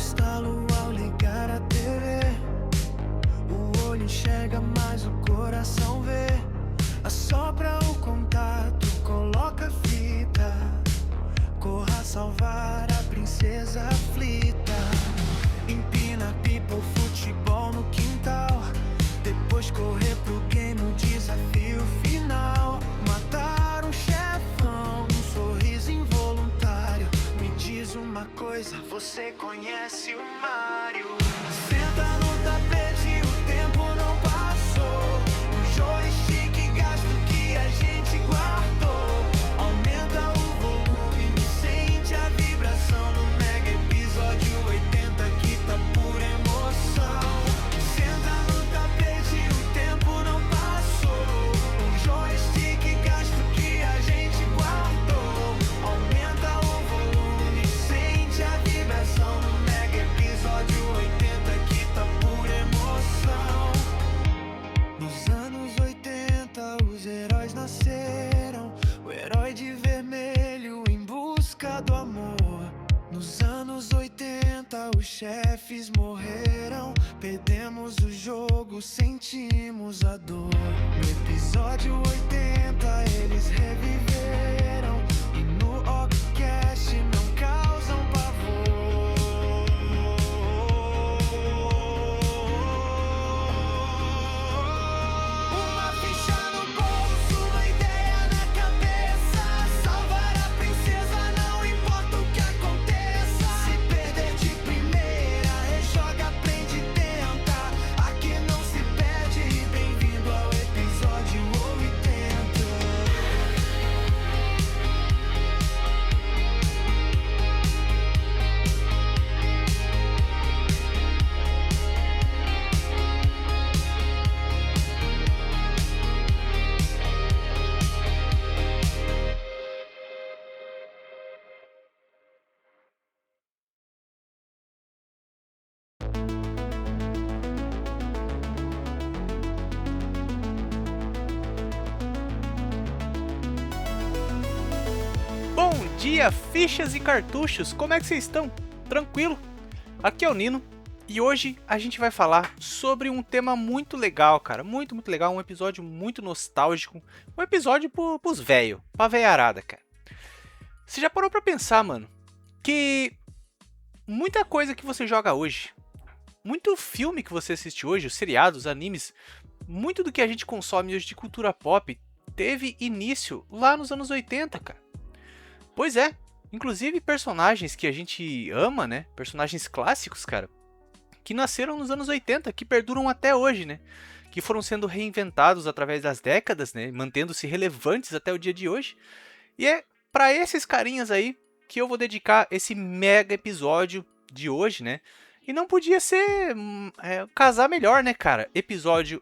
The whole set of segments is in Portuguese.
estalo ao ligar a TV. O olho enxerga, mas o coração vê. Assopra o contato, coloca a fita. Corra salvar a princesa aflita. Empina pipa ou futebol no quintal. Depois correr pro game, o desafio final. Matar um chefão, um sorriso involuntário. Me diz uma coisa, você conhece o Mario? Senta no tapete, o tempo não passou. O joystick gasta o que a gente guardou. Aumenta o volume, sente a vibração no mega episódio 80 que tá pura emoção. Senta no tapete, o tempo não passou. O joystick gasta o que a gente guardou. Aumenta o volume, sente a vibração no mega episódio 80 que tá pura emoção. Nos anos 80 os heróis nasceram. O herói de vermelho em busca do amor. Nos anos 80 os chefes morreram. Perdemos o jogo, sentimos a dor. No episódio 80 eles reviveram. E no Occast não causam pavor. Uma ficha no bolso, uma ideia na cabeça. Salvar a princesa, não importa o que aconteça. Se perder de primeira, rejoga, aprende e tenta. Aqui não se perde, bem-vindo ao episódio 80. Bom dia, fichas e cartuchos, como é que vocês estão? Tranquilo? Aqui é o Nino e hoje a gente vai falar sobre um tema muito legal, cara, muito legal, um episódio muito nostálgico, um episódio pros velhos, pra velharada, cara. Você já parou pra pensar, mano, que muita coisa que você joga hoje, muito filme que você assiste hoje, os seriados, os animes, muito do que a gente consome hoje de cultura pop teve início lá nos anos 80, cara. Pois é, inclusive personagens que a gente ama, né? Personagens clássicos, cara, que nasceram nos anos 80, que perduram até hoje, né? Que foram sendo reinventados através das décadas, né? Mantendo-se relevantes até o dia de hoje. E é pra esses carinhas aí que eu vou dedicar esse mega episódio de hoje, né? E não podia ser casar melhor, né, cara?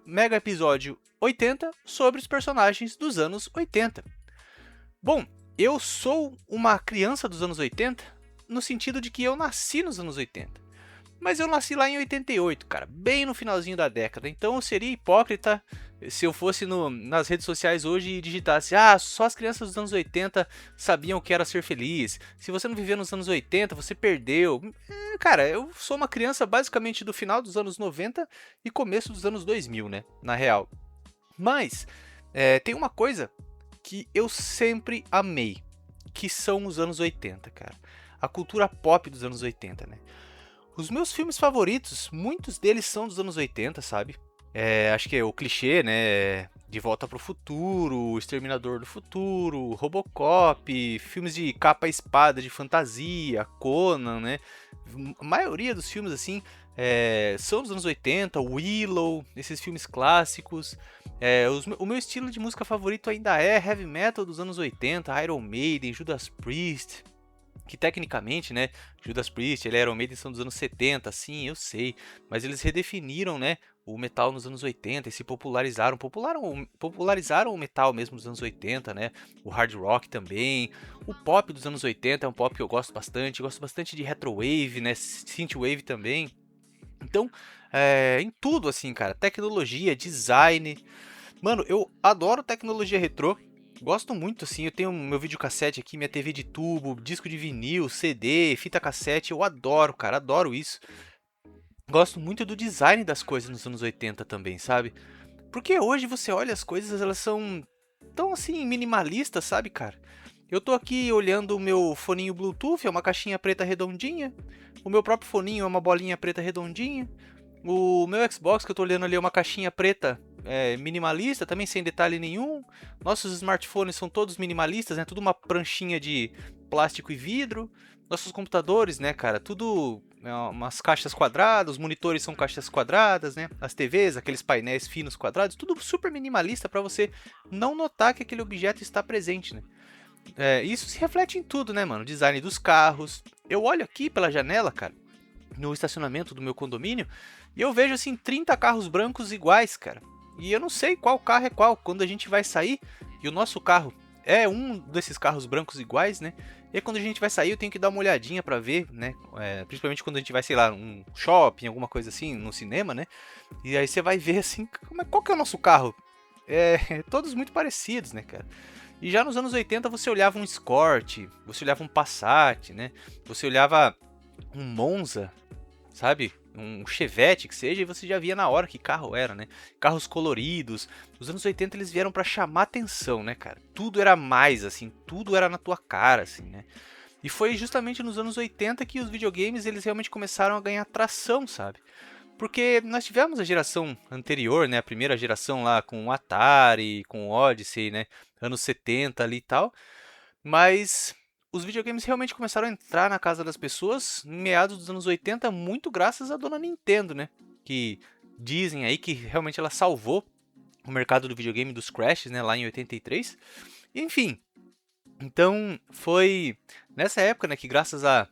Mega episódio 80 sobre os personagens dos anos 80. Bom, eu sou uma criança dos anos 80, no sentido de que eu nasci nos anos 80. Mas eu nasci lá em 88, cara, bem no finalzinho da década. Então eu seria hipócrita se eu fosse nas redes sociais hoje e digitasse: ah, só as crianças dos anos 80 sabiam o que era ser feliz. Se você não viveu nos anos 80, você perdeu. Cara, eu sou uma criança basicamente do final dos anos 90 e começo dos anos 2000, né, na real. Mas tem uma coisa que eu sempre amei, que são os anos 80, cara. A cultura pop dos anos 80, né? Os meus filmes favoritos, muitos deles são dos anos 80, sabe? Acho que é o clichê, né? De Volta pro Futuro, O Exterminador do Futuro, Robocop, filmes de capa e espada de fantasia, Conan, né? A maioria dos filmes, assim, são dos anos 80, Willow, esses filmes clássicos. O meu estilo de música favorito ainda é heavy metal dos anos 80, Iron Maiden, Judas Priest, que tecnicamente, né, Judas Priest e Iron Maiden são dos anos 70, sim, eu sei, mas eles redefiniram, né, o metal nos anos 80 e se popularizaram o metal mesmo dos anos 80, né, o hard rock também. O pop dos anos 80 é um pop que eu gosto bastante de retrowave, né, synthwave também. Então, em tudo assim, cara, tecnologia, design. Mano, eu adoro tecnologia retrô. Gosto muito, assim, eu tenho meu videocassete aqui, minha TV de tubo, disco de vinil, CD, fita cassete, eu adoro, cara, adoro isso. Gosto muito do design das coisas nos anos 80 também, sabe? Porque hoje você olha as coisas, elas são tão assim minimalistas, sabe, cara? Eu tô aqui olhando o meu foninho Bluetooth, é uma caixinha preta redondinha. O meu próprio foninho é uma bolinha preta redondinha. O meu Xbox que eu tô olhando ali é uma caixinha preta minimalista, também sem detalhe nenhum. Nossos smartphones são todos minimalistas, né? Tudo uma pranchinha de plástico e vidro. Nossos computadores, né, cara? Tudo umas caixas quadradas, os monitores são caixas quadradas, né? As TVs, aqueles painéis finos quadrados, tudo super minimalista para você não notar que aquele objeto está presente, né? Isso se reflete em tudo, né, mano? Design dos carros. Eu olho aqui pela janela, cara, no estacionamento do meu condomínio, e eu vejo assim 30 carros brancos iguais, cara. E eu não sei qual carro é qual. Quando a gente vai sair, e o nosso carro é um desses carros brancos iguais, né? E aí, quando a gente vai sair, eu tenho que dar uma olhadinha pra ver, né? Principalmente quando a gente vai, sei lá, um shopping, alguma coisa assim, no cinema, né? E aí você vai ver assim, qual que é o nosso carro? Todos muito parecidos, né, cara? E já nos anos 80 você olhava um Escort, você olhava um Passat, né? Você olhava um Monza, sabe? Um Chevette que seja, e você já via na hora que carro era, né? Carros coloridos. Os anos 80 eles vieram pra chamar atenção, né, cara? Tudo era mais, assim, tudo era na tua cara, assim, né? E foi justamente nos anos 80 que os videogames eles realmente começaram a ganhar tração, sabe? Porque nós tivemos a geração anterior, né? A primeira geração lá com o Atari, com o Odyssey, né? Anos 70 ali e tal. Mas os videogames realmente começaram a entrar na casa das pessoas em meados dos anos 80, muito graças à dona Nintendo, né? Que dizem aí que realmente ela salvou o mercado do videogame dos crashes, né? Lá em 83. Enfim, então foi nessa época, né? Que graças à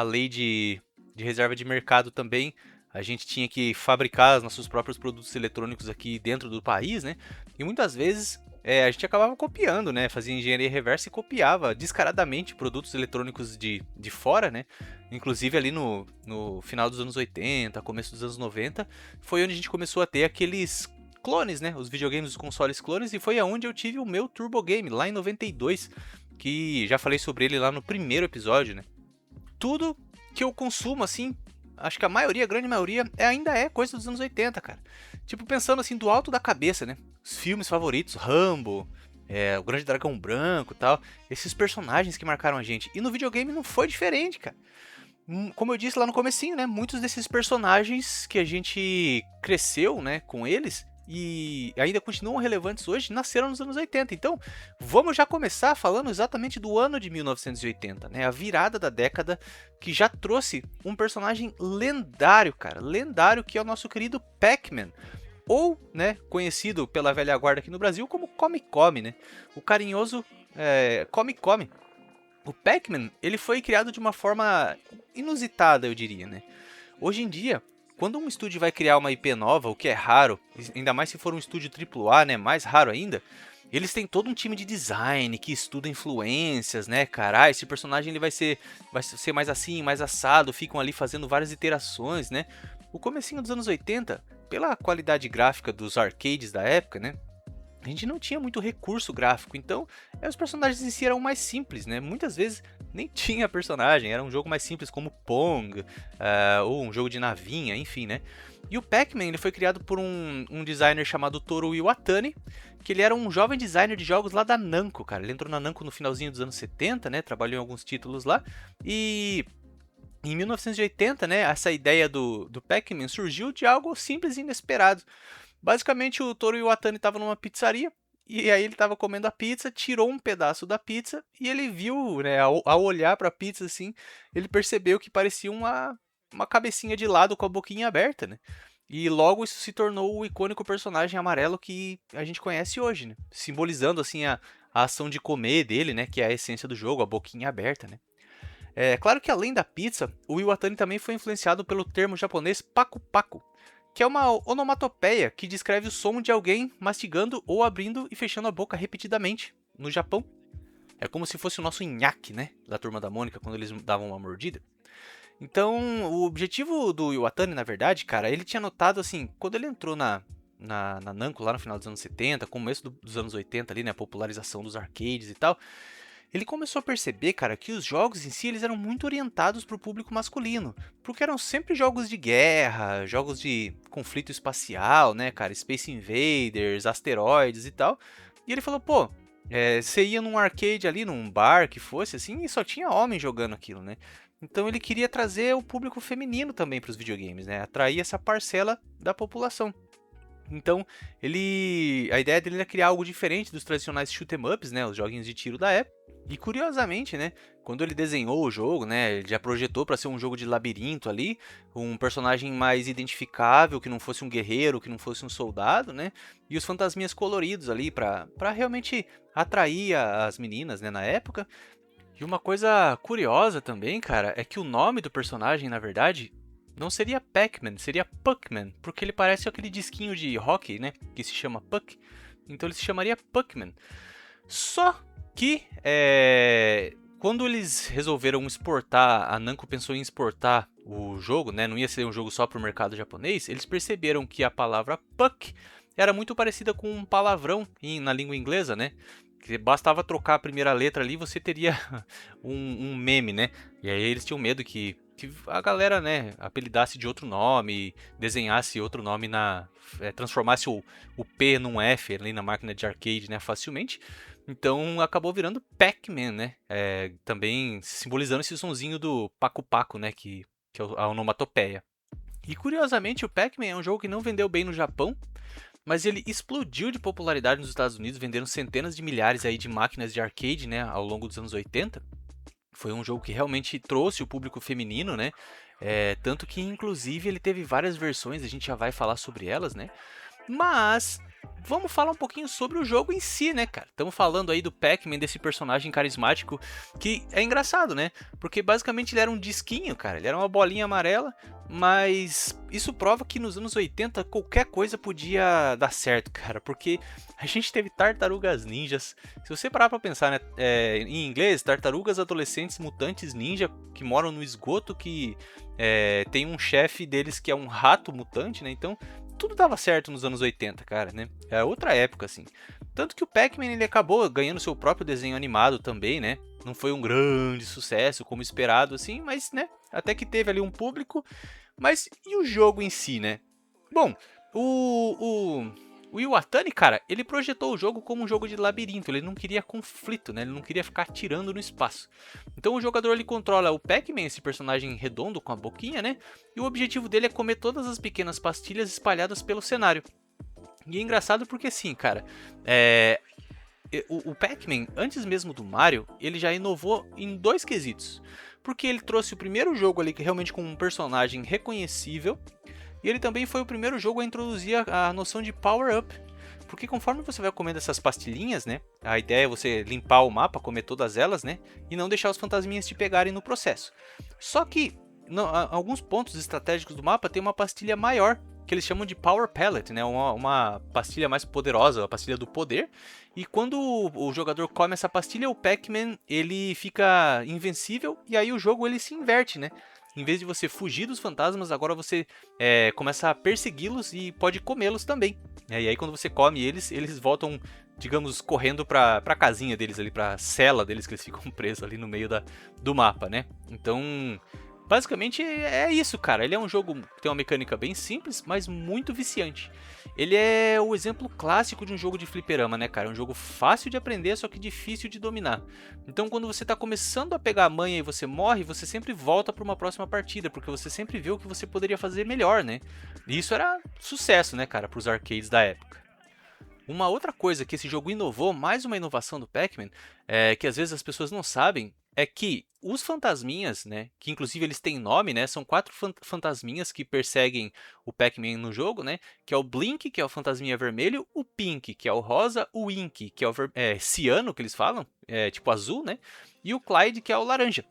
lei de reserva de mercado também, a gente tinha que fabricar os nossos próprios produtos eletrônicos aqui dentro do país, né? E muitas vezes a gente acabava copiando, né? Fazia engenharia reversa e copiava descaradamente produtos eletrônicos de fora, né? Inclusive ali no final dos anos 80, começo dos anos 90, foi onde a gente começou a ter aqueles clones, né? Os videogames, os consoles clones, e foi aonde eu tive o meu Turbo Game, lá em 92, que já falei sobre ele lá no primeiro episódio, né? Tudo que eu consumo, assim, acho que a grande maioria, ainda é coisa dos anos 80, cara. Tipo, pensando assim, do alto da cabeça, né? Os filmes favoritos, Rambo, o Grande Dragão Branco e tal. Esses personagens que marcaram a gente. E no videogame não foi diferente, cara. Como eu disse lá no comecinho, né? Muitos desses personagens que a gente cresceu, né, com eles e ainda continuam relevantes hoje, nasceram nos anos 80. Então, vamos já começar falando exatamente do ano de 1980, né? A virada da década que já trouxe um personagem lendário, cara, lendário, que é o nosso querido Pac-Man, ou, né, conhecido pela velha guarda aqui no Brasil como Come Come, né? O carinhoso Come Come. O Pac-Man, ele foi criado de uma forma inusitada, eu diria, né? Hoje em dia, quando um estúdio vai criar uma IP nova, o que é raro, ainda mais se for um estúdio AAA, né, mais raro ainda, eles têm todo um time de design que estuda influências, né, cara? Esse personagem ele vai ser mais assim, mais assado, ficam ali fazendo várias iterações, né? O comecinho dos anos 80, pela qualidade gráfica dos arcades da época, né? A gente não tinha muito recurso gráfico, então os personagens em si eram mais simples, né? Muitas vezes nem tinha personagem, era um jogo mais simples como Pong, ou um jogo de navinha, enfim, né? E o Pac-Man ele foi criado por um designer chamado Toru Iwatani, que ele era um jovem designer de jogos lá da Namco, cara. Ele entrou na Namco no finalzinho dos anos 70, né? Trabalhou em alguns títulos lá, e em 1980, né, essa ideia do Pac-Man surgiu de algo simples e inesperado. Basicamente, o Toru Iwatani estava numa pizzaria, e aí ele estava comendo a pizza, tirou um pedaço da pizza, e ele viu, né, ao olhar para a pizza, assim, ele percebeu que parecia uma cabecinha de lado com a boquinha aberta, né? E logo isso se tornou o icônico personagem amarelo que a gente conhece hoje, né? Simbolizando, assim, a ação de comer dele, né, que é a essência do jogo, a boquinha aberta, né? É claro que além da pizza, o Iwatani também foi influenciado pelo termo japonês paku paku, que é uma onomatopeia que descreve o som de alguém mastigando ou abrindo e fechando a boca repetidamente no Japão. É como se fosse o nosso nhaque, né, da Turma da Mônica, quando eles davam uma mordida. Então, o objetivo do Iwatani, na verdade, cara, ele tinha notado assim, quando ele entrou na Namco lá no final dos anos 70, começo dos anos 80 ali, né, a popularização dos arcades e tal, ele começou a perceber, cara, que os jogos em si eles eram muito orientados para o público masculino, porque eram sempre jogos de guerra, jogos de conflito espacial, né, cara, Space Invaders, asteroides e tal. E ele falou, pô, você ia num arcade ali, num bar que fosse assim, e só tinha homem jogando aquilo, né? Então ele queria trazer o público feminino também para os videogames, né? Atrair essa parcela da população. Então, a ideia dele era criar algo diferente dos tradicionais shoot 'em ups, né, os joguinhos de tiro da época. E curiosamente, né, quando ele desenhou o jogo, né, ele já projetou para ser um jogo de labirinto ali, um personagem mais identificável, que não fosse um guerreiro, que não fosse um soldado, né, e os fantasminhas coloridos ali para realmente atrair as meninas, né, na época. E uma coisa curiosa também, cara, é que o nome do personagem, na verdade, não seria Pac-Man, seria Puckman, porque ele parece aquele disquinho de hockey, né, que se chama Puck. Então ele se chamaria Puckman. Só que quando eles resolveram exportar, a Namco pensou em exportar o jogo, né, não ia ser um jogo só para o mercado japonês, eles perceberam que a palavra Puck era muito parecida com um palavrão na língua inglesa, né? Que bastava trocar a primeira letra ali, você teria um meme, né? E aí eles tinham medo que a galera, né, apelidasse de outro nome, desenhasse outro nome transformasse o P num F ali na máquina de arcade, né, facilmente. Então acabou virando Pac-Man, né? Também simbolizando esse sonzinho do Paco-Paco, né? Que é a onomatopeia. E curiosamente, o Pac-Man é um jogo que não vendeu bem no Japão, mas ele explodiu de popularidade nos Estados Unidos, vendendo centenas de milhares aí de máquinas de arcade, né, ao longo dos anos 80. Foi um jogo que realmente trouxe o público feminino, né? Tanto que, inclusive, ele teve várias versões, a gente já vai falar sobre elas, né? Mas vamos falar um pouquinho sobre o jogo em si, né, cara? Estamos falando aí do Pac-Man, desse personagem carismático que é engraçado, né? Porque basicamente ele era um disquinho, cara. Ele era uma bolinha amarela, mas isso prova que nos anos 80 qualquer coisa podia dar certo, cara. Porque a gente teve tartarugas ninjas. Se você parar pra pensar, né? Em inglês, tartarugas adolescentes mutantes ninja que moram no esgoto, que tem um chefe deles que é um rato mutante, né? Então tudo dava certo nos anos 80, cara, né? É outra época, assim. Tanto que o Pac-Man ele acabou ganhando seu próprio desenho animado também, né? Não foi um grande sucesso como esperado, assim, mas, né? Até que teve ali um público. Mas e o jogo em si, né? Bom, o Iwatani, cara, ele projetou o jogo como um jogo de labirinto, ele não queria conflito, né? Ele não queria ficar atirando no espaço. Então o jogador ele controla o Pac-Man, esse personagem redondo com a boquinha, né? E o objetivo dele é comer todas as pequenas pastilhas espalhadas pelo cenário. E é engraçado porque assim, cara, o Pac-Man, antes mesmo do Mario, ele já inovou em dois quesitos. Porque ele trouxe o primeiro jogo ali que realmente com um personagem reconhecível. E ele também foi o primeiro jogo a introduzir a noção de power-up. Porque conforme você vai comendo essas pastilhinhas, né? A ideia é você limpar o mapa, comer todas elas, né? E não deixar os fantasminhas te pegarem no processo. Só que, alguns pontos estratégicos do mapa tem uma pastilha maior, que eles chamam de Power Pellet, né? Uma pastilha mais poderosa, a pastilha do poder. E quando o jogador come essa pastilha, o Pac-Man ele fica invencível e aí o jogo ele se inverte, né? Em vez de você fugir dos fantasmas, agora você começa a persegui-los e pode comê-los também. E aí quando você come eles voltam, digamos, correndo pra casinha deles ali, pra cela deles, que eles ficam presos ali no meio do mapa, né? Então, basicamente é isso, cara. Ele é um jogo que tem uma mecânica bem simples, mas muito viciante. Ele é o exemplo clássico de um jogo de fliperama, né, cara? É um jogo fácil de aprender, só que difícil de dominar. Então, quando você tá começando a pegar a manha e você morre, você sempre volta para uma próxima partida, porque você sempre vê o que você poderia fazer melhor, né? E isso era sucesso, né, cara, pros arcades da época. Uma outra coisa que esse jogo inovou, mais uma inovação do Pac-Man, que às vezes as pessoas não sabem, é que os fantasminhas, né, que inclusive eles têm nome, né, são 4 fantasminhas que perseguem o Pac-Man no jogo, né, que é o Blink, que é o fantasminha vermelho, o Pink, que é o rosa, o Ink, que é o ciano, que eles falam, tipo azul, né, e o Clyde, que é o laranja.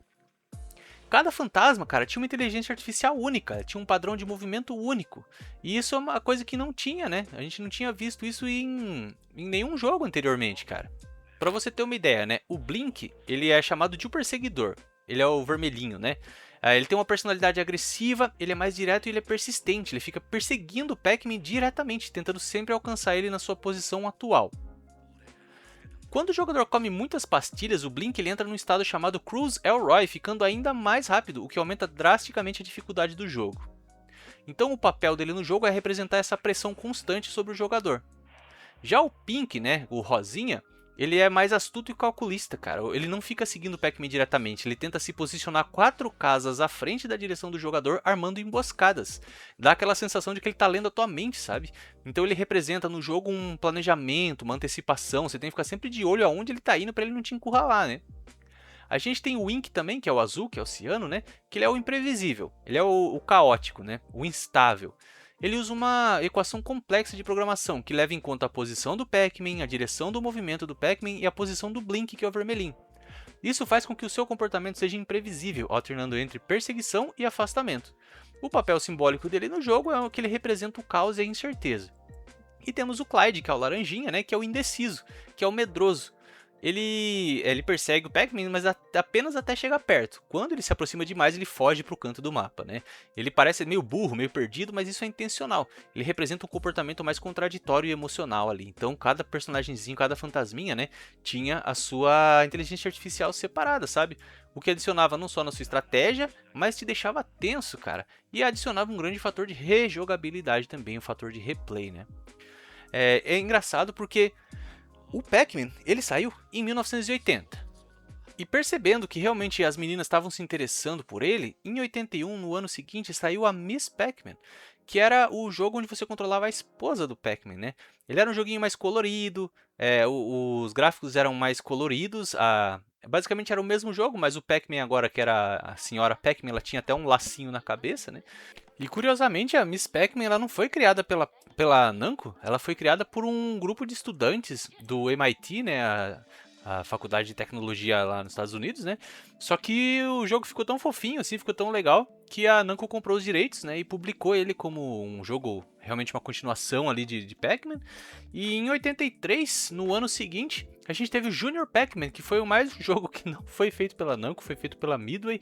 Cada fantasma, cara, tinha uma inteligência artificial única, tinha um padrão de movimento único. E isso é uma coisa que não tinha, né? A gente não tinha visto isso em nenhum jogo anteriormente, cara. Pra você ter uma ideia, né? O Blink, ele é chamado de o perseguidor. Ele é o vermelhinho, né? Ele tem uma personalidade agressiva, ele é mais direto e ele é persistente. Ele fica perseguindo o Pac-Man diretamente, tentando sempre alcançar ele na sua posição atual. Quando o jogador come muitas pastilhas, o Blink ele entra num estado chamado Cruz Elroy, ficando ainda mais rápido, o que aumenta drasticamente a dificuldade do jogo. Então o papel dele no jogo é representar essa pressão constante sobre o jogador. Já o Pink, né, o Rosinha, ele é mais astuto e calculista, cara. Ele não fica seguindo o Pac-Man diretamente, ele tenta se posicionar 4 casas à frente da direção do jogador, armando emboscadas. Dá aquela sensação de que ele tá lendo a tua mente, sabe? Então ele representa no jogo um planejamento, uma antecipação, você tem que ficar sempre de olho aonde ele tá indo para ele não te encurralar, né? A gente tem o Wink também, que é o azul, que é o ciano, né? Que ele é o imprevisível, ele é o caótico, né? O instável. Ele usa uma equação complexa de programação, que leva em conta a posição do Pac-Man, a direção do movimento do Pac-Man e a posição do Blink, que é o vermelhinho. Isso faz com que o seu comportamento seja imprevisível, alternando entre perseguição e afastamento. O papel simbólico dele no jogo é que ele representa o caos e a incerteza. E temos o Clyde, que é o laranjinha, né? Que é o indeciso, que é o medroso. Ele persegue o Pac-Man, mas apenas até chegar perto. Quando ele se aproxima demais, ele foge para o canto do mapa, né? Ele parece meio burro, meio perdido, mas isso é intencional. Ele representa um comportamento mais contraditório e emocional ali. Então, cada personagemzinho, cada fantasminha, né, tinha a sua inteligência artificial separada, sabe? O que adicionava não só na sua estratégia, mas te deixava tenso, cara. E adicionava um grande fator de rejogabilidade também, um fator de replay, né? É engraçado porque o Pac-Man, ele saiu em 1980. E percebendo que realmente as meninas estavam se interessando por ele, em 81, no ano seguinte, saiu a Miss Pac-Man, que era o jogo onde você controlava a esposa do Pac-Man, né? Ele era um joguinho mais colorido, os gráficos eram mais coloridos, basicamente era o mesmo jogo, mas o Pac-Man agora, que era a senhora Pac-Man, ela tinha até um lacinho na cabeça, né? E curiosamente, a Miss Pac-Man ela não foi criada pela Namco, ela foi criada por um grupo de estudantes do MIT, né, a faculdade de tecnologia lá nos Estados Unidos, né? Só que o jogo ficou tão fofinho, assim, ficou tão legal, que a Namco comprou os direitos, né, e publicou ele como um jogo, realmente uma continuação ali de Pac-Man. E em 83, no ano seguinte, a gente teve o Junior Pac-Man, que foi o mais jogo que não foi feito pela Namco, foi feito pela Midway.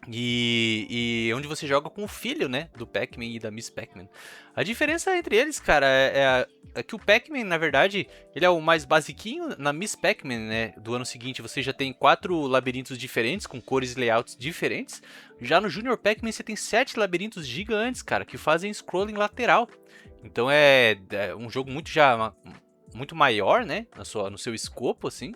E onde você joga com o filho, né, do Pac-Man e da Miss Pac-Man. A diferença entre eles, cara, é que o Pac-Man, na verdade, ele é o mais basiquinho. Na Miss Pac-Man, né, do ano seguinte, você já tem 4 labirintos diferentes, com cores e layouts diferentes. Já no Junior Pac-Man, você tem 7 labirintos gigantes, cara, que fazem scrolling lateral. Então é um jogo muito maior, né, no seu escopo, assim.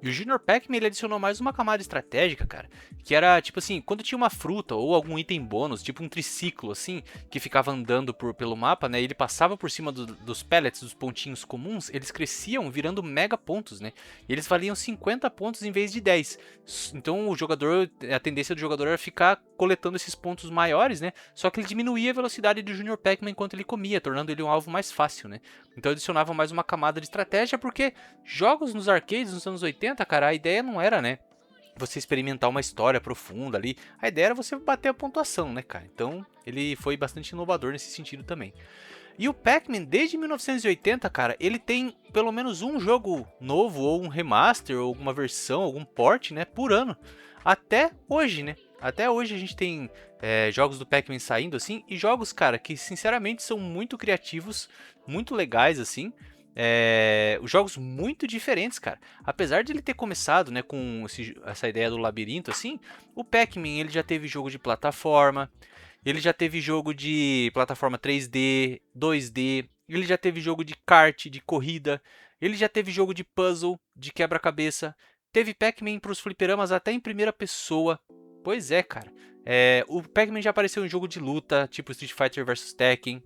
E o Junior Pac-Man ele adicionou mais uma camada estratégica, cara, que era tipo assim, quando tinha uma fruta ou algum item bônus, tipo um triciclo assim, que ficava andando pelo mapa, né, ele passava por cima dos pellets, dos pontinhos comuns, eles cresciam virando mega pontos, né, e eles valiam 50 pontos em vez de 10. Então a tendência do jogador era ficar coletando esses pontos maiores, né, só que ele diminuía a velocidade do Junior Pac-Man enquanto ele comia, tornando ele um alvo mais fácil, né. Então adicionava mais uma camada de estratégia, porque jogos nos arcades nos anos 80, cara, a ideia não era, né, você experimentar uma história profunda ali. A ideia era você bater a pontuação, né, cara? Então, ele foi bastante inovador nesse sentido também. E o Pac-Man, desde 1980, cara, ele tem pelo menos um jogo novo, ou um remaster, ou alguma versão, algum port, né, por ano. Até hoje, né? Até hoje a gente tem jogos do Pac-Man saindo, assim, e jogos, cara, que sinceramente são muito criativos, muito legais, assim. Os jogos muito diferentes, cara. Apesar de ele ter começado, né, com essa ideia do labirinto, assim, o Pac-Man ele já teve jogo de plataforma, ele já teve jogo de plataforma 3D, 2D, ele já teve jogo de kart, de corrida, ele já teve jogo de puzzle, de quebra-cabeça, teve Pac-Man para os fliperamas até em primeira pessoa. Pois é, cara. O Pac-Man já apareceu em jogo de luta, tipo Street Fighter vs Tekken.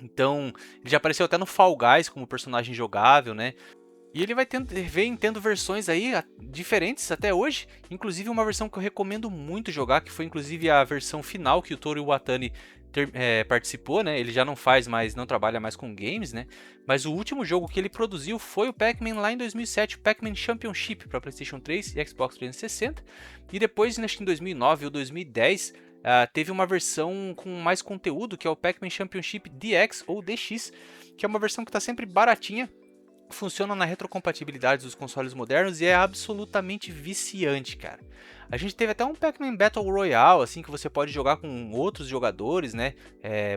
Então, ele já apareceu até no Fall Guys como personagem jogável, né? E ele vem tendo versões aí diferentes até hoje. Inclusive uma versão que eu recomendo muito jogar, que foi inclusive a versão final que o Toru Iwatani participou, né? Ele já não faz mais, não trabalha mais com games, né? Mas o último jogo que ele produziu foi o Pac-Man lá em 2007, o Pac-Man Championship para PlayStation 3 e Xbox 360. E depois, acho que em 2009 ou 2010... teve uma versão com mais conteúdo, que é o Pac-Man Championship DX ou DX, que é uma versão que está sempre baratinha, funciona na retrocompatibilidade dos consoles modernos e é absolutamente viciante, cara. A gente teve até um Pac-Man Battle Royale, assim, que você pode jogar com outros jogadores, né?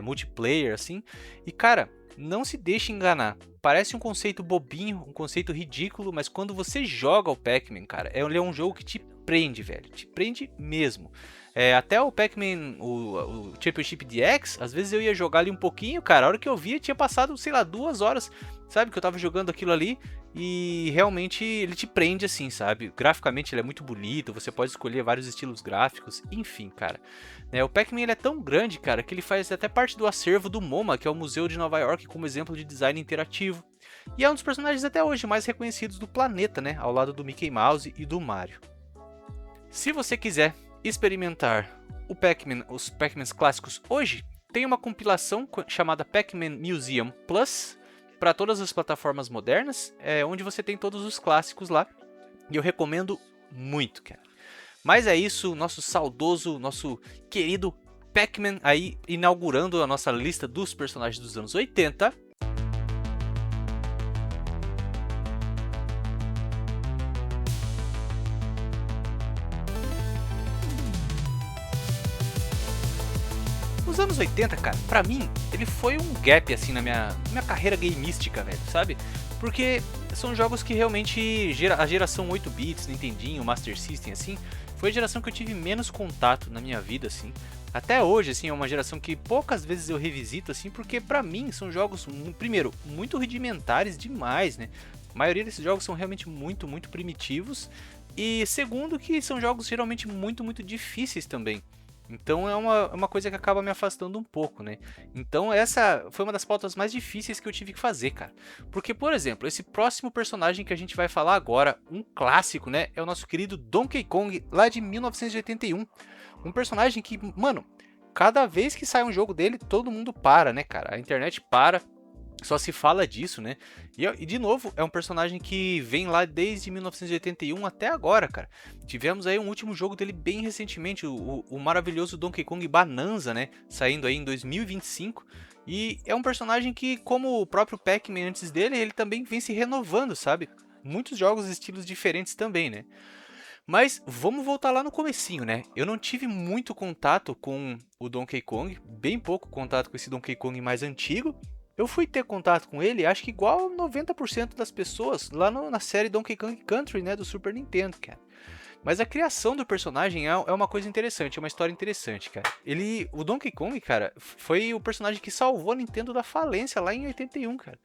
Multiplayer, assim. E, cara, não se deixe enganar. Parece um conceito bobinho, um conceito ridículo, mas quando você joga o Pac-Man, cara, ele é um jogo que te prende, velho. Te prende mesmo. Até o Pac-Man, o Championship DX, às vezes eu ia jogar ali um pouquinho, cara. A hora que eu via, tinha passado, sei lá, 2 horas, sabe? Que eu tava jogando aquilo ali. E realmente ele te prende assim, sabe? Graficamente ele é muito bonito, você pode escolher vários estilos gráficos, enfim, cara. O Pac-Man ele é tão grande, cara, que ele faz até parte do acervo do MoMA, que é o Museu de Nova York, como exemplo de design interativo. E é um dos personagens até hoje mais reconhecidos do planeta, né? Ao lado do Mickey Mouse e do Mario. Se você quiser experimentar os Pac-Mans clássicos hoje, tem uma compilação chamada Pac-Man Museum Plus, para todas as plataformas modernas, onde você tem todos os clássicos lá, e eu recomendo muito, cara. Mas é isso, nosso saudoso, nosso querido Pac-Man aí inaugurando a nossa lista dos personagens dos anos 80. Os anos 80, cara, pra mim, ele foi um gap, assim, na minha carreira gameística, velho, sabe? Porque são jogos que realmente, a geração 8 bits, Nintendinho, Master System, assim, foi a geração que eu tive menos contato na minha vida, assim. Até hoje, assim, é uma geração que poucas vezes eu revisito, assim, porque pra mim são jogos, primeiro, muito rudimentares demais, né? A maioria desses jogos são realmente muito, muito primitivos. E segundo, que são jogos geralmente muito, muito difíceis também. Então é uma coisa que acaba me afastando um pouco, né? Então essa foi uma das pautas mais difíceis que eu tive que fazer, cara. Porque, por exemplo, esse próximo personagem que a gente vai falar agora, um clássico, né? É o nosso querido Donkey Kong, lá de 1981. Um personagem que, mano, cada vez que sai um jogo dele, todo mundo para, né, cara? A internet para. Só se fala disso, né? E de novo, é um personagem que vem lá desde 1981 até agora, cara. Tivemos aí um último jogo dele bem recentemente, o maravilhoso Donkey Kong Bonanza, né? Saindo aí em 2025. E é um personagem que, como o próprio Pac-Man antes dele, ele também vem se renovando, sabe? Muitos jogos estilos diferentes também, né? Mas vamos voltar lá no comecinho, né? Eu não tive muito contato com o Donkey Kong, bem pouco contato com esse Donkey Kong mais antigo. Eu fui ter contato com ele, acho que igual 90% das pessoas lá na série Donkey Kong Country, né, do Super Nintendo, cara. Mas a criação do personagem é uma coisa interessante, é uma história interessante, cara. O Donkey Kong, cara, foi o personagem que salvou a Nintendo da falência lá em 81, cara.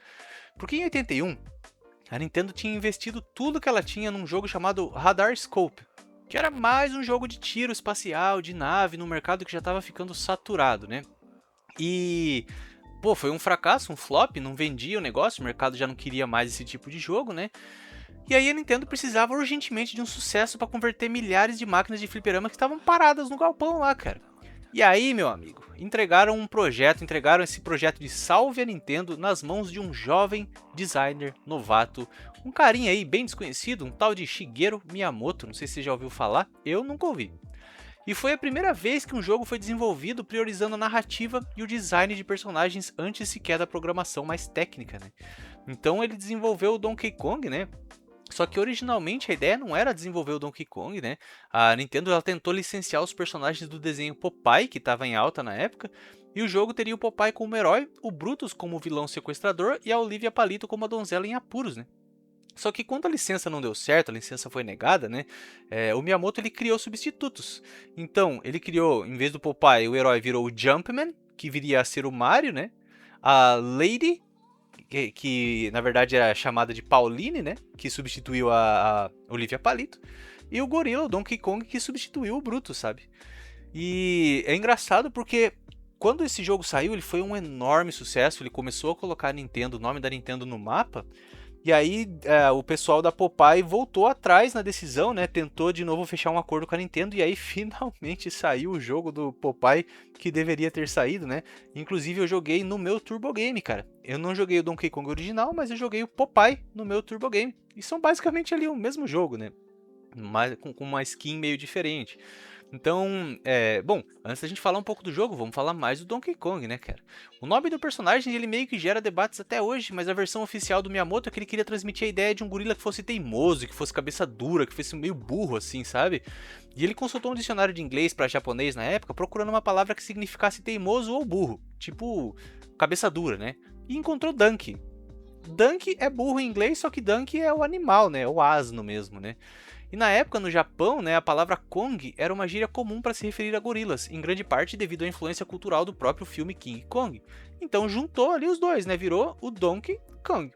Porque em 81, a Nintendo tinha investido tudo que ela tinha num jogo chamado Radar Scope, que era mais um jogo de tiro espacial, de nave, no mercado que já estava ficando saturado, né? E pô, foi um fracasso, um flop, não vendia o negócio, o mercado já não queria mais esse tipo de jogo, né? E aí a Nintendo precisava urgentemente de um sucesso para converter milhares de máquinas de fliperama que estavam paradas no galpão lá, cara. E aí, meu amigo, entregaram esse projeto de Salve a Nintendo nas mãos de um jovem designer novato, um carinha aí bem desconhecido, um tal de Shigeru Miyamoto, não sei se você já ouviu falar, eu nunca ouvi. E foi a primeira vez que um jogo foi desenvolvido priorizando a narrativa e o design de personagens antes sequer da programação mais técnica, né? Então ele desenvolveu o Donkey Kong, né? Só que originalmente a ideia não era desenvolver o Donkey Kong, né? A Nintendo ela tentou licenciar os personagens do desenho Popeye, que estava em alta na época, e o jogo teria o Popeye como herói, o Brutus como vilão sequestrador e a Olivia Palito como a donzela em apuros, né? Só que quando a licença não deu certo, a licença foi negada, né? O Miyamoto ele criou substitutos. Então, ele criou, em vez do Popeye, o herói virou o Jumpman, que viria a ser o Mario, né? A Lady, que na verdade era chamada de Pauline, né? Que substituiu a Olivia Palito. E o Gorilla, o Donkey Kong, que substituiu o Brutus, sabe? E é engraçado porque quando esse jogo saiu, ele foi um enorme sucesso. Ele começou a colocar a Nintendo, o nome da Nintendo no mapa. E aí o pessoal da Popeye voltou atrás na decisão, né? Tentou de novo fechar um acordo com a Nintendo e aí finalmente saiu o jogo do Popeye que deveria ter saído, né? Inclusive eu joguei no meu Turbo Game, cara. Eu não joguei o Donkey Kong original, mas eu joguei o Popeye no meu Turbo Game. E são basicamente ali o mesmo jogo, né? Mas com uma skin meio diferente. Então, bom, antes da gente falar um pouco do jogo, vamos falar mais do Donkey Kong, né, cara? O nome do personagem, ele meio que gera debates até hoje, mas a versão oficial do Miyamoto é que ele queria transmitir a ideia de um gorila que fosse teimoso, que fosse cabeça dura, que fosse meio burro, assim, sabe? E ele consultou um dicionário de inglês para japonês na época, procurando uma palavra que significasse teimoso ou burro, tipo cabeça dura, né? E encontrou Donkey. Donkey é burro em inglês, só que Donkey é o animal, né? O asno mesmo, né? E na época, no Japão, né, a palavra Kong era uma gíria comum para se referir a gorilas, em grande parte devido à influência cultural do próprio filme King Kong. Então juntou ali os dois, né, virou o Donkey Kong.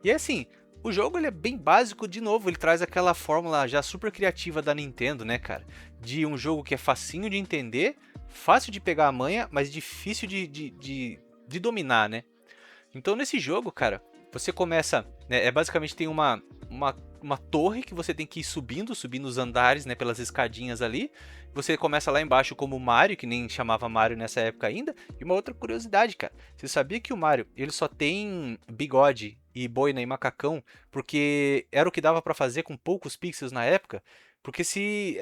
E assim, o jogo ele é bem básico, de novo, ele traz aquela fórmula já super criativa da Nintendo, né, cara? De um jogo que é facinho de entender, fácil de pegar a manha, mas difícil de dominar, né? Então nesse jogo, cara, você começa, né, basicamente tem uma torre que você tem que ir subindo os andares, né, pelas escadinhas ali. Você começa lá embaixo como o Mario, que nem chamava Mario nessa época ainda. E uma outra curiosidade, cara, você sabia que o Mario, ele só tem bigode e boina e macacão porque era o que dava pra fazer com poucos pixels na época? Porque se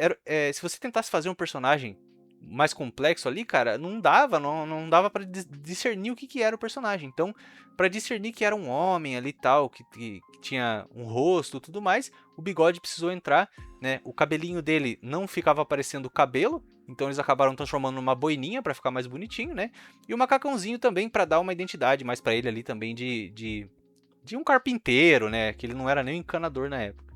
você tentasse fazer um personagem mais complexo ali, cara, não dava para discernir o que era o personagem. Então, para discernir que era um homem ali e tal, que tinha um rosto e tudo mais, o bigode precisou entrar, né? O cabelinho dele não ficava parecendo cabelo, então eles acabaram transformando numa boininha para ficar mais bonitinho, né? E o macacãozinho também para dar uma identidade mais para ele ali também de um carpinteiro, né? Que ele não era nem um encanador na época.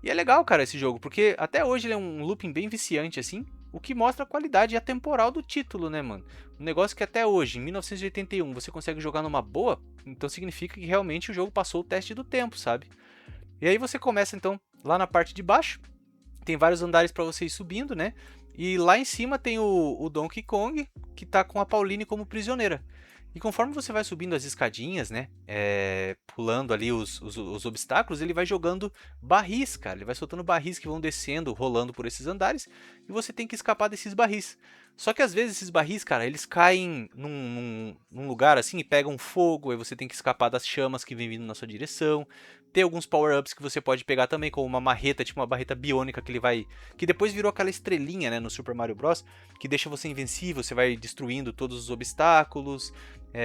E é legal, cara, esse jogo, porque até hoje ele é um looping bem viciante, assim, o que mostra a qualidade atemporal do título, né, mano? Um negócio que até hoje, em 1981, você consegue jogar numa boa, então significa que realmente o jogo passou o teste do tempo, sabe? E aí você começa, então, lá na parte de baixo, tem vários andares para você ir subindo, né? E lá em cima tem o Donkey Kong, que tá com a Pauline como prisioneira. E conforme você vai subindo as escadinhas, né? Pulando ali os obstáculos, ele vai jogando barris, cara. Ele vai soltando barris que vão descendo, rolando por esses andares. E você tem que escapar desses barris. Só que às vezes esses barris, cara, eles caem num lugar assim e pegam fogo. Aí você tem que escapar das chamas que vem vindo na sua direção. Tem alguns power-ups que você pode pegar também, como uma marreta, tipo uma barreta biônica que ele vai. Que depois virou aquela estrelinha, né, no Super Mario Bros. Que deixa você invencível, você vai destruindo todos os obstáculos.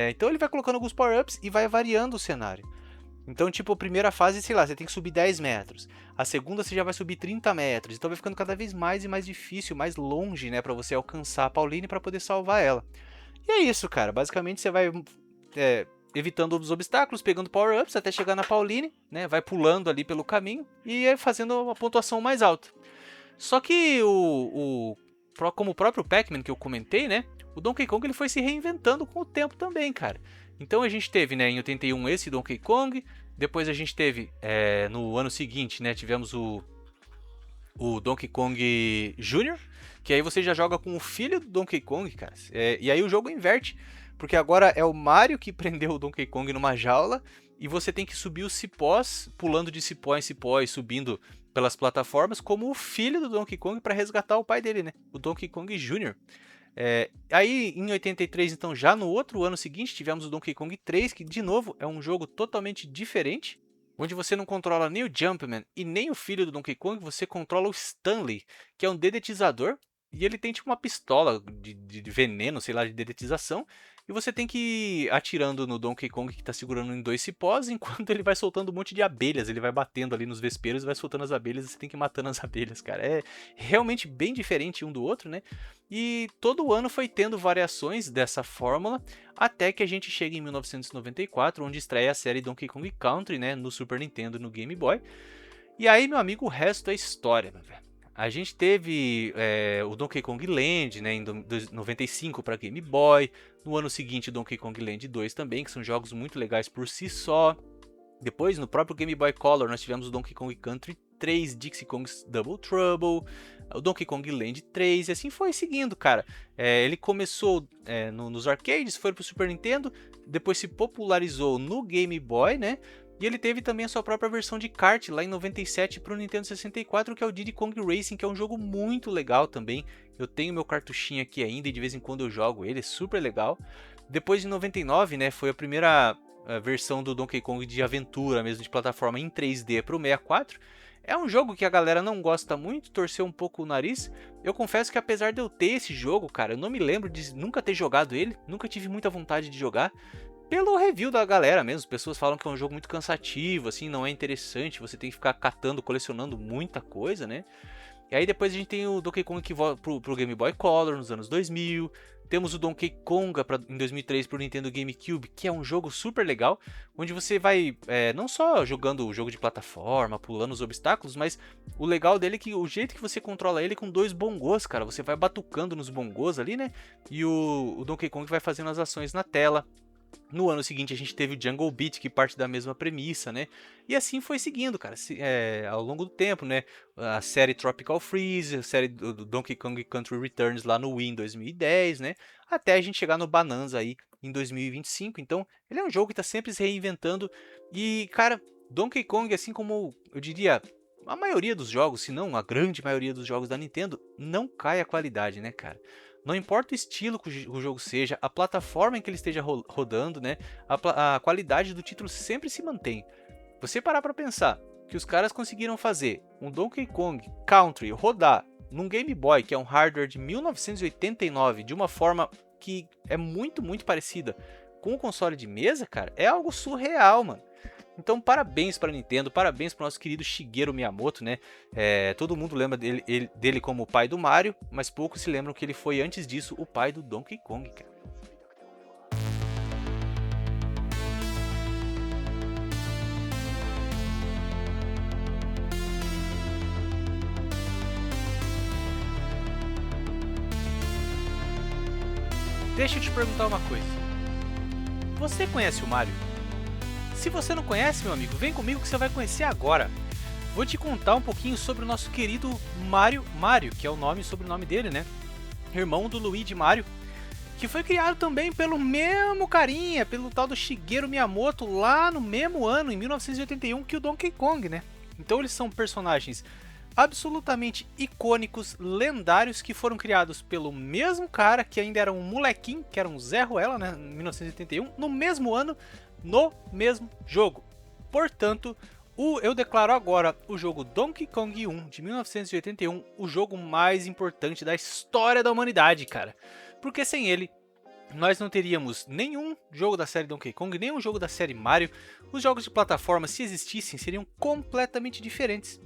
Então ele vai colocando alguns power-ups e vai variando o cenário. Então, tipo, a primeira fase, sei lá, você tem que subir 10 metros. A segunda você já vai subir 30 metros. Então vai ficando cada vez mais e mais difícil, mais longe, né, pra você alcançar a Pauline para poder salvar ela. E é isso, cara. Basicamente você vai evitando os obstáculos, pegando power-ups até chegar na Pauline, né? Vai pulando ali pelo caminho e fazendo uma pontuação mais alta. Só que como o próprio Pac-Man que eu comentei, né? O Donkey Kong ele foi se reinventando com o tempo também, cara. Então a gente teve, né, em 81 esse Donkey Kong, depois a gente teve, no ano seguinte, né, tivemos o Donkey Kong Jr., que aí você já joga com o filho do Donkey Kong, cara. E aí o jogo inverte, porque agora é o Mario que prendeu o Donkey Kong numa jaula e você tem que subir os cipós, pulando de cipó em cipó e subindo pelas plataformas, como o filho do Donkey Kong para resgatar o pai dele, né? O Donkey Kong Jr. Aí em 83, então já no outro ano seguinte, tivemos o Donkey Kong 3, que de novo é um jogo totalmente diferente, onde você não controla nem o Jumpman e nem o filho do Donkey Kong, você controla o Stanley, que é um dedetizador, e ele tem tipo uma pistola de veneno, sei lá, de dedetização, e você tem que ir atirando no Donkey Kong que está segurando em 2 cipós, enquanto ele vai soltando um monte de abelhas, ele vai batendo ali nos vespeiros e vai soltando as abelhas, e você tem que ir matando as abelhas, cara. É realmente bem diferente um do outro, né? E todo ano foi tendo variações dessa fórmula, até que a gente chega em 1994, onde estreia a série Donkey Kong Country, né, no Super Nintendo e no Game Boy. E aí, meu amigo, o resto é história, meu velho. A gente teve o Donkey Kong Land, né, em 95 para Game Boy. No ano seguinte, Donkey Kong Land 2 também, que são jogos muito legais por si só. Depois, no próprio Game Boy Color, nós tivemos o Donkey Kong Country 3, Dixie Kong's Double Trouble, o Donkey Kong Land 3, e assim foi seguindo, cara. Ele começou nos arcades, foi pro Super Nintendo, depois se popularizou no Game Boy, né? E ele teve também a sua própria versão de kart lá em 97 para o Nintendo 64, que é o Diddy Kong Racing, que é um jogo muito legal também. Eu tenho meu cartuchinho aqui ainda e de vez em quando eu jogo ele, é super legal. Depois de 99, né, foi a primeira versão do Donkey Kong de aventura mesmo, de plataforma em 3D para o 64. É um jogo que a galera não gosta muito, torceu um pouco o nariz. Eu confesso que apesar de eu ter esse jogo, cara, eu não me lembro de nunca ter jogado ele, nunca tive muita vontade de jogar. Pelo review da galera mesmo, as pessoas falam que é um jogo muito cansativo, assim, não é interessante, você tem que ficar catando, colecionando muita coisa, né? E aí depois a gente tem o Donkey Kong que volta pro Game Boy Color nos anos 2000. Temos o Donkey Konga em 2003 pro Nintendo GameCube, que é um jogo super legal, onde você vai não só jogando o jogo de plataforma, pulando os obstáculos, mas o legal dele é que o jeito que você controla ele é com 2 bongos, cara. Você vai batucando nos bongos ali, né? E o Donkey Kong vai fazendo as ações na tela. No ano seguinte a gente teve o Jungle Beat, que parte da mesma premissa, né? E assim foi seguindo, cara, ao longo do tempo, né? A série Tropical Freeze, a série do Donkey Kong Country Returns lá no Wii em 2010, né? Até a gente chegar no Bonanza aí em 2025. Então, ele é um jogo que está sempre se reinventando. E, cara, Donkey Kong, assim como eu diria a maioria dos jogos, se não a grande maioria dos jogos da Nintendo, não cai a qualidade, né, cara? Não importa o estilo que o jogo seja, a plataforma em que ele esteja rodando, né? A qualidade do título sempre se mantém. Você parar para pensar que os caras conseguiram fazer um Donkey Kong Country rodar num Game Boy, que é um hardware de 1989, de uma forma que é muito parecida com o console de mesa, cara, é algo surreal, mano. Então, parabéns para a Nintendo, parabéns para o nosso querido Shigeru Miyamoto, né? Todo mundo lembra dele como o pai do Mario, mas poucos se lembram que ele foi, antes disso, o pai do Donkey Kong, cara. Deixa eu te perguntar uma coisa. Você conhece o Mario? Se você não conhece, meu amigo, vem comigo que você vai conhecer agora. Vou te contar um pouquinho sobre o nosso querido Mario, que é o sobrenome dele, né? Irmão do Luigi Mario, que foi criado também pelo mesmo carinha, pelo tal do Shigeru Miyamoto, lá no mesmo ano, em 1981, que o Donkey Kong, né? Então eles são personagens absolutamente icônicos, lendários, que foram criados pelo mesmo cara, que ainda era um molequinho, que era um Zé Ruela, né? Em 1981, no mesmo ano, no mesmo jogo. Portanto, eu declaro agora o jogo Donkey Kong 1 de 1981 o jogo mais importante da história da humanidade, cara. Porque sem ele, nós não teríamos nenhum jogo da série Donkey Kong, nenhum jogo da série Mario. Os jogos de plataforma, se existissem, seriam completamente diferentes.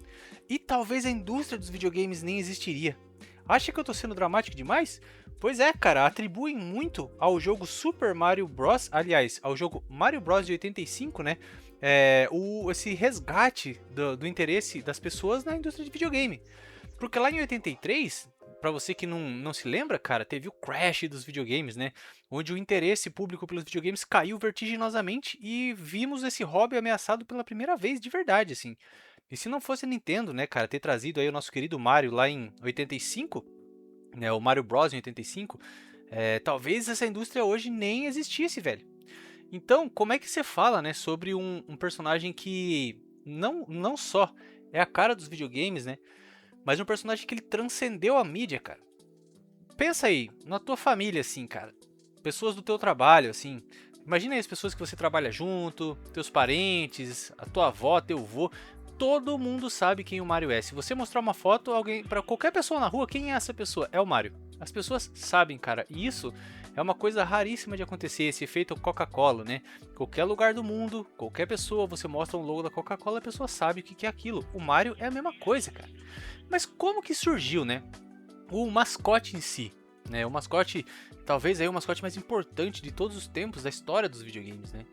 E talvez a indústria dos videogames nem existiria. Acha que eu tô sendo dramático demais? Pois é, cara, atribuem muito ao jogo Super Mario Bros. Aliás, ao jogo Mario Bros. De 85, né? Esse resgate do interesse das pessoas na indústria de videogame. Porque lá em 83, pra você que não se lembra, cara, teve o crash dos videogames, né? Onde o interesse público pelos videogames caiu vertiginosamente e vimos esse hobby ameaçado pela primeira vez de verdade, assim. E se não fosse a Nintendo, né, cara, ter trazido aí o nosso querido Mario lá em 85, né, o Mario Bros em 85, talvez essa indústria hoje nem existisse, velho. Então, como é que você fala, né, sobre um personagem que não só é a cara dos videogames, né, mas um personagem que ele transcendeu a mídia, cara. Pensa aí, na tua família, assim, cara, pessoas do teu trabalho, assim, imagina aí as pessoas que você trabalha junto, teus parentes, a tua avó, teu avô. Todo mundo sabe quem o Mario é. Se você mostrar uma foto para qualquer pessoa na rua, quem é essa pessoa? É o Mario. As pessoas sabem, cara. E isso é uma coisa raríssima de acontecer, esse efeito Coca-Cola, né? Qualquer lugar do mundo, qualquer pessoa, você mostra um logo da Coca-Cola, a pessoa sabe o que é aquilo. O Mario é a mesma coisa, cara. Mas como que surgiu, né? O mascote em si, né? O mascote, talvez aí o mascote mais importante de todos os tempos da história dos videogames, né?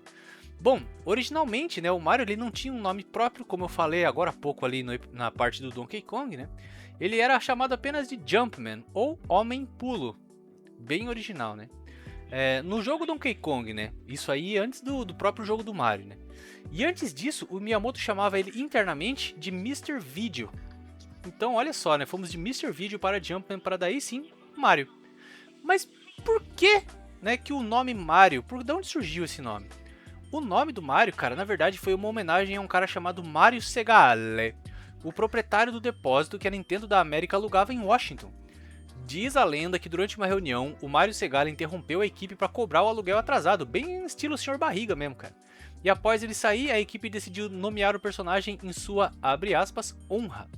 Bom, originalmente, né, o Mario ele não tinha um nome próprio, como eu falei agora há pouco ali na parte do Donkey Kong, né? Ele era chamado apenas de Jumpman, ou Homem-Pulo. Bem original, né? No jogo Donkey Kong, né? Isso aí antes do próprio jogo do Mario, né? E antes disso, o Miyamoto chamava ele internamente de Mr. Video. Então, olha só, né? Fomos de Mr. Video para Jumpman, para daí sim, Mario. Mas por que, né, que o nome Mario? De onde surgiu esse nome? O nome do Mario, cara, na verdade foi uma homenagem a um cara chamado Mario Segale, o proprietário do depósito que a Nintendo da América alugava em Washington. Diz a lenda que durante uma reunião, o Mario Segale interrompeu a equipe para cobrar o aluguel atrasado, bem estilo Sr. Barriga mesmo, cara. E após ele sair, a equipe decidiu nomear o personagem em sua, abre aspas, honra.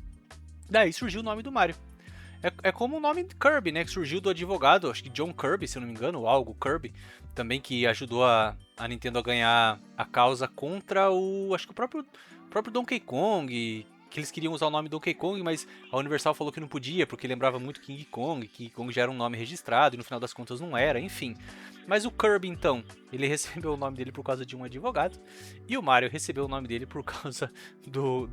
Daí surgiu o nome do Mario. É como o nome Kirby, né, que surgiu do advogado, acho que John Kirby, se eu não me engano, ou algo Kirby, também que ajudou a Nintendo a ganhar a causa contra acho que o próprio Donkey Kong, que eles queriam usar o nome Donkey Kong, mas a Universal falou que não podia, porque lembrava muito King Kong já era um nome registrado, e no final das contas não era, enfim. Mas o Kirby, então, ele recebeu o nome dele por causa de um advogado, e o Mario recebeu o nome dele por causa do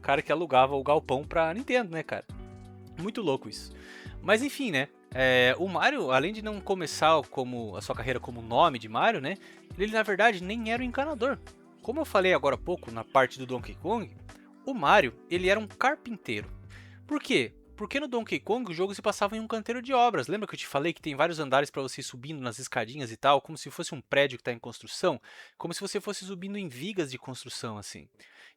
cara que alugava o galpão pra Nintendo, né, cara? Muito louco isso. Mas enfim, né? O Mario, além de não começar a sua carreira como nome de Mario, né? Ele na verdade nem era o encanador. Como eu falei agora há pouco na parte do Donkey Kong, o Mario ele era um carpinteiro. Por quê? Porque no Donkey Kong o jogo se passava em um canteiro de obras. Lembra que eu te falei que tem vários andares para você ir subindo nas escadinhas e tal, como se fosse um prédio que está em construção, como se você fosse subindo em vigas de construção assim.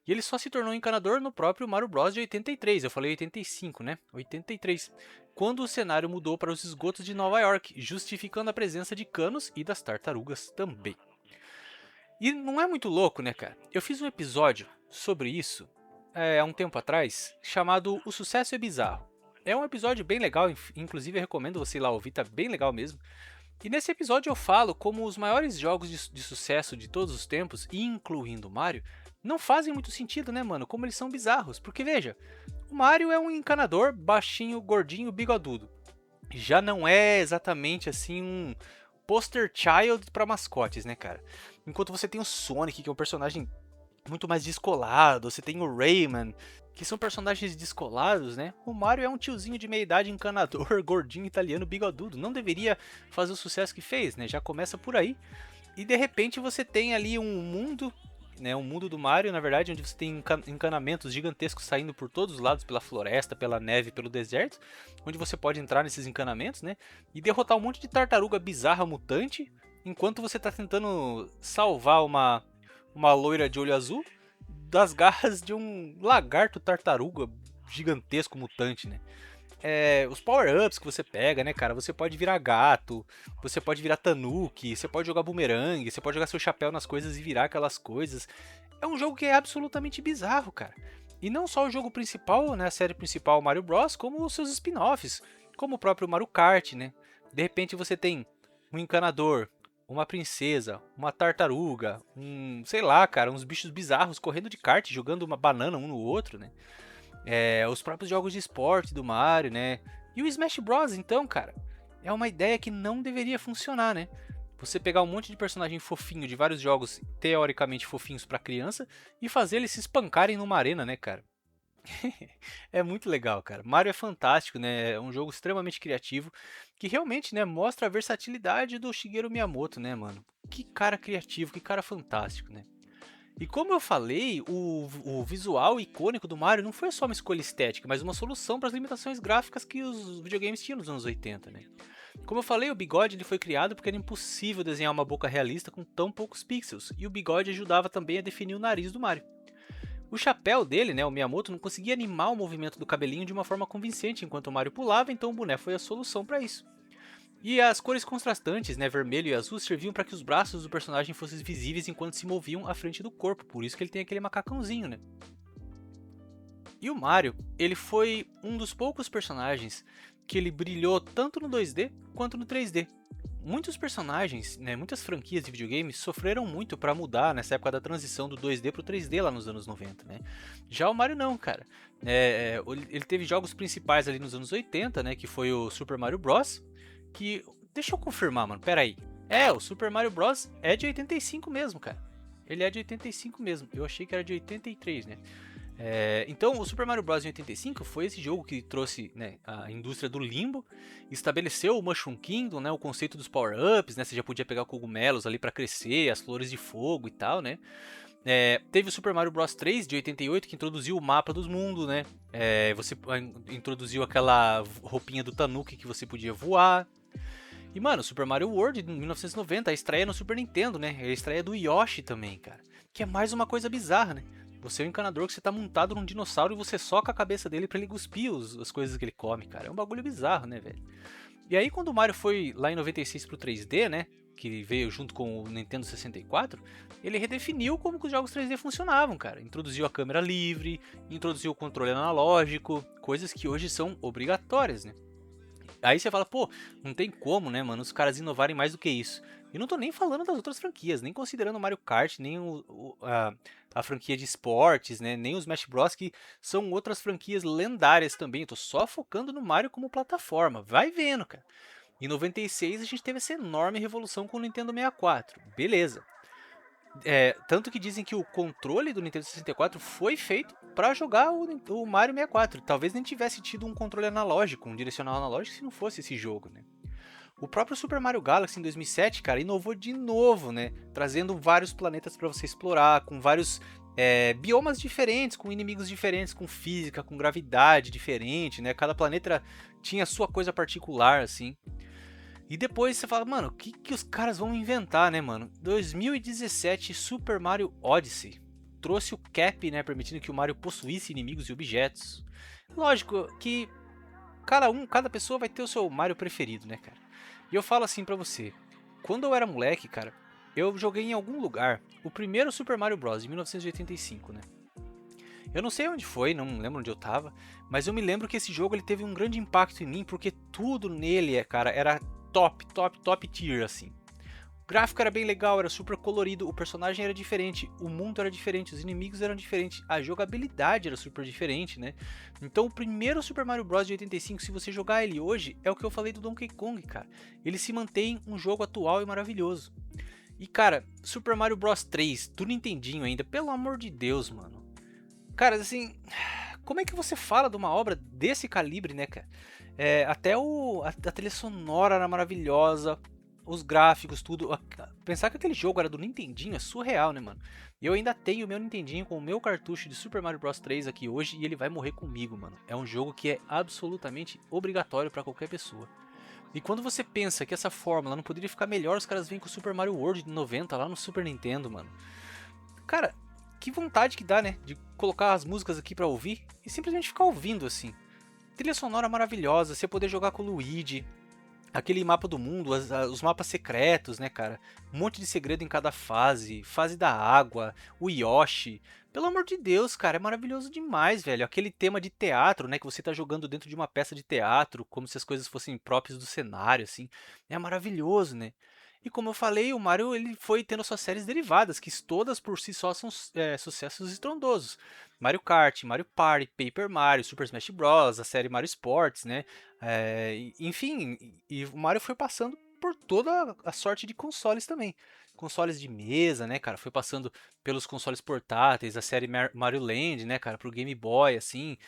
E ele só se tornou encanador no próprio Mario Bros de 83. Eu falei 85, né? 83. Quando o cenário mudou para os esgotos de Nova York, justificando a presença de canos e das tartarugas também. E não é muito louco, né, cara? Eu fiz um episódio sobre isso há um tempo atrás, chamado O Sucesso é Bizarro. É um episódio bem legal, inclusive eu recomendo você ir lá ouvir, tá bem legal mesmo. E nesse episódio eu falo como os maiores jogos de sucesso de todos os tempos, incluindo Mario, não fazem muito sentido, né, mano? Como eles são bizarros. Porque veja, o Mario é um encanador baixinho, gordinho, bigodudo. Já não é exatamente assim um poster child pra mascotes, né, cara? Enquanto você tem o Sonic, que é um personagem muito mais descolado, você tem o Rayman, que são personagens descolados, né? O Mario é um tiozinho de meia idade encanador, gordinho, italiano, bigodudo. Não deveria fazer o sucesso que fez, né? Já começa por aí. E de repente você tem ali um mundo, né? Um mundo do Mario, na verdade, onde você tem encanamentos gigantescos saindo por todos os lados, pela floresta, pela neve, pelo deserto, onde você pode entrar nesses encanamentos, né? E derrotar um monte de tartaruga bizarra mutante, enquanto você está tentando salvar uma loira de olho azul das garras de um lagarto tartaruga gigantesco mutante, né? Os power-ups que você pega, né, cara? Você pode virar gato, você pode virar tanuki, você pode jogar bumerangue, você pode jogar seu chapéu nas coisas e virar aquelas coisas. É um jogo que é absolutamente bizarro, cara. E não só o jogo principal, né, a série principal Mario Bros, como os seus spin-offs, como o próprio Mario Kart, né? De repente você tem um encanador, uma princesa, uma tartaruga, sei lá, cara, uns bichos bizarros correndo de kart, jogando uma banana um no outro, né? Os próprios jogos de esporte do Mario, né? E o Smash Bros, então, cara, é uma ideia que não deveria funcionar, né? Você pegar um monte de personagem fofinho de vários jogos teoricamente fofinhos pra criança e fazer eles se espancarem numa arena, né, cara? É muito legal, cara. Mario é fantástico, né? É um jogo extremamente criativo que realmente, né, mostra a versatilidade do Shigeru Miyamoto, né, mano? Que cara criativo, que cara fantástico, né? E como eu falei, o visual icônico do Mario não foi só uma escolha estética, mas uma solução para as limitações gráficas que os videogames tinham nos anos 80, né? Como eu falei, o bigode ele foi criado porque era impossível desenhar uma boca realista com tão poucos pixels, e o bigode ajudava também a definir o nariz do Mario. O chapéu dele, né, o Miyamoto, não conseguia animar o movimento do cabelinho de uma forma convincente enquanto o Mario pulava, então o boné foi a solução para isso. E as cores contrastantes, né, vermelho e azul, serviam para que os braços do personagem fossem visíveis enquanto se moviam à frente do corpo, por isso que ele tem aquele macacãozinho, né? E o Mario, ele foi um dos poucos personagens que ele brilhou tanto no 2D quanto no 3D. Muitos personagens, né, muitas franquias de videogames sofreram muito para mudar nessa época da transição do 2D pro 3D lá nos anos 90, né? Já o Mario não, cara. Ele teve jogos principais ali nos anos 80, né, que foi o Super Mario Bros, que... Deixa eu confirmar, mano, pera aí. O Super Mario Bros é de 85 mesmo, cara. Ele é de 85 mesmo. Eu achei que era de 83, né? Então, o Super Mario Bros. Em 85 foi esse jogo que trouxe, né, a indústria do limbo, estabeleceu o Mushroom Kingdom, né, o conceito dos power-ups, né, você já podia pegar cogumelos ali para crescer, as flores de fogo e tal, né. Teve o Super Mario Bros 3 de 88 que introduziu o mapa dos mundos, né. Você introduziu aquela roupinha do Tanuki que você podia voar. E mano, Super Mario World de 1990, a estreia no Super Nintendo, né, a estreia do Yoshi também, cara, que é mais uma coisa bizarra, né. Você é um encanador que você tá montado num dinossauro e você soca a cabeça dele pra ele cuspir as coisas que ele come, cara. É um bagulho bizarro, né, velho? E aí quando o Mario foi lá em 96 pro 3D, né? que veio junto com o Nintendo 64, ele redefiniu como que os jogos 3D funcionavam, cara. Introduziu a câmera livre, introduziu o controle analógico, coisas que hoje são obrigatórias, né? Aí você fala, pô, não tem como, né, mano, os caras inovarem mais do que isso. E não tô nem falando das outras franquias, nem considerando o Mario Kart, nem a franquia de esportes, né, nem os Smash Bros, que são outras franquias lendárias também. Eu tô só focando no Mario como plataforma, vai vendo, cara. Em 96 a gente teve essa enorme revolução com o Nintendo 64, beleza. Tanto que dizem que o controle do Nintendo 64 foi feito para jogar o Mario 64. Talvez nem tivesse tido um controle analógico, um direcional analógico, se não fosse esse jogo, né? O próprio Super Mario Galaxy em 2007, cara, inovou de novo, né? Trazendo vários planetas para você explorar, com vários biomas diferentes, com inimigos diferentes, com física, com gravidade diferente, né? Cada planeta tinha sua coisa particular, assim. E depois você fala, mano, o que os caras vão inventar, né, mano? 2017, Super Mario Odyssey trouxe o Cap, né, permitindo que o Mario possuísse inimigos e objetos. Lógico que cada pessoa vai ter o seu Mario preferido, né, cara? E eu falo assim pra você, quando eu era moleque, cara, eu joguei em algum lugar o primeiro Super Mario Bros. De 1985, né? Eu não sei onde foi, não lembro onde eu tava, mas eu me lembro que esse jogo ele teve um grande impacto em mim, porque tudo nele, cara, era top tier, assim. O gráfico era bem legal, era super colorido, o personagem era diferente, o mundo era diferente, os inimigos eram diferentes, a jogabilidade era super diferente, né? Então o primeiro Super Mario Bros. De 85, se você jogar ele hoje, é o que eu falei do Donkey Kong, cara. Ele se mantém um jogo atual e maravilhoso. E cara, Super Mario Bros 3, do Nintendinho ainda, pelo amor de Deus, mano. Cara, assim, como é que você fala de uma obra desse calibre, né, cara? Até a trilha sonora era maravilhosa, os gráficos, tudo. Pensar que aquele jogo era do Nintendinho é surreal, né, mano? E eu ainda tenho o meu Nintendinho com o meu cartucho de Super Mario Bros 3 aqui hoje e ele vai morrer comigo, mano. É um jogo que é absolutamente obrigatório pra qualquer pessoa. E quando você pensa que essa fórmula não poderia ficar melhor, os caras vêm com o Super Mario World de 90 lá no Super Nintendo, mano. Cara, que vontade que dá, né? De colocar as músicas aqui pra ouvir e simplesmente ficar ouvindo assim. Trilha sonora maravilhosa, você poder jogar com o Luigi, aquele mapa do mundo, os mapas secretos, né, cara? Um monte de segredo em cada fase, fase da água, o Yoshi. Pelo amor de Deus, cara, é maravilhoso demais, velho. Aquele tema de teatro, né, que você tá jogando dentro de uma peça de teatro, como se as coisas fossem próprias do cenário, assim. É maravilhoso, né? E como eu falei, o Mario ele foi tendo suas séries derivadas, que todas por si só são sucessos estrondosos. Mario Kart, Mario Party, Paper Mario, Super Smash Bros, a série Mario Sports, né? Enfim, e o Mario foi passando por toda a sorte de consoles também. Consoles de mesa, né, cara? Foi passando pelos consoles portáteis, a série Mario Land, né, cara, pro Game Boy, assim.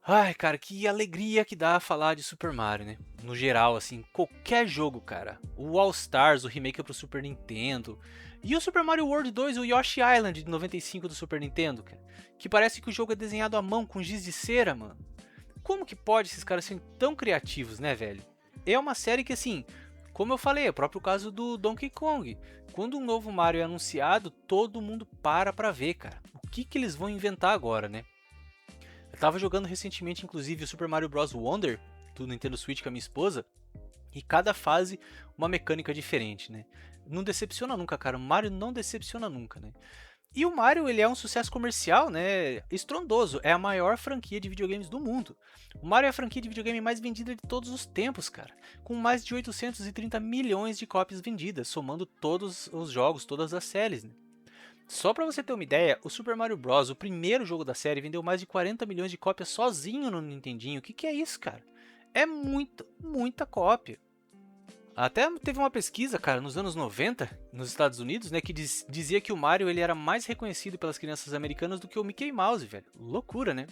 Ai, cara, que alegria que dá falar de Super Mario, né? No geral, assim, qualquer jogo, cara. O All Stars, o remake pro Super Nintendo. E o Super Mario World 2, o Yoshi Island de 95 do Super Nintendo, cara. Que parece que o jogo é desenhado à mão com giz de cera, mano. Como que pode esses caras serem tão criativos, né, velho? É uma série que, assim, como eu falei, é o próprio caso do Donkey Kong. Quando um novo Mario é anunciado, todo mundo para pra ver, cara. O que eles vão inventar agora, né? Eu tava jogando recentemente, inclusive, o Super Mario Bros. Wonder, do Nintendo Switch com a minha esposa, e cada fase uma mecânica diferente, né? Não decepciona nunca, cara. O Mario não decepciona nunca, né? E o Mario, ele é um sucesso comercial, né? Estrondoso. É a maior franquia de videogames do mundo. O Mario é a franquia de videogame mais vendida de todos os tempos, cara. Com mais de 830 milhões de cópias vendidas, somando todos os jogos, todas as séries, né? Só pra você ter uma ideia, o Super Mario Bros, o primeiro jogo da série, vendeu mais de 40 milhões de cópias sozinho no Nintendinho. O que é isso, cara? É muita cópia. Até teve uma pesquisa, cara, nos anos 90, nos Estados Unidos, né, que dizia que o Mario ele era mais reconhecido pelas crianças americanas do que o Mickey Mouse, velho. Loucura, né?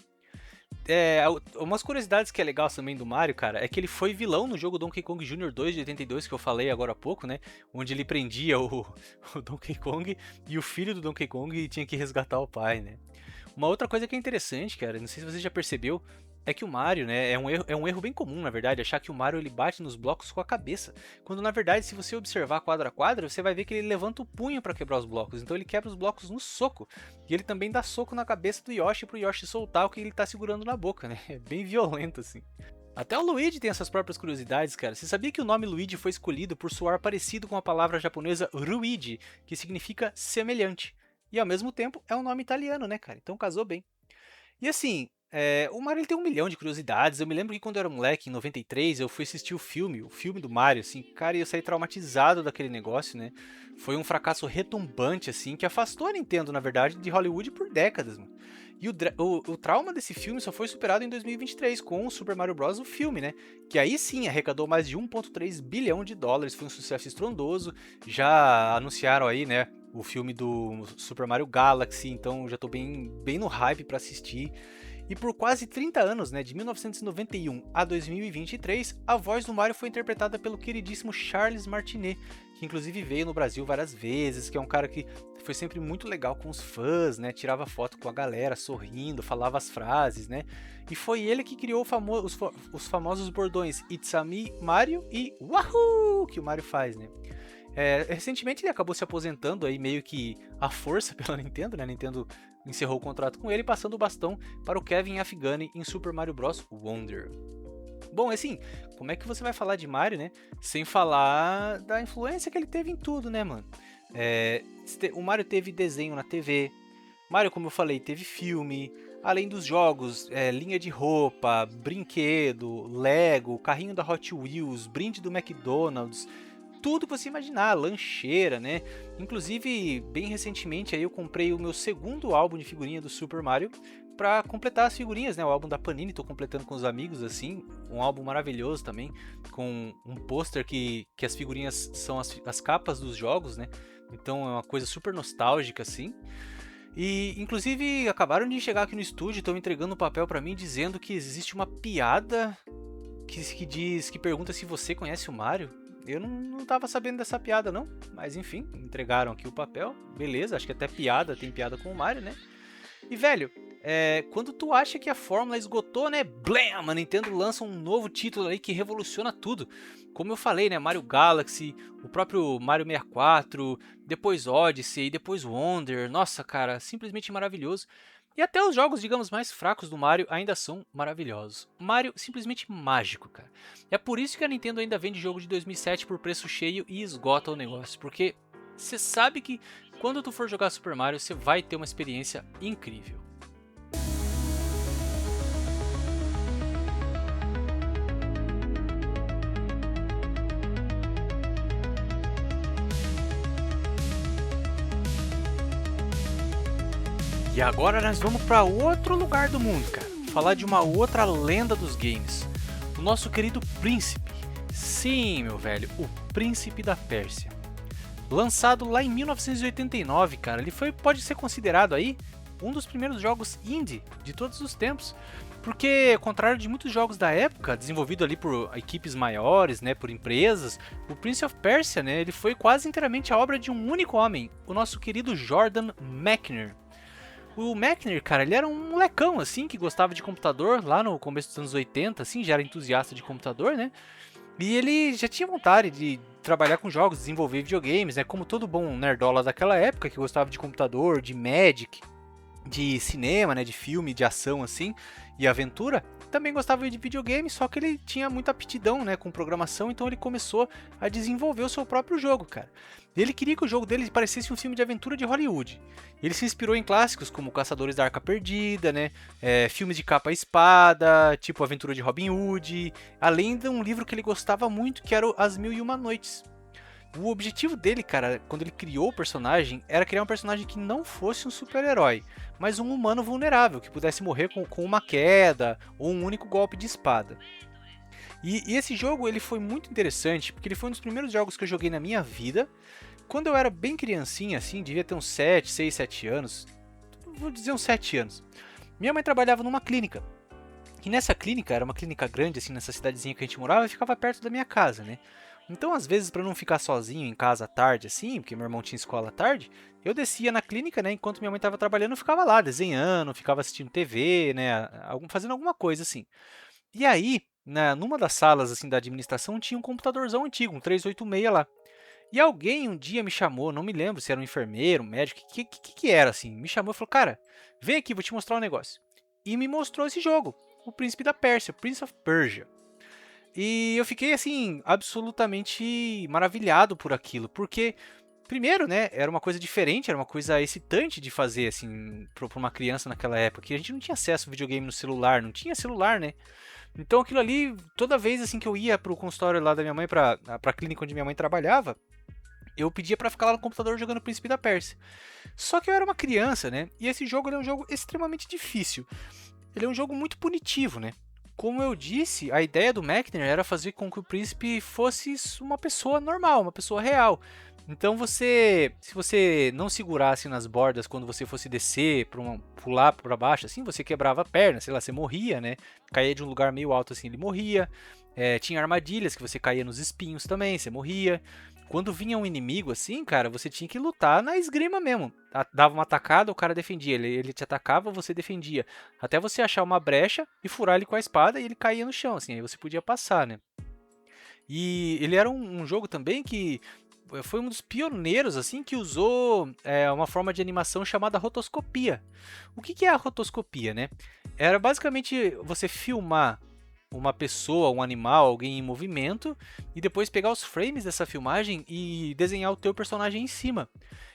Umas curiosidades que é legal também do Mario, cara, é que ele foi vilão no jogo Donkey Kong Jr. 2 de 82, que eu falei agora há pouco, né? Onde ele prendia o Donkey Kong e o filho do Donkey Kong tinha que resgatar o pai, né? Uma outra coisa que é interessante, cara, não sei se você já percebeu, é que o Mario, né, é um erro bem comum, na verdade, achar que o Mario ele bate nos blocos com a cabeça. Quando na verdade, se você observar quadro a quadro, você vai ver que ele levanta o punho para quebrar os blocos. Então ele quebra os blocos no soco. E ele também dá soco na cabeça do Yoshi pro Yoshi soltar o que ele tá segurando na boca, né? É bem violento assim. Até o Luigi tem essas próprias curiosidades, cara. Você sabia que o nome Luigi foi escolhido por soar parecido com a palavra japonesa Ruigi, que significa semelhante? E ao mesmo tempo é um nome italiano, né, cara? Então casou bem. E assim, o Mario ele tem um milhão de curiosidades. Eu me lembro que quando eu era moleque, em 93, eu fui assistir o filme do Mario, assim, cara, e eu saí traumatizado daquele negócio, né? Foi um fracasso retumbante, assim, que afastou a Nintendo, na verdade, de Hollywood por décadas, mano. E o trauma desse filme só foi superado em 2023 com o Super Mario Bros. O filme, né? Que aí sim arrecadou mais de 1,3 bilhão de dólares, foi um sucesso estrondoso. Já anunciaram aí, né? O filme do Super Mario Galaxy, então já tô bem no hype para assistir. E por quase 30 anos, né, de 1991 a 2023, a voz do Mario foi interpretada pelo queridíssimo Charles Martinet, que inclusive veio no Brasil várias vezes, que é um cara que foi sempre muito legal com os fãs, né, tirava foto com a galera, sorrindo, falava as frases, né, e foi ele que criou os famosos bordões It's a me, Mario e Wahoo, que o Mario faz, né. Recentemente ele acabou se aposentando aí meio que à força pela Nintendo, né? A Nintendo encerrou o contrato com ele, passando o bastão para o Kevin Afghani em Super Mario Bros. Wonder. Bom, assim, como é que você vai falar de Mario, né? Sem falar da influência que ele teve em tudo, né, mano? O Mario teve desenho na TV. Mario, como eu falei, teve filme. Além dos jogos, linha de roupa, brinquedo, Lego, carrinho da Hot Wheels, brinde do McDonald's. Tudo que você imaginar, lancheira, né? Inclusive, bem recentemente aí eu comprei o meu segundo álbum de figurinha do Super Mario para completar as figurinhas, né? O álbum da Panini, tô completando com os amigos, assim. Um álbum maravilhoso também, com um pôster que as figurinhas são as capas dos jogos, né? Então é uma coisa super nostálgica, assim. E, inclusive, acabaram de chegar aqui no estúdio, estão entregando um papel para mim dizendo que existe uma piada que pergunta se você conhece o Mario. Eu não tava sabendo dessa piada, não. Mas enfim, entregaram aqui o papel. Beleza, acho que até tem piada com o Mario, né? E, velho, quando tu acha que a fórmula esgotou, né? Blam! A Nintendo lança um novo título aí que revoluciona tudo. Como eu falei, né? Mario Galaxy, o próprio Mario 64, depois Odyssey, depois Wonder. Nossa, cara, simplesmente maravilhoso. E até os jogos, digamos, mais fracos do Mario ainda são maravilhosos. Mario simplesmente mágico, cara. É por isso que a Nintendo ainda vende jogo de 2007 por preço cheio e esgota o negócio. Porque você sabe que quando tu for jogar Super Mario, você vai ter uma experiência incrível. E agora nós vamos para outro lugar do mundo, cara. Falar de uma outra lenda dos games. O nosso querido Príncipe. Sim, meu velho, o Príncipe da Pérsia. Lançado lá em 1989, cara, ele pode ser considerado aí um dos primeiros jogos indie de todos os tempos. Porque, ao contrário de muitos jogos da época, desenvolvido ali por equipes maiores, né, por empresas, o Prince of Persia, né, ele foi quase inteiramente a obra de um único homem, o nosso querido Jordan Mechner. O Mechner, cara, ele era um molecão, assim, que gostava de computador, lá no começo dos anos 80, assim, já era entusiasta de computador, né? E ele já tinha vontade de trabalhar com jogos, desenvolver videogames, né? Como todo bom nerdola daquela época, que gostava de computador, de Magic, de cinema, né? De filme, de ação, assim, e aventura. Também gostava de videogame, só que ele tinha muita aptidão, né, com programação, então ele começou a desenvolver o seu próprio jogo, cara. Ele queria que o jogo dele parecesse um filme de aventura de Hollywood. Ele se inspirou em clássicos como Caçadores da Arca Perdida, né, filmes de capa e espada, tipo Aventura de Robin Hood, além de um livro que ele gostava muito, que era As Mil e Uma Noites. O objetivo dele, cara, quando ele criou o personagem, era criar um personagem que não fosse um super-herói, mas um humano vulnerável, que pudesse morrer com uma queda ou um único golpe de espada. E esse jogo ele foi muito interessante, porque ele foi um dos primeiros jogos que eu joguei na minha vida. Quando eu era bem criancinha, assim, devia ter uns 7, 6, 7 anos, vou dizer uns 7 anos, minha mãe trabalhava numa clínica. E nessa clínica, era uma clínica grande, assim, nessa cidadezinha que a gente morava, e ficava perto da minha casa, né? Então, às vezes, para não ficar sozinho em casa à tarde, assim, porque meu irmão tinha escola à tarde, eu descia na clínica, né? Enquanto minha mãe estava trabalhando, eu ficava lá desenhando, ficava assistindo TV, né? Fazendo alguma coisa assim. E aí, numa das salas assim da administração, tinha um computadorzão antigo, um 386 lá. E alguém um dia me chamou, não me lembro se era um enfermeiro, um médico, que era assim, me chamou e falou, cara, vem aqui, vou te mostrar um negócio. E me mostrou esse jogo, o Príncipe da Pérsia, Prince of Persia. E eu fiquei, assim, absolutamente maravilhado por aquilo, porque, primeiro, né, era uma coisa diferente, era uma coisa excitante de fazer, assim, pra uma criança naquela época, que a gente não tinha acesso ao videogame no celular, não tinha celular, né? Então aquilo ali, toda vez, assim, que eu ia pro consultório lá da minha mãe, pra clínica onde minha mãe trabalhava, eu pedia pra ficar lá no computador jogando Príncipe da Pérsia. Só que eu era uma criança, né? E esse jogo ele é um jogo extremamente difícil. Ele é um jogo muito punitivo, né? Como eu disse, a ideia do Mechner era fazer com que o príncipe fosse uma pessoa normal, uma pessoa real. Então se você não segurasse nas bordas quando você fosse descer, pular para baixo, assim, você quebrava a perna, sei lá, você morria, né? Caía de um lugar meio alto assim, ele morria. Tinha armadilhas que você caía nos espinhos também, você morria. Quando vinha um inimigo assim, cara, você tinha que lutar na esgrima mesmo. Dava uma atacada, o cara defendia. Ele te atacava, você defendia. Até você achar uma brecha e furar ele com a espada e ele caía no chão, assim. Aí você podia passar, né? E ele era um jogo também que foi um dos pioneiros, assim, que usou uma forma de animação chamada rotoscopia. O que é a rotoscopia, né? Era basicamente você filmar uma pessoa, um animal, alguém em movimento e depois pegar os frames dessa filmagem e desenhar o teu personagem em cima.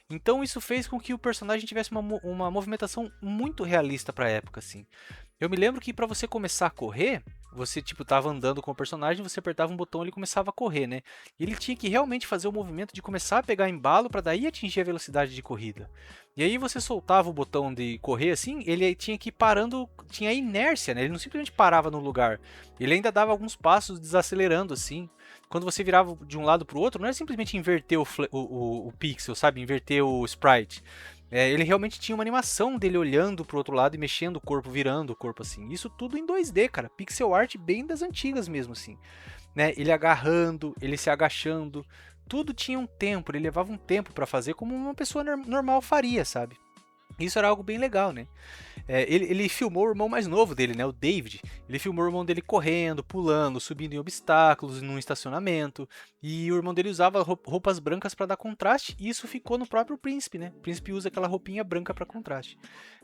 Então isso fez com que o personagem tivesse uma movimentação muito realista para a época, assim. Eu me lembro que para você começar a correr, você tipo tava andando com o personagem, você apertava um botão e ele começava a correr, né? E ele tinha que realmente fazer o movimento de começar a pegar embalo para daí atingir a velocidade de corrida. E aí você soltava o botão de correr assim, ele tinha que ir parando, tinha inércia, né? Ele não simplesmente parava no lugar. Ele ainda dava alguns passos desacelerando assim. Quando você virava de um lado para o outro, não era simplesmente inverter o pixel, sabe? Inverter o sprite. Ele realmente tinha uma animação dele olhando pro outro lado e mexendo o corpo, virando o corpo assim. Isso tudo em 2D, cara. Pixel art bem das antigas mesmo assim. Né? Ele agarrando, ele se agachando. Tudo tinha um tempo, ele levava um tempo para fazer como uma pessoa normal faria, sabe? Isso era algo bem legal, né? Ele filmou o irmão mais novo dele, né? O David. Ele filmou o irmão dele correndo, pulando, subindo em obstáculos, num estacionamento. E o irmão dele usava roupas brancas para dar contraste. E isso ficou no próprio príncipe, né? O príncipe usa aquela roupinha branca para contraste.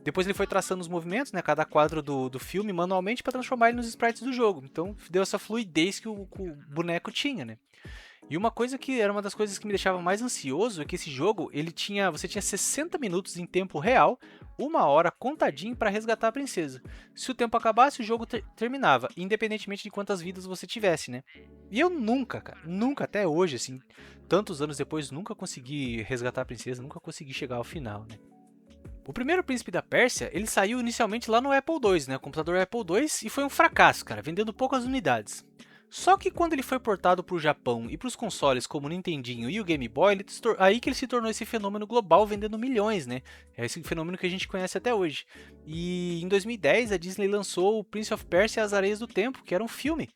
Depois ele foi traçando os movimentos, né? Cada quadro do filme manualmente para transformar ele nos sprites do jogo. Então deu essa fluidez que o boneco tinha, né? E uma coisa que era uma das coisas que me deixava mais ansioso é que esse jogo, você tinha 60 minutos em tempo real, 1 hora contadinho para resgatar a princesa. Se o tempo acabasse, o jogo terminava, independentemente de quantas vidas você tivesse, né? E eu nunca, cara, nunca até hoje, assim, tantos anos depois, nunca consegui resgatar a princesa, nunca consegui chegar ao final, né? O primeiro Príncipe da Pérsia, ele saiu inicialmente lá no Apple II, né, o computador Apple II, e foi um fracasso, cara, vendendo poucas unidades. Só que quando ele foi portado para o Japão e para os consoles como o Nintendinho e o Game Boy, aí que ele se tornou esse fenômeno global vendendo milhões, né? É esse fenômeno que a gente conhece até hoje. E em 2010 a Disney lançou o Prince of Persia e as Areias do Tempo, que era um filme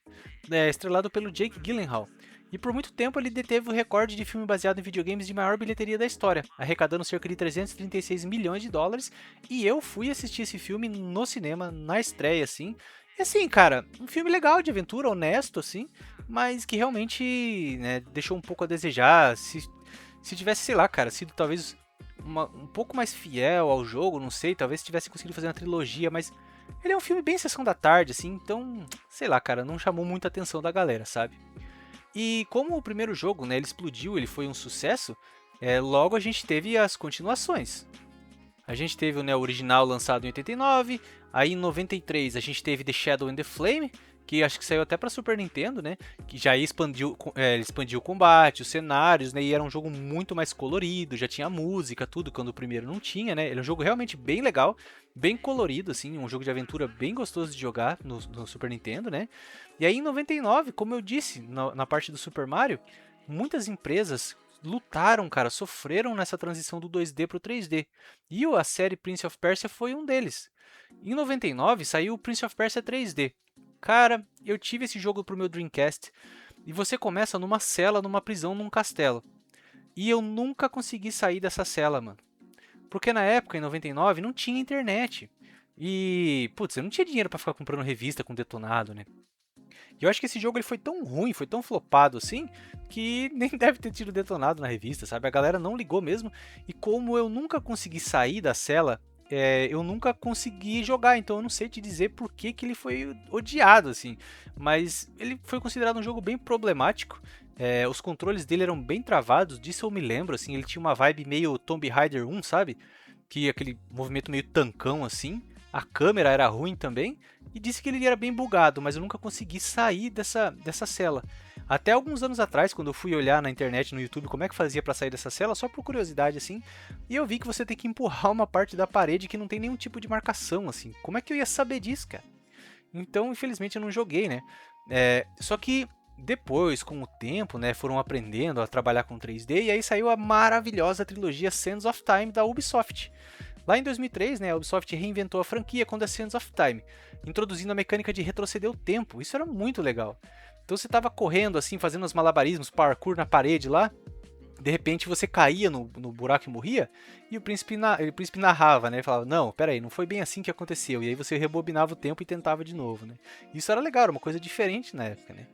estrelado pelo Jake Gyllenhaal. E por muito tempo ele deteve o recorde de filme baseado em videogames de maior bilheteria da história, arrecadando cerca de 336 milhões de dólares. E eu fui assistir esse filme no cinema, na estreia, assim. E assim, cara, um filme legal de aventura, honesto, assim, mas que realmente, né, deixou um pouco a desejar. Se tivesse, sei lá, cara, sido talvez um pouco mais fiel ao jogo, não sei, talvez tivesse conseguido fazer uma trilogia, mas ele é um filme bem sessão da tarde, assim, então, sei lá, cara, não chamou muita atenção da galera, sabe? E como o primeiro jogo, né, ele explodiu, ele foi um sucesso, logo a gente teve as continuações. A gente teve o original lançado em 89, aí em 93 a gente teve The Shadow and the Flame, que acho que saiu até para Super Nintendo, né? Que já expandiu o combate, os cenários, né? E era um jogo muito mais colorido, já tinha música, tudo, quando o primeiro não tinha, né? Ele é um jogo realmente bem legal, bem colorido, assim, um jogo de aventura bem gostoso de jogar no Super Nintendo, né? E aí em 99, como eu disse, na parte do Super Mario, muitas empresas lutaram, cara, sofreram nessa transição do 2D para o 3D. E a série Prince of Persia foi um deles. Em 99 saiu o Prince of Persia 3D. Cara, eu tive esse jogo pro meu Dreamcast e você começa numa cela, numa prisão, num castelo. E eu nunca consegui sair dessa cela, mano. Porque na época, em 99, não tinha internet. E, putz, eu não tinha dinheiro para ficar comprando revista com detonado, né? E eu acho que esse jogo ele foi tão ruim, foi tão flopado assim, que nem deve ter tido detonado na revista, sabe? A galera não ligou mesmo. E como eu nunca consegui sair da cela, eu nunca consegui jogar, então eu não sei te dizer por que que ele foi odiado, assim. Mas ele foi considerado um jogo bem problemático. Os controles dele eram bem travados, disso eu me lembro, assim. Ele tinha uma vibe meio Tomb Raider 1, sabe? Que aquele movimento meio tancão, assim. A câmera era ruim também. E disse que ele era bem bugado, mas eu nunca consegui sair dessa cela. Até alguns anos atrás, quando eu fui olhar na internet, no YouTube, como é que fazia para sair dessa cela, só por curiosidade, assim, e eu vi que você tem que empurrar uma parte da parede que não tem nenhum tipo de marcação, assim. Como é que eu ia saber disso, cara? Então, infelizmente, eu não joguei, né? Só que depois, com o tempo, né, foram aprendendo a trabalhar com 3D, e aí saiu a maravilhosa trilogia Sands of Time da Ubisoft. Lá em 2003, né, a Ubisoft reinventou a franquia com The Sands of Time, introduzindo a mecânica de retroceder o tempo. Isso era muito legal. Então você estava correndo assim, fazendo os malabarismos, parkour na parede lá, de repente você caía no buraco e morria, e o príncipe narrava, né? Ele falava, não, peraí, não foi bem assim que aconteceu. E aí você rebobinava o tempo e tentava de novo, né? Isso era legal, era uma coisa diferente na época, né?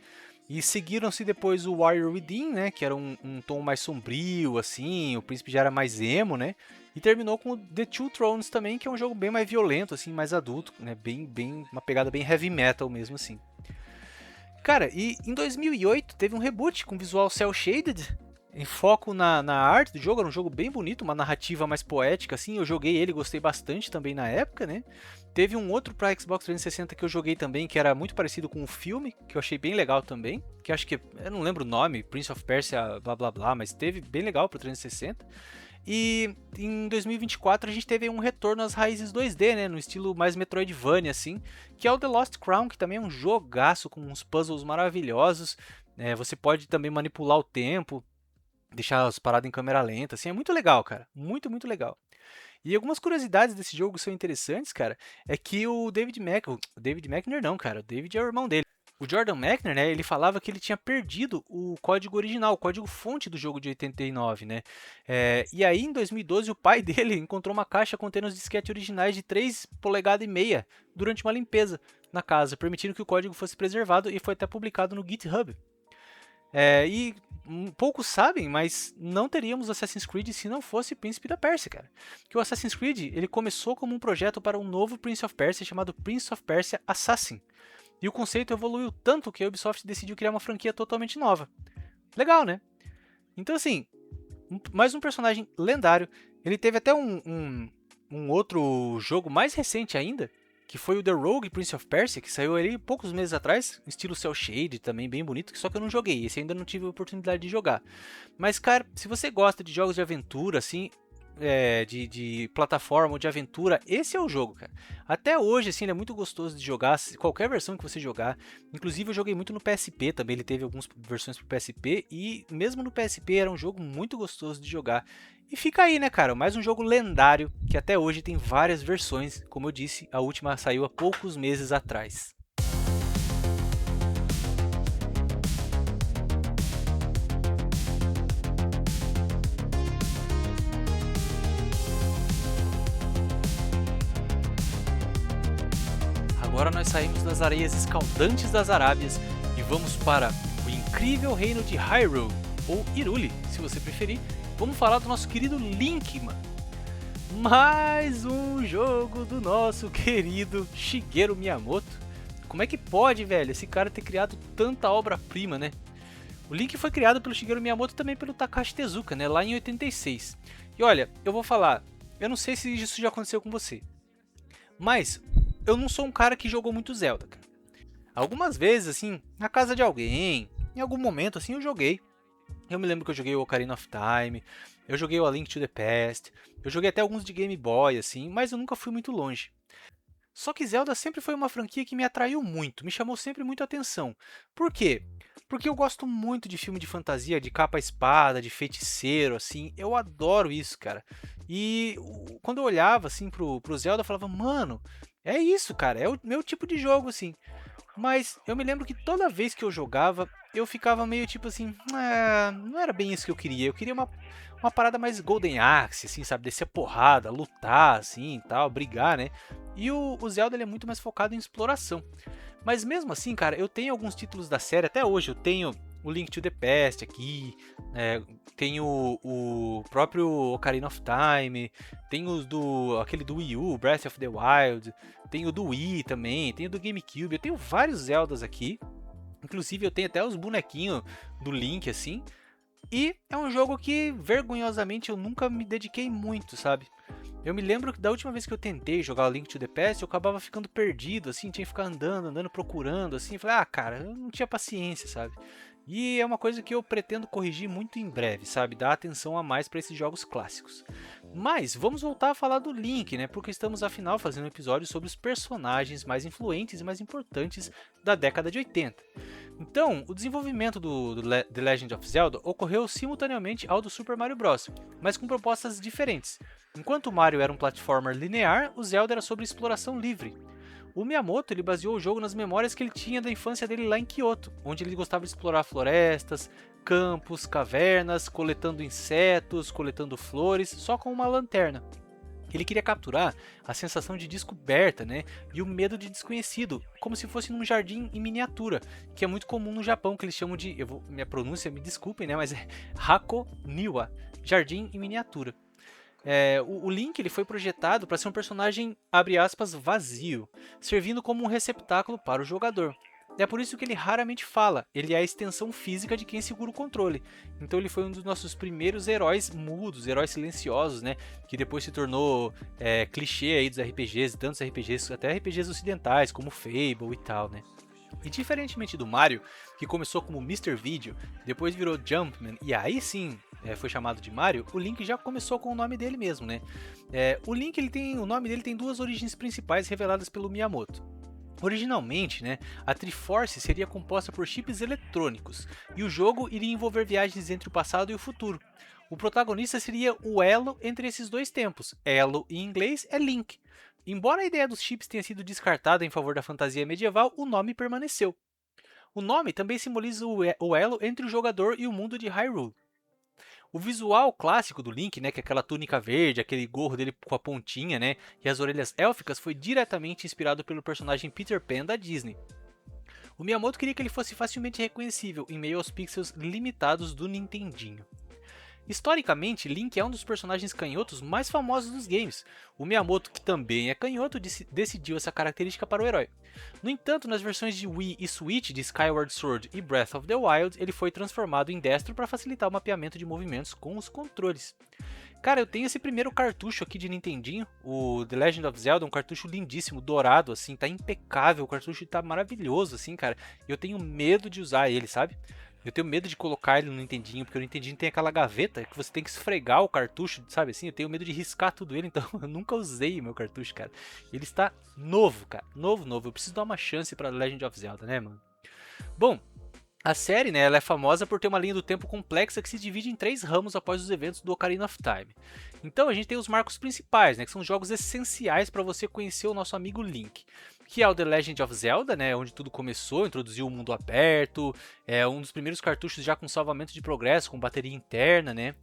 E seguiram-se depois o Warrior Within, né? Que era um tom mais sombrio, assim, o príncipe já era mais emo, né? E terminou com o The Two Thrones também, que é um jogo bem mais violento, assim, mais adulto, né? Uma pegada bem heavy metal mesmo, assim. Cara, e em 2008 teve um reboot com visual cel shaded, em foco na arte do jogo. Era um jogo bem bonito, uma narrativa mais poética, assim. Eu joguei ele, gostei bastante também na época, né? Teve um outro para Xbox 360 que eu joguei também, que era muito parecido com o filme, que eu achei bem legal também. Que acho que, eu não lembro o nome, Prince of Persia, blá blá blá, mas teve bem legal pro 360. E em 2024 a gente teve um retorno às raízes 2D, né, no estilo mais Metroidvania, assim, que é o The Lost Crown, que também é um jogaço com uns puzzles maravilhosos. Você pode também manipular o tempo, deixar as paradas em câmera lenta, assim, é muito legal, cara, muito, muito legal. E algumas curiosidades desse jogo que são interessantes, cara, é que o David Mackner não, cara, o David é o irmão dele. O Jordan Mechner, né, ele falava que ele tinha perdido o código original, o código-fonte do jogo de 89, né? E aí, em 2012, o pai dele encontrou uma caixa contendo os disquetes originais de 3,5 polegadas durante uma limpeza na casa, permitindo que o código fosse preservado e foi até publicado no GitHub. E poucos sabem, mas não teríamos Assassin's Creed se não fosse Príncipe da Pérsia, cara. Que o Assassin's Creed ele começou como um projeto para um novo Prince of Persia chamado Prince of Persia Assassin. E o conceito evoluiu tanto que a Ubisoft decidiu criar uma franquia totalmente nova. Legal, né? Então, assim, mais um personagem lendário. Ele teve até um outro jogo mais recente ainda, que foi o The Rogue Prince of Persia, que saiu ali poucos meses atrás, estilo cel shade, também bem bonito, só que eu não joguei. Esse ainda não tive a oportunidade de jogar. Mas, cara, se você gosta de jogos de aventura, assim, de plataforma ou de aventura, esse é o jogo, cara. Até hoje, assim, ele é muito gostoso de jogar, qualquer versão que você jogar. Inclusive, eu joguei muito no PSP também, ele teve algumas versões pro PSP, e mesmo no PSP era um jogo muito gostoso de jogar. E fica aí, né, cara, mais um jogo lendário, que até hoje tem várias versões, como eu disse, a última saiu há poucos meses atrás. Agora nós saímos das areias escaldantes das Arábias e vamos para o incrível reino de Hyrule, ou Hyrule, se você preferir. Vamos falar do nosso querido Link, mano. Mais um jogo do nosso querido Shigeru Miyamoto. Como é que pode, velho, esse cara ter criado tanta obra-prima, né? O Link foi criado pelo Shigeru Miyamoto e também pelo Takashi Tezuka, né, lá em 86. E olha, eu vou falar, eu não sei se isso já aconteceu com você, mas eu não sou um cara que jogou muito Zelda, cara. Algumas vezes, assim, na casa de alguém, em algum momento, assim, eu joguei. Eu me lembro que eu joguei o Ocarina of Time, eu joguei o A Link to the Past, eu joguei até alguns de Game Boy, assim, mas eu nunca fui muito longe. Só que Zelda sempre foi uma franquia que me atraiu muito, me chamou sempre muito a atenção. Por quê? Porque eu gosto muito de filme de fantasia, de capa-espada, de feiticeiro, assim, eu adoro isso, cara. E quando eu olhava, assim, pro Zelda, eu falava, mano, é isso, cara, é o meu tipo de jogo, assim. Mas eu me lembro que toda vez que eu jogava, eu ficava meio tipo assim, não era bem isso que eu queria. Eu queria uma parada mais Golden Axe, assim, sabe? Descer a porrada, lutar, assim, tal, brigar, né? E o Zelda ele é muito mais focado em exploração. Mas mesmo assim, cara, eu tenho alguns títulos da série, até hoje eu tenho o Link to the Past aqui, tem o próprio Ocarina of Time, tem aquele do Wii U, Breath of the Wild, tem o do Wii também, tem o do GameCube, eu tenho vários Zeldas aqui, inclusive eu tenho até os bonequinhos do Link assim, e é um jogo que vergonhosamente eu nunca me dediquei muito, sabe? Eu me lembro que da última vez que eu tentei jogar o Link to the Past, eu acabava ficando perdido, assim, tinha que ficar andando, procurando, assim. Falei, cara, eu não tinha paciência, sabe? E é uma coisa que eu pretendo corrigir muito em breve, sabe? Dar atenção a mais para esses jogos clássicos. Mas vamos voltar a falar do Link, né? Porque estamos afinal fazendo um episódio sobre os personagens mais influentes e mais importantes da década de 80. Então, o desenvolvimento do The Legend of Zelda ocorreu simultaneamente ao do Super Mario Bros., mas com propostas diferentes. Enquanto o Mario era um platformer linear, o Zelda era sobre exploração livre. O Miyamoto ele baseou o jogo nas memórias que ele tinha da infância dele lá em Kyoto, onde ele gostava de explorar florestas, campos, cavernas, coletando insetos, coletando flores, só com uma lanterna. Ele queria capturar a sensação de descoberta, né, e o medo de desconhecido, como se fosse num jardim em miniatura, que é muito comum no Japão, que eles chamam de, minha pronúncia, me desculpem, né, mas é Hakoniwa, jardim em miniatura. O Link ele foi projetado para ser um personagem, abre aspas, vazio, servindo como um receptáculo para o jogador. É por isso que ele raramente fala, ele é a extensão física de quem segura o controle. Então ele foi um dos nossos primeiros heróis mudos, heróis silenciosos, né? Que depois se tornou clichê aí dos RPGs, tantos RPGs, até RPGs ocidentais, como Fable e tal, né? E diferentemente do Mario, que começou como Mr. Video, depois virou Jumpman, e aí sim foi chamado de Mario, o Link já começou com o nome dele mesmo, né? O Link, o nome dele tem duas origens principais reveladas pelo Miyamoto. Originalmente, né, a Triforce seria composta por chips eletrônicos, e o jogo iria envolver viagens entre o passado e o futuro. O protagonista seria o elo entre esses dois tempos. Elo em inglês é Link. Embora a ideia dos chips tenha sido descartada em favor da fantasia medieval, o nome permaneceu. O nome também simboliza o elo entre o jogador e o mundo de Hyrule. O visual clássico do Link, né, que é aquela túnica verde, aquele gorro dele com a pontinha, né, e as orelhas élficas, foi diretamente inspirado pelo personagem Peter Pan da Disney. O Miyamoto queria que ele fosse facilmente reconhecível em meio aos pixels limitados do Nintendinho. Historicamente, Link é um dos personagens canhotos mais famosos dos games. O Miyamoto, que também é canhoto, decidiu essa característica para o herói. No entanto, nas versões de Wii e Switch de Skyward Sword e Breath of the Wild, ele foi transformado em destro para facilitar o mapeamento de movimentos com os controles. Cara, eu tenho esse primeiro cartucho aqui de Nintendinho, o The Legend of Zelda, um cartucho lindíssimo, dourado, assim, tá impecável, o cartucho tá maravilhoso, assim, cara, e eu tenho medo de usar ele, sabe? Eu tenho medo de colocar ele no Nintendinho, porque o Nintendinho tem aquela gaveta que você tem que esfregar o cartucho, sabe assim? Eu tenho medo de riscar tudo ele, então eu nunca usei meu cartucho, cara. Ele está novo, cara, novo. Eu preciso dar uma chance pra Legend of Zelda, né, mano? Bom, a série, né, ela é famosa por ter uma linha do tempo complexa que se divide em 3 ramos após os eventos do Ocarina of Time. Então a gente tem os marcos principais, né, que são jogos essenciais para você conhecer o nosso amigo Link, que é o The Legend of Zelda, né, onde tudo começou, introduziu o mundo aberto, é um dos primeiros cartuchos já com salvamento de progresso, com bateria interna, né.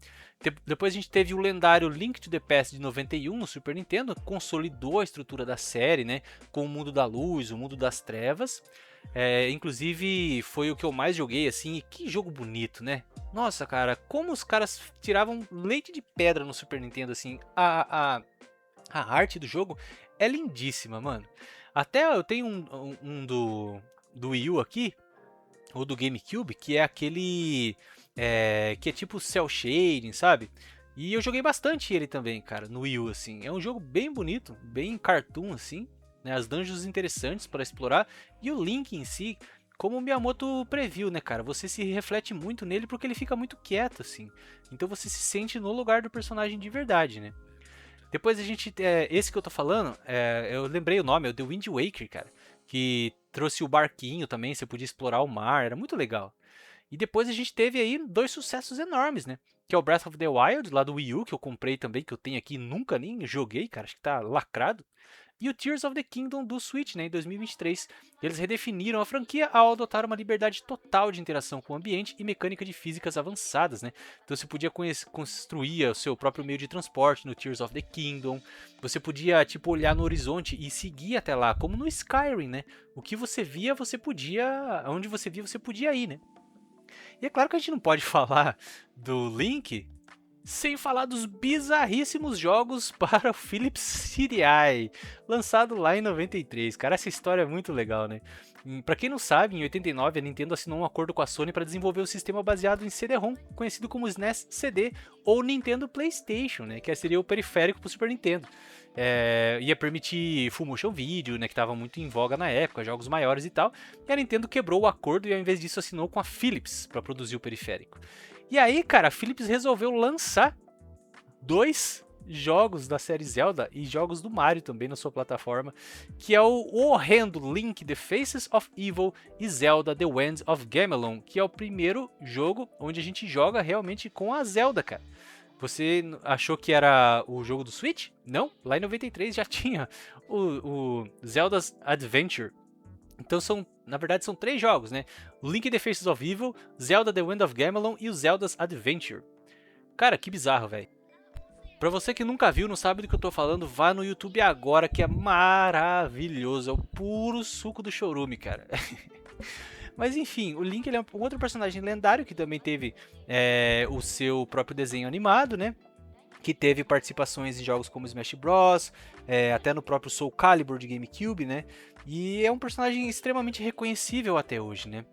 Depois a gente teve o lendário Link to the Past de 91 no Super Nintendo, consolidou a estrutura da série, né, com o mundo da luz, o mundo das trevas. Inclusive foi o que eu mais joguei, assim, e que jogo bonito, né? Nossa, cara, como os caras tiravam leite de pedra no Super Nintendo, assim, a arte do jogo é lindíssima, mano. Até eu tenho um do Wii U aqui, ou do GameCube, que é aquele que é tipo cel shading, sabe? E eu joguei bastante ele também, cara, no Wii U, assim. É um jogo bem bonito, bem cartoon, assim. As dungeons interessantes para explorar, e o Link em si, como o Miyamoto previu, né, cara, você se reflete muito nele porque ele fica muito quieto, assim, então você se sente no lugar do personagem de verdade, né. Depois a gente, esse que eu tô falando, eu lembrei o nome, é o The Wind Waker, cara, que trouxe o barquinho também, você podia explorar o mar, era muito legal. E depois a gente teve aí 2 sucessos enormes, né, que é o Breath of the Wild, lá do Wii U, que eu comprei também, que eu tenho aqui e nunca nem joguei, cara, acho que tá lacrado. E o Tears of the Kingdom do Switch, né, em 2023. Eles redefiniram a franquia ao adotar uma liberdade total de interação com o ambiente e mecânica de físicas avançadas, né? Então você podia construir o seu próprio meio de transporte no Tears of the Kingdom. Você podia, tipo, olhar no horizonte e seguir até lá, como no Skyrim, né? O que você via, você podia... Onde você via, você podia ir, né? E é claro que a gente não pode falar do Link sem falar dos bizarríssimos jogos para o Philips CDI, lançado lá em 93. Cara, essa história é muito legal, né? Para quem não sabe, em 89 a Nintendo assinou um acordo com a Sony para desenvolver o sistema baseado em CD-ROM, conhecido como SNES CD ou Nintendo PlayStation, né? Que seria o periférico para o Super Nintendo. Ia permitir full motion video, né? Que estava muito em voga na época, jogos maiores e tal. E a Nintendo quebrou o acordo e ao invés disso assinou com a Philips para produzir o periférico. E aí, cara, a Philips resolveu lançar 2 jogos da série Zelda e jogos do Mario também na sua plataforma, que é o horrendo Link The Faces of Evil e Zelda The Winds of Gamelon, que é o primeiro jogo onde a gente joga realmente com a Zelda, cara. Você achou que era o jogo do Switch? Não, lá em 93 já tinha o Zelda's Adventure. Então na verdade são 3 jogos, né? O Link The Faces of Evil, Zelda The Wind of Gamelon e o Zelda's Adventure. Cara, que bizarro, velho. Pra você que nunca viu, não sabe do que eu tô falando, vá no YouTube agora, que é maravilhoso. É o puro suco do chorume, cara. Mas enfim, o Link ele é um outro personagem lendário que também teve o seu próprio desenho animado, né? Que teve participações em jogos como Smash Bros, até no próprio Soul Calibur de GameCube, né? E é um personagem extremamente reconhecível até hoje, né?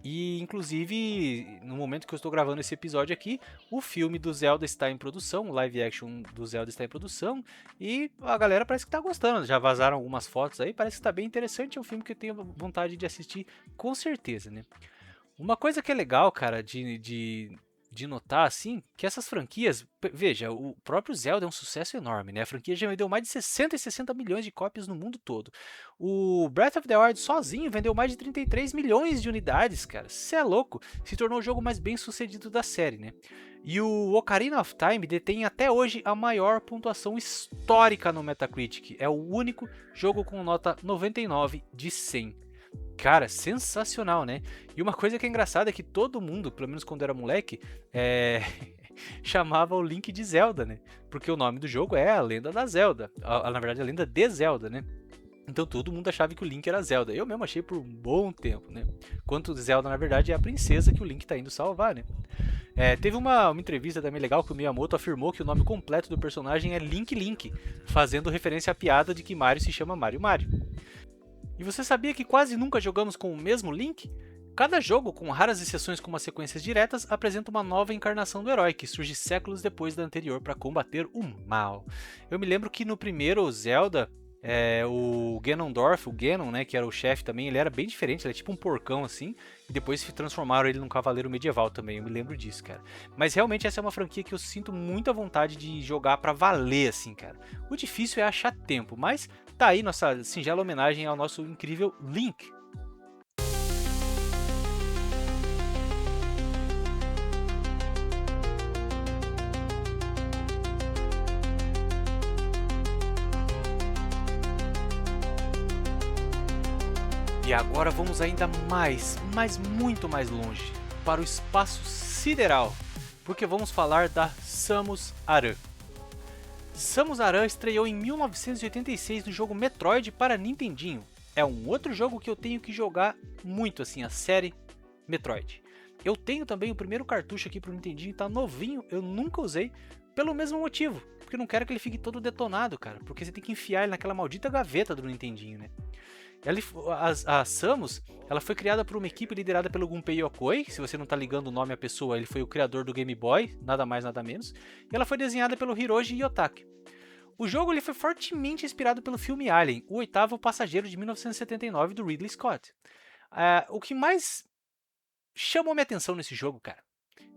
E, inclusive, no momento que eu estou gravando esse episódio aqui, o filme do Zelda está em produção, o live action do Zelda está em produção, e a galera parece que está gostando, já vazaram algumas fotos aí, parece que está bem interessante, é um filme que eu tenho vontade de assistir com certeza, né? Uma coisa que é legal, cara, de notar, assim, que essas franquias, veja, o próprio Zelda é um sucesso enorme, né? A franquia já vendeu mais de 60 milhões de cópias no mundo todo. O Breath of the Wild sozinho vendeu mais de 33 milhões de unidades, cara. Cê é louco! Se tornou o jogo mais bem sucedido da série, né? E o Ocarina of Time detém até hoje a maior pontuação histórica no Metacritic. É o único jogo com nota 99 de 100. Cara, sensacional, né? E uma coisa que é engraçada é que todo mundo, pelo menos quando era moleque, chamava o Link de Zelda, né? Porque o nome do jogo é a Lenda da Zelda. Na verdade, a Lenda de Zelda, né? Então todo mundo achava que o Link era Zelda. Eu mesmo achei por um bom tempo, né? Enquanto Zelda, na verdade, é a princesa que o Link tá indo salvar, né? Teve uma entrevista também legal que o Miyamoto afirmou que o nome completo do personagem é Link Link, fazendo referência à piada de que Mario se chama Mario Mario. E você sabia que quase nunca jogamos com o mesmo Link? Cada jogo, com raras exceções como as sequências diretas, apresenta uma nova encarnação do herói, que surge séculos depois da anterior para combater o mal. Eu me lembro que no primeiro Zelda, o Ganondorf, o Ganon, né, que era o chefe também, ele era bem diferente, ele é tipo um porcão assim, e depois transformaram ele num cavaleiro medieval também, eu me lembro disso, cara. Mas realmente essa é uma franquia que eu sinto muita vontade de jogar pra valer, assim, cara. O difícil é achar tempo, mas tá aí nossa singela homenagem ao nosso incrível Link. E agora vamos ainda mais, mas muito mais longe, para o espaço sideral, porque vamos falar da Samus Aran. Samus Aran estreou em 1986 no jogo Metroid para Nintendinho. É um outro jogo que eu tenho que jogar muito, assim, a série Metroid. Eu tenho também o primeiro cartucho aqui para o Nintendinho, tá novinho, eu nunca usei, pelo mesmo motivo, porque eu não quero que ele fique todo detonado, cara, porque você tem que enfiar ele naquela maldita gaveta do Nintendinho, né? A Samus, ela foi criada por uma equipe liderada pelo Gunpei Yokoi. Se você não está ligando o nome à pessoa, ele foi o criador do Game Boy, nada mais nada menos. E ela foi desenhada pelo Hiroji Yotake. O jogo ele foi fortemente inspirado pelo filme Alien, o oitavo passageiro de 1979 do Ridley Scott. O que mais chamou minha atenção nesse jogo, cara,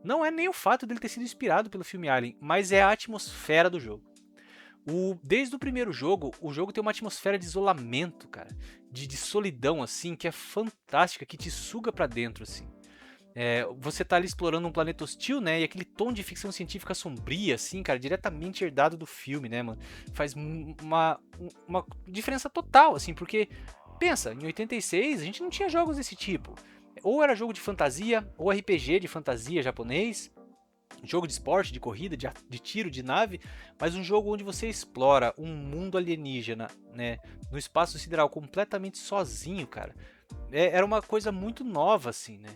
não é nem o fato dele ter sido inspirado pelo filme Alien, mas é a atmosfera do jogo. Desde o primeiro jogo, o jogo tem uma atmosfera de isolamento, cara, de solidão, assim, que é fantástica, que te suga pra dentro, assim. Você tá ali explorando um planeta hostil, né, e aquele tom de ficção científica sombria, assim, cara, diretamente herdado do filme, né, mano, faz uma diferença total, assim, porque, pensa, em 86 a gente não tinha jogos desse tipo. Ou era jogo de fantasia, ou RPG de fantasia japonês, jogo de esporte, de corrida, de tiro, de nave, mas um jogo onde você explora um mundo alienígena, né, no espaço sideral completamente sozinho, cara. Era uma coisa muito nova, assim, né?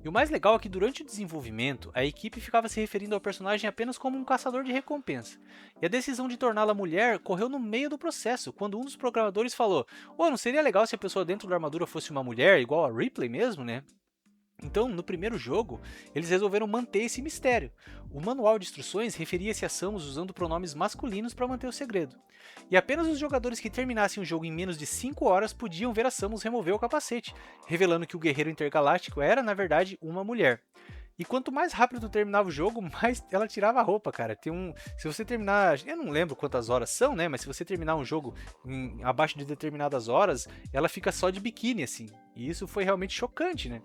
E o mais legal é que durante o desenvolvimento, a equipe ficava se referindo ao personagem apenas como um caçador de recompensa. E a decisão de torná-la mulher correu no meio do processo, quando um dos programadores falou: "Oh, não seria legal se a pessoa dentro da armadura fosse uma mulher, igual a Ripley mesmo, né?" Então, no primeiro jogo, eles resolveram manter esse mistério. O manual de instruções referia-se a Samus usando pronomes masculinos para manter o segredo. E apenas os jogadores que terminassem o jogo em menos de 5 horas podiam ver a Samus remover o capacete, revelando que o guerreiro intergaláctico era, na verdade, uma mulher. E quanto mais rápido tu terminava o jogo, mais ela tirava a roupa, cara. Se você terminar, eu não lembro quantas horas são, né? Mas se você terminar um jogo abaixo de determinadas horas, ela fica só de biquíni, assim. E isso foi realmente chocante, né?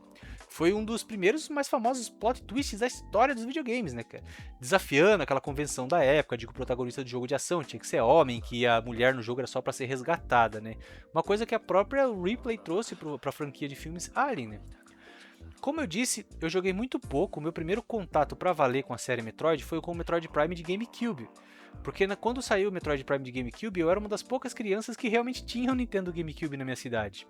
Foi um dos primeiros mais famosos plot twists da história dos videogames, né, cara? Desafiando aquela convenção da época de que o protagonista de jogo de ação tinha que ser homem, que a mulher no jogo era só pra ser resgatada, né? Uma coisa que a própria Ripley trouxe pra franquia de filmes Alien, né? Como eu disse, eu joguei muito pouco. O meu primeiro contato pra valer com a série Metroid foi com o Metroid Prime de GameCube. Porque quando saiu o Metroid Prime de GameCube, eu era uma das poucas crianças que realmente tinham Nintendo GameCube na minha cidade.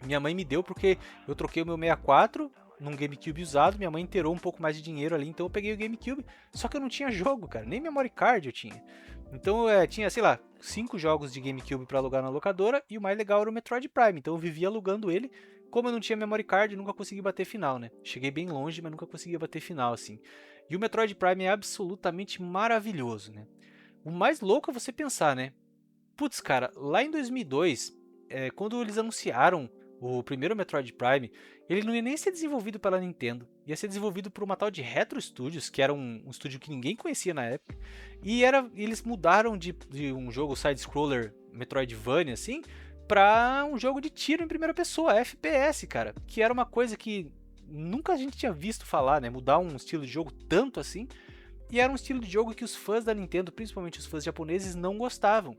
Minha mãe me deu porque eu troquei o meu 64 num GameCube usado, minha mãe inteirou um pouco mais de dinheiro ali, então eu peguei o GameCube, só que eu não tinha jogo, cara, nem memory card eu tinha. Então eu tinha, sei lá, 5 jogos de GameCube pra alugar na locadora, e o mais legal era o Metroid Prime, então eu vivia alugando ele. Como eu não tinha memory card, nunca consegui bater final, né? Cheguei bem longe, mas nunca consegui bater final, assim. E o Metroid Prime é absolutamente maravilhoso, né? O mais louco é você pensar, né? Putz, cara, lá em 2002, quando eles anunciaram o primeiro Metroid Prime, ele não ia nem ser desenvolvido pela Nintendo. Ia ser desenvolvido por uma tal de Retro Studios, que era um estúdio que ninguém conhecia na época. E eles mudaram de um jogo side-scroller Metroidvania, assim, pra um jogo de tiro em primeira pessoa, FPS, cara. Que era uma coisa que nunca a gente tinha visto falar, né? Mudar um estilo de jogo tanto assim. E era um estilo de jogo que os fãs da Nintendo, principalmente os fãs japoneses, não gostavam.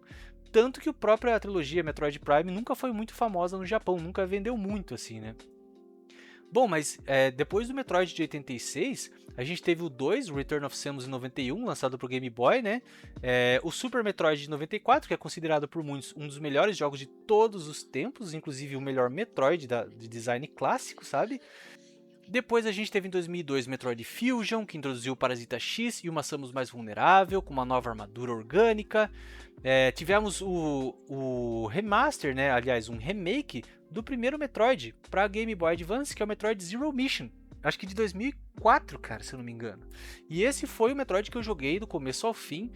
Tanto que a própria trilogia Metroid Prime nunca foi muito famosa no Japão, nunca vendeu muito assim, né? Bom, mas depois do Metroid de 86, a gente teve o 2, o Return of Samus em 91, lançado para o Game Boy, né? O Super Metroid de 94, que é considerado por muitos um dos melhores jogos de todos os tempos, inclusive o melhor Metroid de design clássico, sabe? Depois a gente teve em 2002 Metroid Fusion, que introduziu o Parasita X e uma Samus mais vulnerável, com uma nova armadura orgânica. Tivemos o remaster, né? Aliás, um remake do primeiro Metroid para Game Boy Advance, que é o Metroid Zero Mission. Acho que de 2004, cara, se eu não me engano. E esse foi o Metroid que eu joguei do começo ao fim.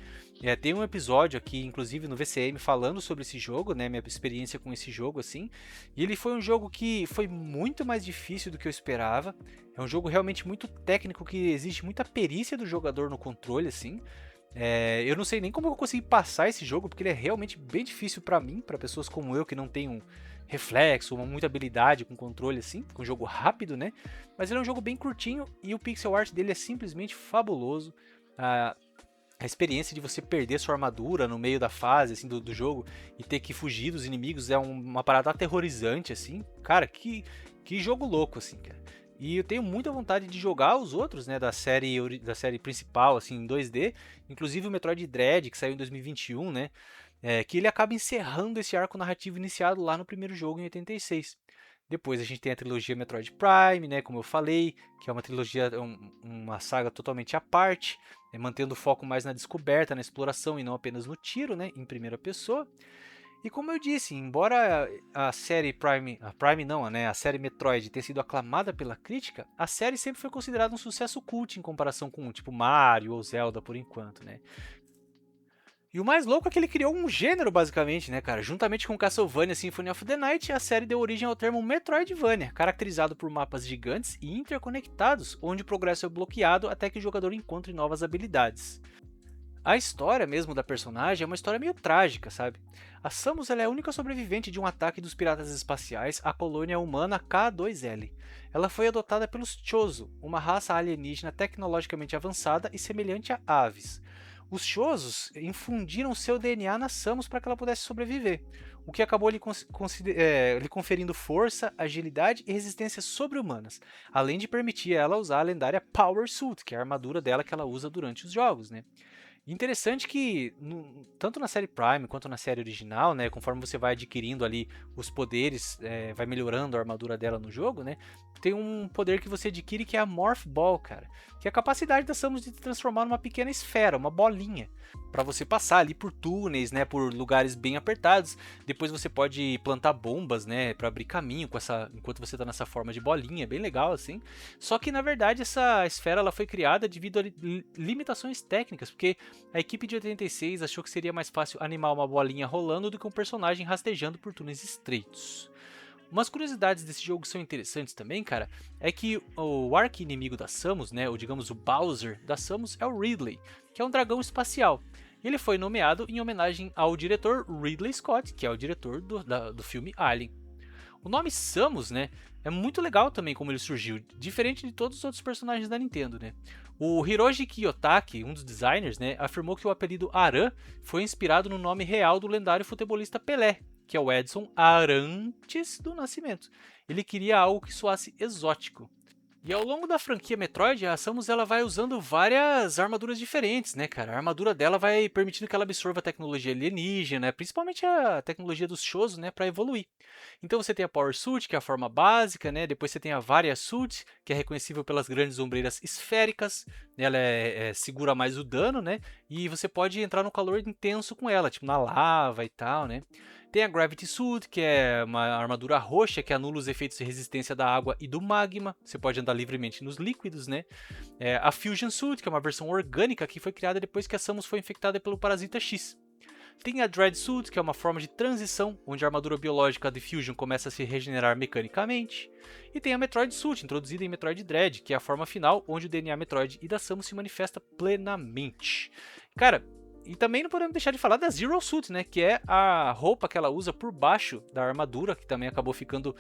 Tem um episódio aqui, inclusive no VCM, falando sobre esse jogo, né? Minha experiência com esse jogo, assim. E ele foi um jogo que foi muito mais difícil do que eu esperava. É um jogo realmente muito técnico, que exige muita perícia do jogador no controle, assim. Eu não sei nem como eu consegui passar esse jogo, porque ele é realmente bem difícil pra mim, pra pessoas como eu que não tem um reflexo, muita habilidade com controle assim, com um jogo rápido, né? Mas ele é um jogo bem curtinho e o pixel art dele é simplesmente fabuloso. A experiência de você perder sua armadura no meio da fase assim, do jogo e ter que fugir dos inimigos é uma parada aterrorizante, assim. Cara, que jogo louco, assim, cara. E eu tenho muita vontade de jogar os outros, né, da série principal, assim, em 2D. Inclusive o Metroid Dread, que saiu em 2021, né? Que ele acaba encerrando esse arco narrativo iniciado lá no primeiro jogo, em 86. Depois a gente tem a trilogia Metroid Prime, né, como eu falei, que é uma trilogia, uma saga totalmente à parte, mantendo o foco mais na descoberta, na exploração e não apenas no tiro, né, em primeira pessoa. E como eu disse, embora a série a série Metroid tenha sido aclamada pela crítica, a série sempre foi considerada um sucesso cult em comparação com tipo Mario ou Zelda por enquanto, né? E o mais louco é que ele criou um gênero, basicamente, né, cara? Juntamente com Castlevania Symphony of the Night, a série deu origem ao termo Metroidvania, caracterizado por mapas gigantes e interconectados, onde o progresso é bloqueado até que o jogador encontre novas habilidades. A história mesmo da personagem é uma história meio trágica, sabe? A Samus é a única sobrevivente de um ataque dos piratas espaciais à colônia humana K2L. Ela foi adotada pelos Chozo, uma raça alienígena tecnologicamente avançada e semelhante a aves. Os Chozos infundiram seu DNA na Samus para que ela pudesse sobreviver, o que acabou lhe conferindo força, agilidade e resistência sobre-humanas, além de permitir ela usar a lendária Power Suit, que é a armadura dela que ela usa durante os jogos, né? Interessante que, tanto na série Prime quanto na série original, né, conforme você vai adquirindo ali os poderes, vai melhorando a armadura dela no jogo, né, tem um poder que você adquire que é a Morph Ball, cara, que é a capacidade da Samus de te transformar numa pequena esfera, uma bolinha, para você passar ali por túneis, né, por lugares bem apertados. Depois você pode plantar bombas, né, para abrir caminho com enquanto você está nessa forma de bolinha, bem legal assim. Só que na verdade essa esfera ela foi criada devido a limitações técnicas, porque a equipe de 86 achou que seria mais fácil animar uma bolinha rolando do que um personagem rastejando por túneis estreitos. Umas curiosidades desse jogo que são interessantes também, cara, é que o arqui-inimigo da Samus, né, ou digamos o Bowser da Samus, é o Ridley, que é um dragão espacial. E ele foi nomeado em homenagem ao diretor Ridley Scott, que é o diretor do filme Alien. O nome Samus, né, é muito legal também como ele surgiu, diferente de todos os outros personagens da Nintendo, né. O Hiroji Kiyotaki, um dos designers, né, afirmou que o apelido Aran foi inspirado no nome real do lendário futebolista Pelé, que é o Edson Arantes do Nascimento. Ele queria algo que soasse exótico. E ao longo da franquia Metroid, a Samus ela vai usando várias armaduras diferentes, né, cara? A armadura dela vai permitindo que ela absorva a tecnologia alienígena, né? Principalmente a tecnologia dos Shoso, né, para evoluir. Então você tem a Power Suit, que é a forma básica, né? Depois você tem a Varia Suit, que é reconhecível pelas grandes ombreiras esféricas. Ela segura mais o dano, né? E você pode entrar no calor intenso com ela, tipo na lava e tal, né? Tem a Gravity Suit, que é uma armadura roxa que anula os efeitos de resistência da água e do magma. Você pode andar livremente nos líquidos, né? A Fusion Suit, que é uma versão orgânica que foi criada depois que a Samus foi infectada pelo Parasita X. Tem a Dread Suit, que é uma forma de transição, onde a armadura biológica de Fusion começa a se regenerar mecanicamente. E tem a Metroid Suit, introduzida em Metroid Dread, que é a forma final, onde o DNA Metroid e da Samus se manifesta plenamente. Cara, e também não podemos deixar de falar da Zero Suit, né? Que é a roupa que ela usa por baixo da armadura, que também acabou ficando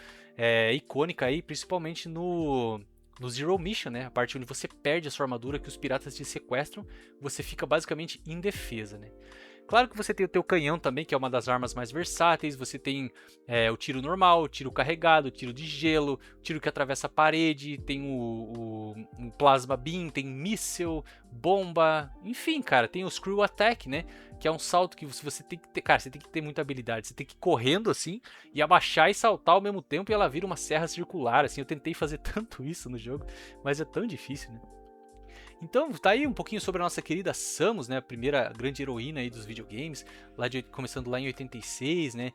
icônica aí, principalmente no Zero Mission, né? A parte onde você perde a sua armadura, que os piratas te sequestram, você fica basicamente indefesa, né? Claro que você tem o teu canhão também, que é uma das armas mais versáteis. Você tem o tiro normal, o tiro carregado, o tiro de gelo, o tiro que atravessa a parede, tem o plasma beam, tem míssil, bomba, enfim, cara, tem o screw attack, né? Que é um salto que você tem que ter, cara, você tem que ter muita habilidade. Você tem que ir correndo assim e abaixar e saltar ao mesmo tempo e ela vira uma serra circular, assim. Eu tentei fazer tanto isso no jogo, mas é tão difícil, né? Então, tá aí um pouquinho sobre a nossa querida Samus, né, a primeira grande heroína aí dos videogames, começando lá em 86, né.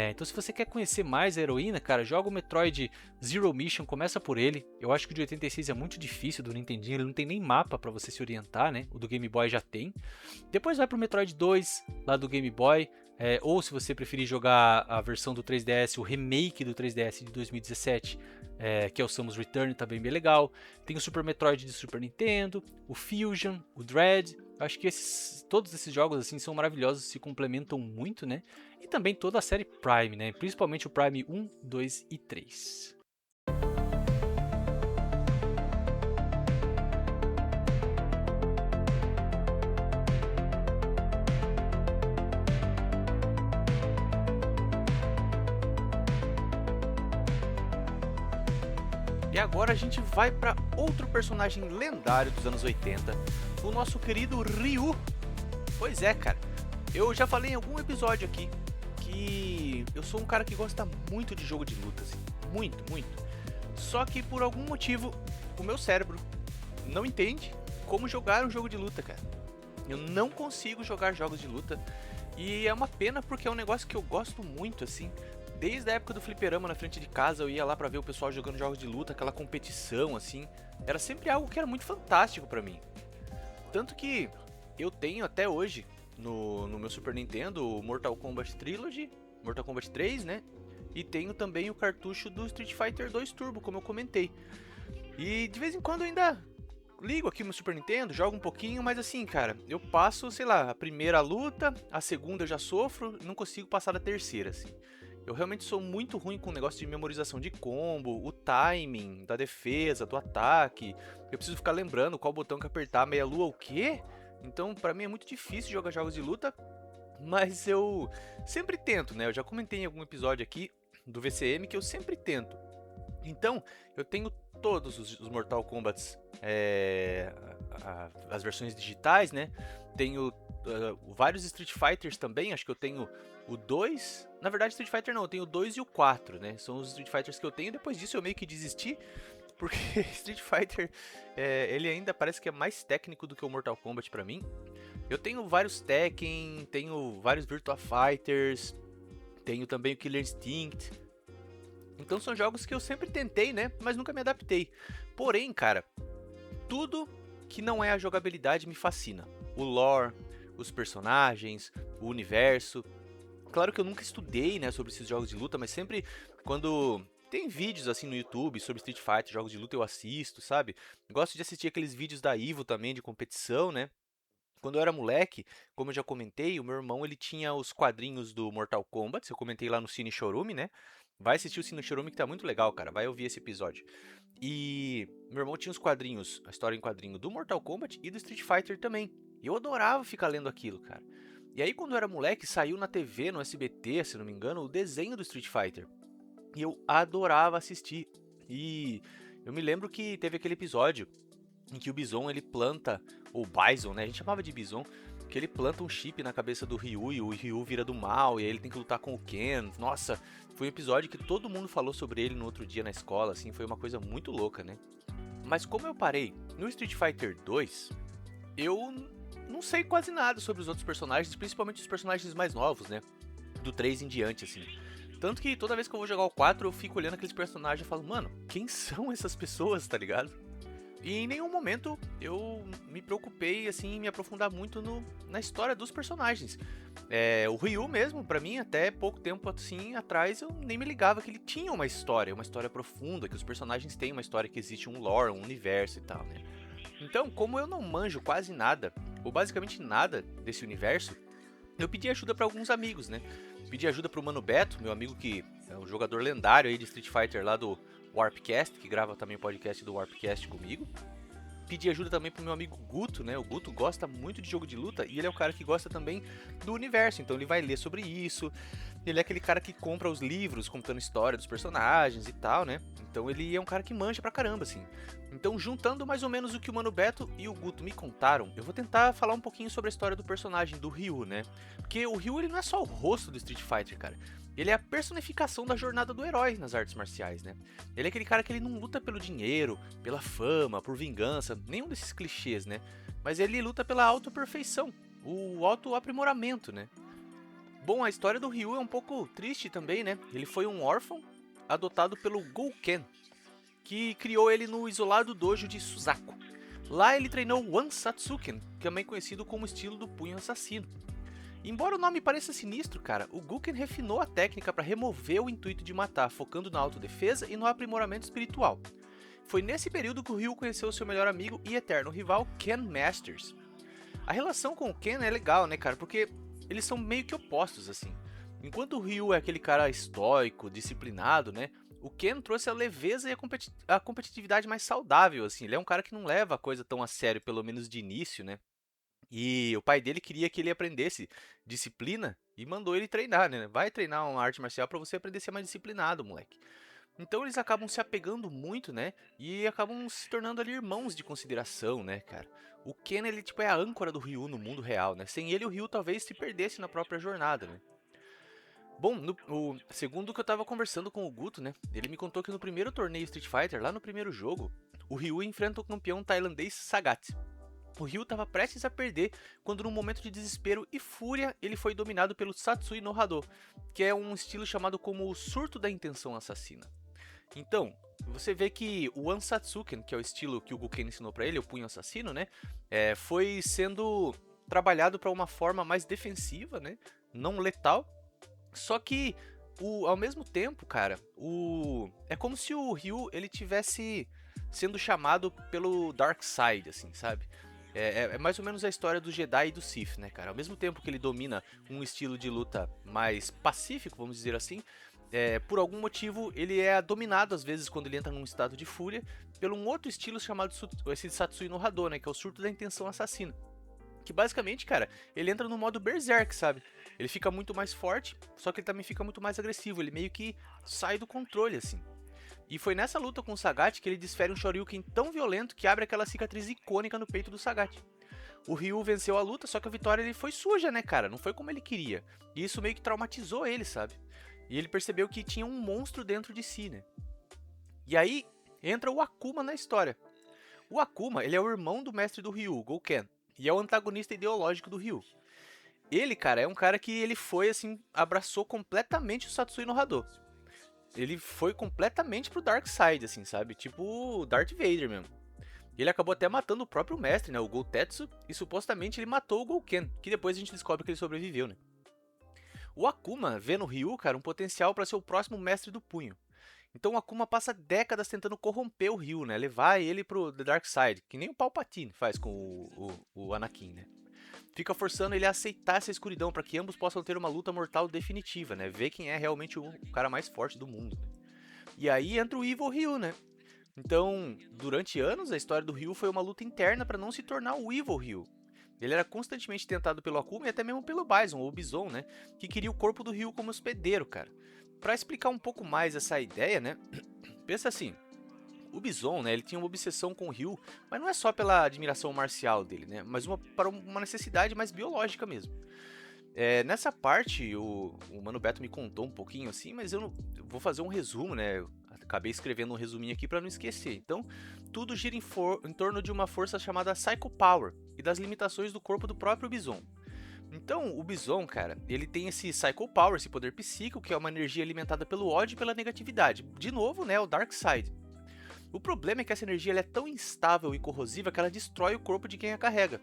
Então, se você quer conhecer mais a heroína, cara, joga o Metroid Zero Mission, começa por ele. Eu acho que o de 86 é muito difícil do Nintendinho, ele não tem nem mapa pra você se orientar, né, o do Game Boy já tem. Depois vai pro Metroid 2, lá do Game Boy, ou se você preferir jogar a versão do 3DS, o remake do 3DS de 2017, que é o Samus Return, também bem legal. Tem o Super Metroid de Super Nintendo, o Fusion, o Dread. Acho que todos esses jogos assim são maravilhosos, se complementam muito, né? E também toda a série Prime, né? Principalmente o Prime 1, 2 e 3. E agora a gente vai para outro personagem lendário dos anos 80, o nosso querido Ryu. Pois é, cara, eu já falei em algum episódio aqui que eu sou um cara que gosta muito de jogo de luta, assim, muito, muito. Só que por algum motivo o meu cérebro não entende como jogar um jogo de luta, cara. Eu não consigo jogar jogos de luta e é uma pena porque é um negócio que eu gosto muito, assim. Desde a época do fliperama na frente de casa, eu ia lá pra ver o pessoal jogando jogos de luta, aquela competição, assim. Era sempre algo que era muito fantástico pra mim. Tanto que eu tenho até hoje, no meu Super Nintendo, o Mortal Kombat Trilogy, Mortal Kombat 3, né? E tenho também o cartucho do Street Fighter 2 Turbo, como eu comentei. E de vez em quando eu ainda ligo aqui no Super Nintendo, jogo um pouquinho, mas assim, cara, eu passo, sei lá, a primeira luta, a segunda eu já sofro, não consigo passar da terceira, assim. Eu realmente sou muito ruim com o negócio de memorização de combo, o timing da defesa, do ataque. Eu preciso ficar lembrando qual botão que apertar, meia lua o quê? Então, pra mim é muito difícil jogar jogos de luta, mas eu sempre tento, né? Eu já comentei em algum episódio aqui do VCM que eu sempre tento. Então, eu tenho todos os Mortal Kombats, as versões digitais, né? Tenho vários Street Fighters também, acho que eu tenho o 2. Na verdade, Street Fighter não, eu tenho o 2 e o 4, né? São os Street Fighters que eu tenho. Depois disso eu meio que desisti, porque Street Fighter, ele ainda parece que é mais técnico do que o Mortal Kombat pra mim. Eu tenho vários Tekken, tenho vários Virtua Fighters, tenho também o Killer Instinct. Então são jogos que eu sempre tentei, né? Mas nunca me adaptei. Porém, cara, tudo que não é a jogabilidade me fascina. O lore, os personagens, o universo. Claro que eu nunca estudei, né, sobre esses jogos de luta, mas sempre quando tem vídeos assim no YouTube sobre Street Fighter, jogos de luta, eu assisto, sabe? Gosto de assistir aqueles vídeos da Evo também de competição, né? Quando eu era moleque, como eu já comentei, o meu irmão ele tinha os quadrinhos do Mortal Kombat, eu comentei lá no Cine Chorume, né? Vai assistir o Cine Chorume que tá muito legal, cara, vai ouvir esse episódio. E meu irmão tinha os quadrinhos, a história em quadrinho do Mortal Kombat e do Street Fighter também. E eu adorava ficar lendo aquilo, cara. E aí quando eu era moleque, saiu na TV, no SBT, se não me engano, o desenho do Street Fighter. E eu adorava assistir. E eu me lembro que teve aquele episódio em que o Bison ele planta, ou Bison, né? A gente chamava de Bison, que ele planta um chip na cabeça do Ryu e o Ryu vira do mal e aí ele tem que lutar com o Ken. Nossa, foi um episódio que todo mundo falou sobre ele no outro dia na escola, assim, foi uma coisa muito louca, né? Mas como eu parei no Street Fighter 2, eu não sei quase nada sobre os outros personagens, principalmente os personagens mais novos, né? Do 3 em diante, assim. Tanto que toda vez que eu vou jogar o 4, eu fico olhando aqueles personagens e falo, mano, quem são essas pessoas, tá ligado? E em nenhum momento eu me preocupei assim em me aprofundar muito na história dos personagens. O Ryu mesmo, pra mim, até pouco tempo assim atrás, eu nem me ligava que ele tinha uma história profunda, que os personagens têm uma história, que existe um lore, um universo e tal, né? Então, como eu não manjo quase nada, ou basicamente nada desse universo, eu pedi ajuda pra alguns amigos, né? Pedi ajuda pro Mano Beto, meu amigo que é um jogador lendário aí de Street Fighter lá do Warpcast, que grava também o podcast do Warpcast comigo. Pedi ajuda também pro meu amigo Guto, né? O Guto gosta muito de jogo de luta e ele é o cara que gosta também do universo, então ele vai ler sobre isso. Ele é aquele cara que compra os livros contando história dos personagens e tal, né? Então ele é um cara que manja pra caramba, assim. Então, juntando mais ou menos o que o Mano Beto e o Guto me contaram, eu vou tentar falar um pouquinho sobre a história do personagem, do Ryu, né? Porque o Ryu, ele não é só o rosto do Street Fighter, cara. Ele é a personificação da jornada do herói nas artes marciais, né? Ele é aquele cara que ele não luta pelo dinheiro, pela fama, por vingança, nenhum desses clichês, né? Mas ele luta pela autoperfeição, o autoaprimoramento, né? Bom, a história do Ryu é um pouco triste também, né? Ele foi um órfão adotado pelo Gouken, que criou ele no isolado dojo de Suzaku. Lá ele treinou o One Satsuken, também conhecido como estilo do punho assassino. Embora o nome pareça sinistro, cara, o Gouken refinou a técnica para remover o intuito de matar, focando na autodefesa e no aprimoramento espiritual. Foi nesse período que o Ryu conheceu seu melhor amigo e eterno rival, Ken Masters. A relação com o Ken é legal, né, cara, porque eles são meio que opostos, assim. Enquanto o Ryu é aquele cara estoico, disciplinado, né, o Ken trouxe a leveza e a competitividade mais saudável, assim. Ele é um cara que não leva a coisa tão a sério, pelo menos de início, né. E o pai dele queria que ele aprendesse disciplina e mandou ele treinar, né? Vai treinar uma arte marcial para você aprender a ser mais disciplinado, moleque. Então eles acabam se apegando muito, né? E acabam se tornando ali irmãos de consideração, né, cara? O Ken, ele tipo é a âncora do Ryu no mundo real, né? Sem ele, o Ryu talvez se perdesse na própria jornada, né? Bom, segundo o que eu tava conversando com o Guto, né? Ele me contou que no primeiro torneio Street Fighter, lá no primeiro jogo, o Ryu enfrenta o campeão tailandês Sagat. O Ryu estava prestes a perder quando, num momento de desespero e fúria, ele foi dominado pelo Satsui no Hado, que é um estilo chamado como o surto da intenção assassina. Então, você vê que o Ansatsuken, que é o estilo que o Gouken ensinou para ele, o punho assassino, né, foi sendo trabalhado para uma forma mais defensiva, né, não letal. Só que, ao mesmo tempo, cara, é como se o Ryu ele tivesse sendo chamado pelo Dark Side, assim, sabe? É mais ou menos a história do Jedi e do Sith, né, cara? Ao mesmo tempo que ele domina um estilo de luta mais pacífico, vamos dizer assim, por algum motivo ele é dominado, às vezes, quando ele entra num estado de fúria, pelo um outro estilo chamado esse Satsui no Hado, né? Que é o surto da intenção assassina. Que basicamente, cara, ele entra no modo Berserk, sabe? Ele fica muito mais forte, só que ele também fica muito mais agressivo. Ele meio que sai do controle, assim. E foi nessa luta com o Sagat que ele desfere um Shoryuken tão violento que abre aquela cicatriz icônica no peito do Sagat. O Ryu venceu a luta, só que a vitória ele foi suja, né, cara? Não foi como ele queria. E isso meio que traumatizou ele, sabe? E ele percebeu que tinha um monstro dentro de si, né? E aí entra o Akuma na história. O Akuma, ele é o irmão do mestre do Ryu, Gouken, e é o antagonista ideológico do Ryu. Ele, cara, é um cara que ele foi, assim, abraçou completamente o Satsui no Hado. Ele foi completamente pro Dark Side, assim, sabe? Tipo o Darth Vader mesmo. Ele acabou até matando o próprio mestre, né, o Gotetsu, e supostamente ele matou o Gouken, que depois a gente descobre que ele sobreviveu, né? O Akuma vê no Ryu, cara, um potencial para ser o próximo mestre do punho. Então o Akuma passa décadas tentando corromper o Ryu, né? Levar ele pro The Dark Side, que nem o Palpatine faz com o Anakin, né? Fica forçando ele a aceitar essa escuridão para que ambos possam ter uma luta mortal definitiva, né? Ver quem é realmente o cara mais forte do mundo. E aí entra o Evil Ryu, né? Então, durante anos, a história do Ryu foi uma luta interna para não se tornar o Evil Ryu. Ele era constantemente tentado pelo Akuma e até mesmo pelo Bison, ou Bison, né? Que queria o corpo do Ryu como hospedeiro, cara. Para explicar um pouco mais essa ideia, né? Pensa assim, o Bison, né? Ele tinha uma obsessão com o Ryu, mas não é só pela admiração marcial dele, né? Mas para uma necessidade mais biológica mesmo. Nessa parte, o Mano Beto me contou um pouquinho assim, mas eu vou fazer um resumo, né? Eu acabei escrevendo um resuminho aqui para não esquecer. Então, tudo gira em torno de uma força chamada Psycho Power e das limitações do corpo do próprio Bison. Então, o Bison, cara, ele tem esse Psycho Power, esse poder psíquico, que é uma energia alimentada pelo ódio e pela negatividade. De novo, né, o Dark Side. O problema é que essa energia ela é tão instável e corrosiva que ela destrói o corpo de quem a carrega.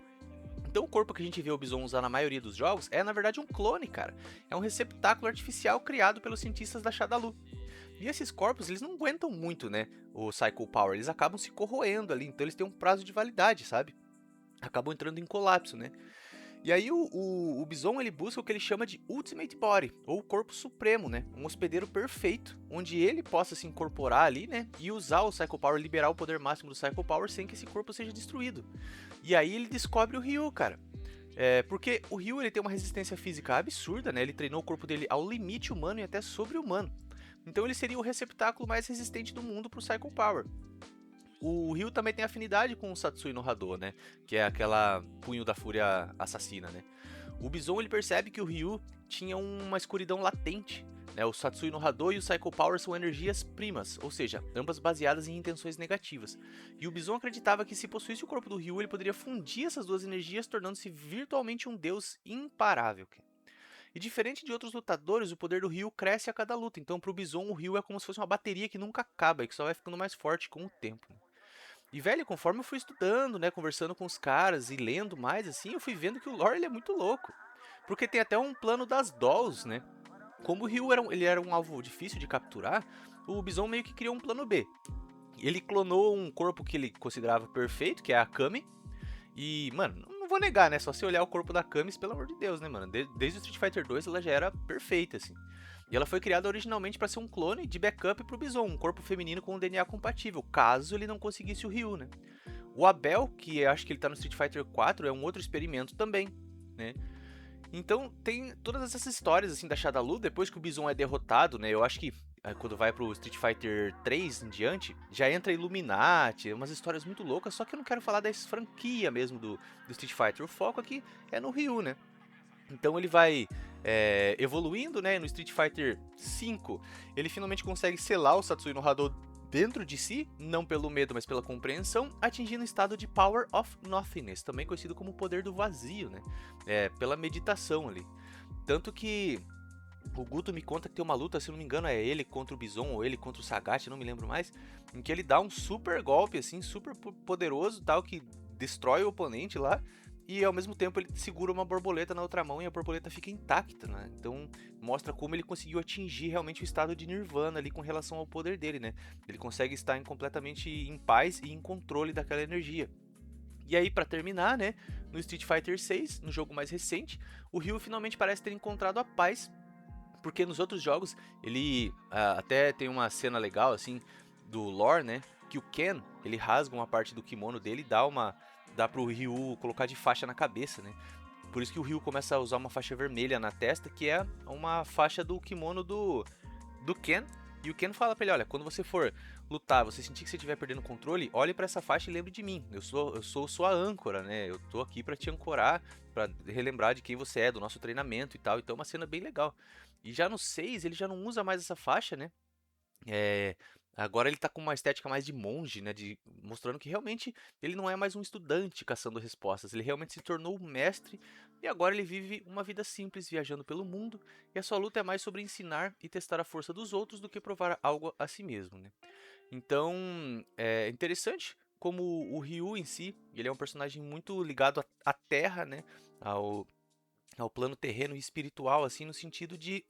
Então o corpo que a gente vê o Bison usar na maioria dos jogos é na verdade um clone, cara. É um receptáculo artificial criado pelos cientistas da Shadalu. E esses corpos, eles não aguentam muito, né, o Psycho Power, eles acabam se corroendo ali, então eles têm um prazo de validade, sabe? Acabam entrando em colapso, né? E aí o Bison ele busca o que ele chama de Ultimate Body, ou Corpo Supremo, né? Um hospedeiro perfeito, onde ele possa se incorporar ali, né? E usar o Psycho Power, liberar o poder máximo do Psycho Power sem que esse corpo seja destruído. E aí ele descobre o Ryu, cara. Porque o Ryu ele tem uma resistência física absurda, né? Ele treinou o corpo dele ao limite humano e até sobre-humano. Então ele seria o receptáculo mais resistente do mundo para o Psycho Power. O Ryu também tem afinidade com o Satsui no Hado, né? Que é aquela punho da fúria assassina, né? O Bison ele percebe que o Ryu tinha uma escuridão latente, né? O Satsui no Hado e o Psycho Power são energias primas, ou seja, ambas baseadas em intenções negativas. E o Bison acreditava que se possuísse o corpo do Ryu, ele poderia fundir essas duas energias, tornando-se virtualmente um deus imparável. E diferente de outros lutadores, o poder do Ryu cresce a cada luta. Então, para o Bison, o Ryu é como se fosse uma bateria que nunca acaba e que só vai ficando mais forte com o tempo. E, velho, conforme eu fui estudando, né, conversando com os caras e lendo mais, assim, eu fui vendo que o lore ele é muito louco. Porque tem até um plano das Dolls, né? Como o Ryu ele era um alvo difícil de capturar, o Bison meio que criou um plano B. Ele clonou um corpo que ele considerava perfeito, que é a Kami. E, mano, não vou negar, né? Só se olhar o corpo da Camis, pelo amor de Deus, né, mano? Desde o Street Fighter 2 ela já era perfeita, assim. E ela foi criada originalmente para ser um clone de backup pro Bison, um corpo feminino com um DNA compatível, caso ele não conseguisse o Ryu, né? O Abel, que eu acho que ele tá no Street Fighter 4, é um outro experimento também, né? Então tem todas essas histórias assim da Shadalu, depois que o Bison é derrotado, né? Eu acho que quando vai pro Street Fighter 3 em diante, já entra Illuminati, umas histórias muito loucas, só que eu não quero falar da franquia mesmo do Street Fighter. O foco aqui é no Ryu, né? Então ele vai evoluindo, né? No Street Fighter 5, ele finalmente consegue selar o Satsui no Hado dentro de si, não pelo medo, mas pela compreensão, atingindo o estado de Power of Nothingness, também conhecido como poder do vazio, né? Pela meditação ali. Tanto que o Guto me conta que tem uma luta, se não me engano, é ele contra o Bison ou ele contra o Sagat, não me lembro mais, em que ele dá um super golpe, assim, super poderoso, tal, que destrói o oponente lá, e ao mesmo tempo ele segura uma borboleta na outra mão e a borboleta fica intacta, né? Então mostra como ele conseguiu atingir realmente o estado de Nirvana ali com relação ao poder dele, né? Ele consegue estar completamente em paz e em controle daquela energia. E aí, pra terminar, né, no Street Fighter 6, no jogo mais recente, o Ryu finalmente parece ter encontrado a paz, porque nos outros jogos ele até tem uma cena legal assim do lore, né, que o Ken, ele rasga uma parte do kimono dele e dá pro Ryu colocar de faixa na cabeça, né? Por isso que o Ryu começa a usar uma faixa vermelha na testa, que é uma faixa do kimono do Ken, E o Ken fala pra ele, olha, quando você for lutar, você sentir que você estiver perdendo o controle, olhe pra essa faixa e lembre de mim. Eu sou sua âncora, né? Eu tô aqui pra te ancorar, pra relembrar de quem você é, do nosso treinamento e tal. Então é uma cena bem legal. E já no 6, ele já não usa mais essa faixa, né? É, agora ele tá com uma estética mais de monge, né? Mostrando que realmente ele não é mais um estudante caçando respostas, ele realmente se tornou um mestre e agora ele vive uma vida simples viajando pelo mundo e a sua luta é mais sobre ensinar e testar a força dos outros do que provar algo a si mesmo, né? Então é interessante como o Ryu em si, ele é um personagem muito ligado à terra, né? Ao, ao plano terreno e espiritual, assim, no sentido de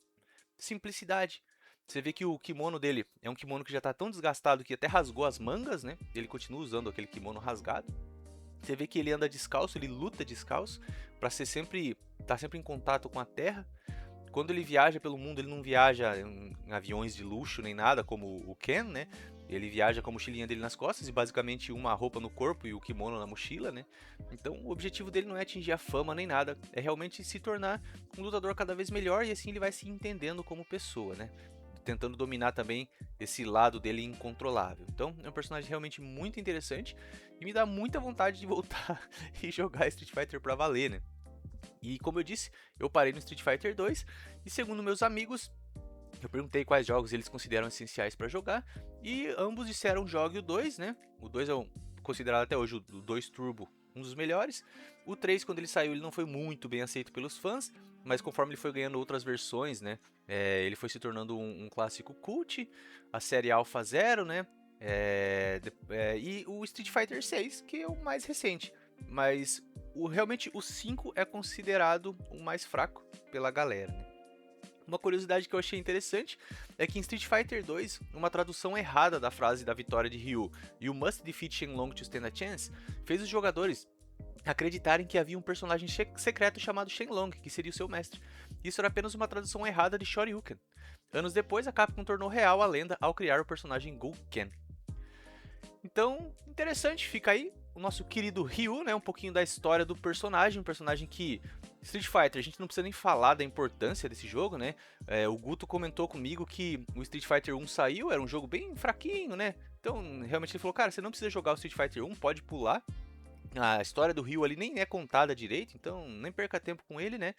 simplicidade. Você vê que o kimono dele é um kimono que já está tão desgastado que até rasgou as mangas, né? Ele continua usando aquele kimono rasgado. Você vê que ele anda descalço, ele luta descalço para ser sempre tá sempre em contato com a terra. Quando ele viaja pelo mundo, ele não viaja em aviões de luxo nem nada como o Ken, né? Ele viaja com a mochilinha dele nas costas e basicamente uma roupa no corpo e o kimono na mochila, né? Então o objetivo dele não é atingir a fama nem nada, é realmente se tornar um lutador cada vez melhor e assim ele vai se entendendo como pessoa, né? Tentando dominar também esse lado dele incontrolável. Então é um personagem realmente muito interessante e me dá muita vontade de voltar e jogar Street Fighter pra valer, né? E como eu disse, eu parei no Street Fighter 2 e segundo meus amigos, eu perguntei quais jogos eles consideram essenciais para jogar e ambos disseram jogue o 2, né? O 2 é considerado até hoje o 2 Turbo um dos melhores. O 3, quando ele saiu, ele não foi muito bem aceito pelos fãs, mas conforme ele foi ganhando outras versões, né? Ele foi se tornando um clássico cult, a série Alpha Zero, né? E o Street Fighter 6, que é o mais recente. Mas realmente o 5 é considerado o mais fraco pela galera, né? Uma curiosidade que eu achei interessante é que em Street Fighter 2, uma tradução errada da frase da vitória de Ryu, "You must defeat Shenlong to stand a chance", fez os jogadores acreditarem que havia um personagem secreto chamado Shenlong, que seria o seu mestre. Isso era apenas uma tradução errada de Shoryuken. Anos depois, a Capcom tornou real a lenda ao criar o personagem Gouken. Então, interessante, fica aí o nosso querido Ryu, né? Um pouquinho da história do personagem, um personagem que Street Fighter, a gente não precisa nem falar da importância desse jogo, né? O Guto comentou comigo que o Street Fighter 1 saiu, era um jogo bem fraquinho, né? Então, realmente ele falou, cara, você não precisa jogar o Street Fighter 1, pode pular. A história do Ryu ali nem é contada direito, então nem perca tempo com ele, né?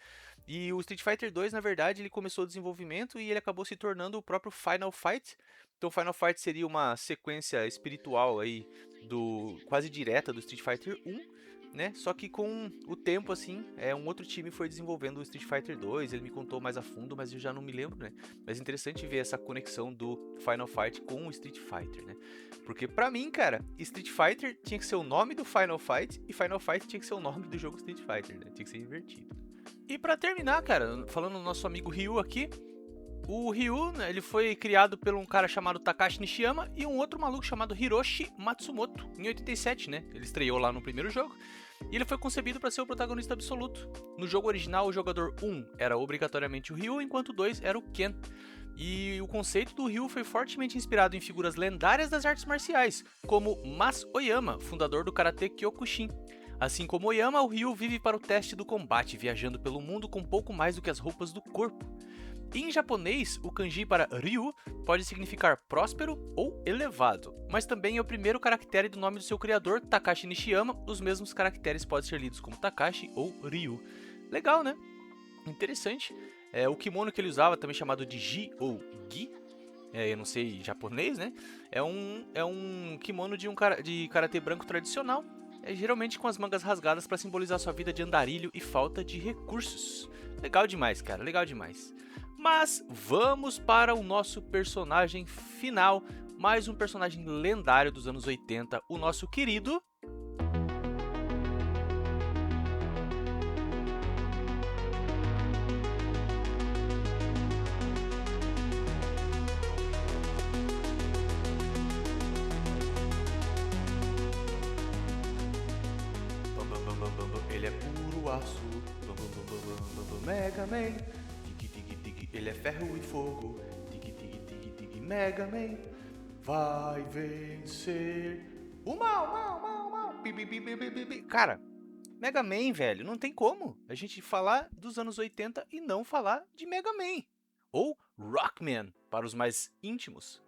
E o Street Fighter 2, na verdade, ele começou o desenvolvimento e ele acabou se tornando o próprio Final Fight. Então, Final Fight seria uma sequência espiritual aí quase direta do Street Fighter 1, né? Só que com o tempo, assim, um outro time foi desenvolvendo o Street Fighter 2. Ele me contou mais a fundo, mas eu já não me lembro, né? Mas é interessante ver essa conexão do Final Fight com o Street Fighter, né? Porque pra mim, cara, Street Fighter tinha que ser o nome do Final Fight e Final Fight tinha que ser o nome do jogo Street Fighter, né? Tinha que ser invertido. E pra terminar, cara, falando do nosso amigo Ryu aqui, o Ryu, né, ele foi criado por um cara chamado Takashi Nishiyama e um outro maluco chamado Hiroshi Matsumoto, em 87, né? Ele estreou lá no primeiro jogo e ele foi concebido para ser o protagonista absoluto. No jogo original, o jogador 1 era obrigatoriamente o Ryu, enquanto o 2 era o Ken. E o conceito do Ryu foi fortemente inspirado em figuras lendárias das artes marciais, como Mas Oyama, fundador do Karate Kyokushin. Assim como Oyama, o Ryu vive para o teste do combate, viajando pelo mundo com pouco mais do que as roupas do corpo. Em japonês, o kanji para Ryu pode significar próspero ou elevado, mas também é o primeiro caractere do nome do seu criador, Takashi Nishiyama. Os mesmos caracteres podem ser lidos como Takashi ou Ryu. Legal, né? Interessante. O kimono que ele usava, também chamado de Ji ou Gi, eu não sei japonês, né? É um kimono de karatê branco tradicional, geralmente com as mangas rasgadas para simbolizar sua vida de andarilho e falta de recursos. Legal demais, cara, legal demais. Mas vamos para o nosso personagem final, mais um personagem lendário dos anos 80, o nosso querido... Ele é puro aço, Mega Man, ele é ferro e fogo, Mega Man, vai vencer o mal. Cara, Mega Man, velho, não tem como a gente falar dos anos 80 e não falar de Mega Man, ou Rockman. para os mais íntimos.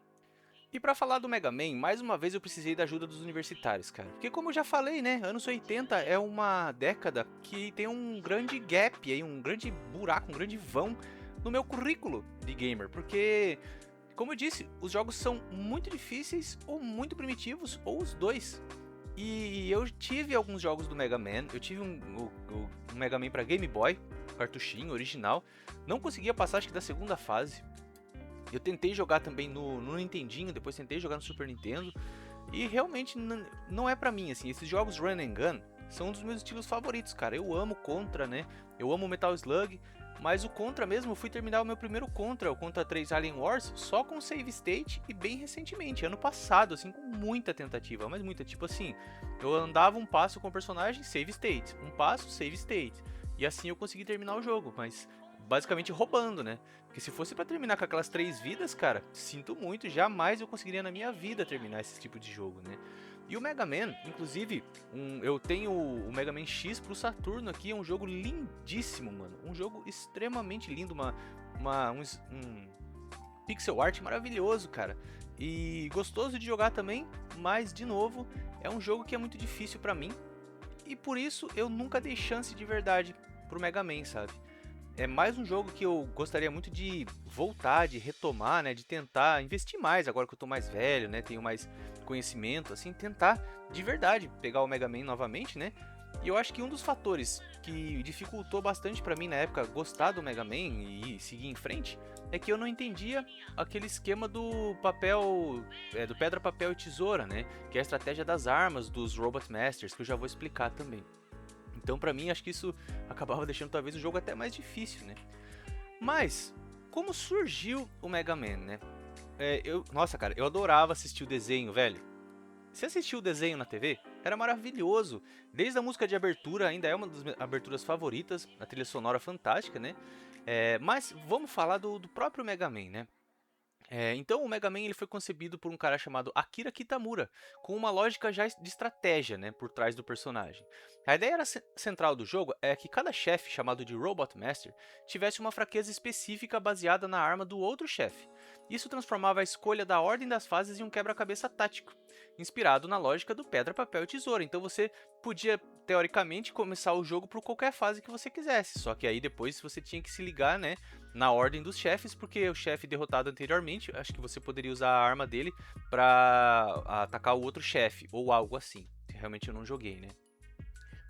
E para falar do Mega Man, mais uma vez eu precisei da ajuda dos universitários, cara. Porque como eu já falei, né, anos 80 é uma década que tem um grande gap aí, um grande buraco, um grande vão no meu currículo de gamer. Porque, como eu disse, os jogos são muito difíceis ou muito primitivos, ou os dois. E eu tive alguns jogos do Mega Man, eu tive um Mega Man para Game Boy, cartuchinho, original. Não conseguia passar, acho que da segunda fase. Eu tentei jogar também no Nintendinho, depois tentei jogar no Super Nintendo. E realmente não é pra mim, assim. Esses jogos Run and Gun são um dos meus estilos favoritos, cara. Eu amo Contra, né? Eu amo Metal Slug. Mas o Contra mesmo, eu fui terminar o meu primeiro Contra, o Contra 3 Alien Wars, só com Save State e bem recentemente, ano passado, assim, com muita tentativa. Mas muita, tipo assim, eu andava um passo com o personagem, Save State. Um passo, Save State. E assim eu consegui terminar o jogo, mas basicamente roubando, né? Porque se fosse pra terminar com aquelas 3 vidas, cara, sinto muito, jamais eu conseguiria na minha vida terminar esse tipo de jogo, né? E o Mega Man, inclusive, eu tenho o Mega Man X pro Saturno aqui, é um jogo lindíssimo, mano. Um jogo extremamente lindo, um pixel art maravilhoso, cara. E gostoso de jogar também, mas, de novo, é um jogo que é muito difícil pra mim. E por isso eu nunca dei chance de verdade pro Mega Man, sabe? É mais um jogo que eu gostaria muito de voltar, de retomar, né, de tentar investir mais agora que eu tô mais velho, né, tenho mais conhecimento, assim, tentar de verdade pegar o Mega Man novamente, né? E eu acho que um dos fatores que dificultou bastante pra mim na época gostar do Mega Man e seguir em frente é que eu não entendia aquele esquema do papel, do pedra, papel e tesoura, né? Que é a estratégia das armas dos Robot Masters, que eu já vou explicar também. Então, pra mim, acho que isso acabava deixando talvez o jogo até mais difícil, né? Mas, como surgiu o Mega Man, né? Nossa, cara, eu adorava assistir o desenho, velho. Você assistiu o desenho na TV? Era maravilhoso. Desde a música de abertura, ainda é uma das minhas aberturas favoritas, a trilha sonora fantástica, né? Mas vamos falar do próprio Mega Man, né? Então o Mega Man ele foi concebido por um cara chamado Akira Kitamura, com uma lógica já de estratégia, né, por trás do personagem. A ideia central do jogo é que cada chefe, chamado de Robot Master, tivesse uma fraqueza específica baseada na arma do outro chefe. Isso transformava a escolha da ordem das fases em um quebra-cabeça tático, inspirado na lógica do pedra, papel e tesoura. Então você podia, teoricamente, começar o jogo por qualquer fase que você quisesse, só que aí depois você tinha que se ligar, né, na ordem dos chefes, porque o chefe derrotado anteriormente, acho que você poderia usar a arma dele pra atacar o outro chefe, ou algo assim. Realmente eu não joguei, né?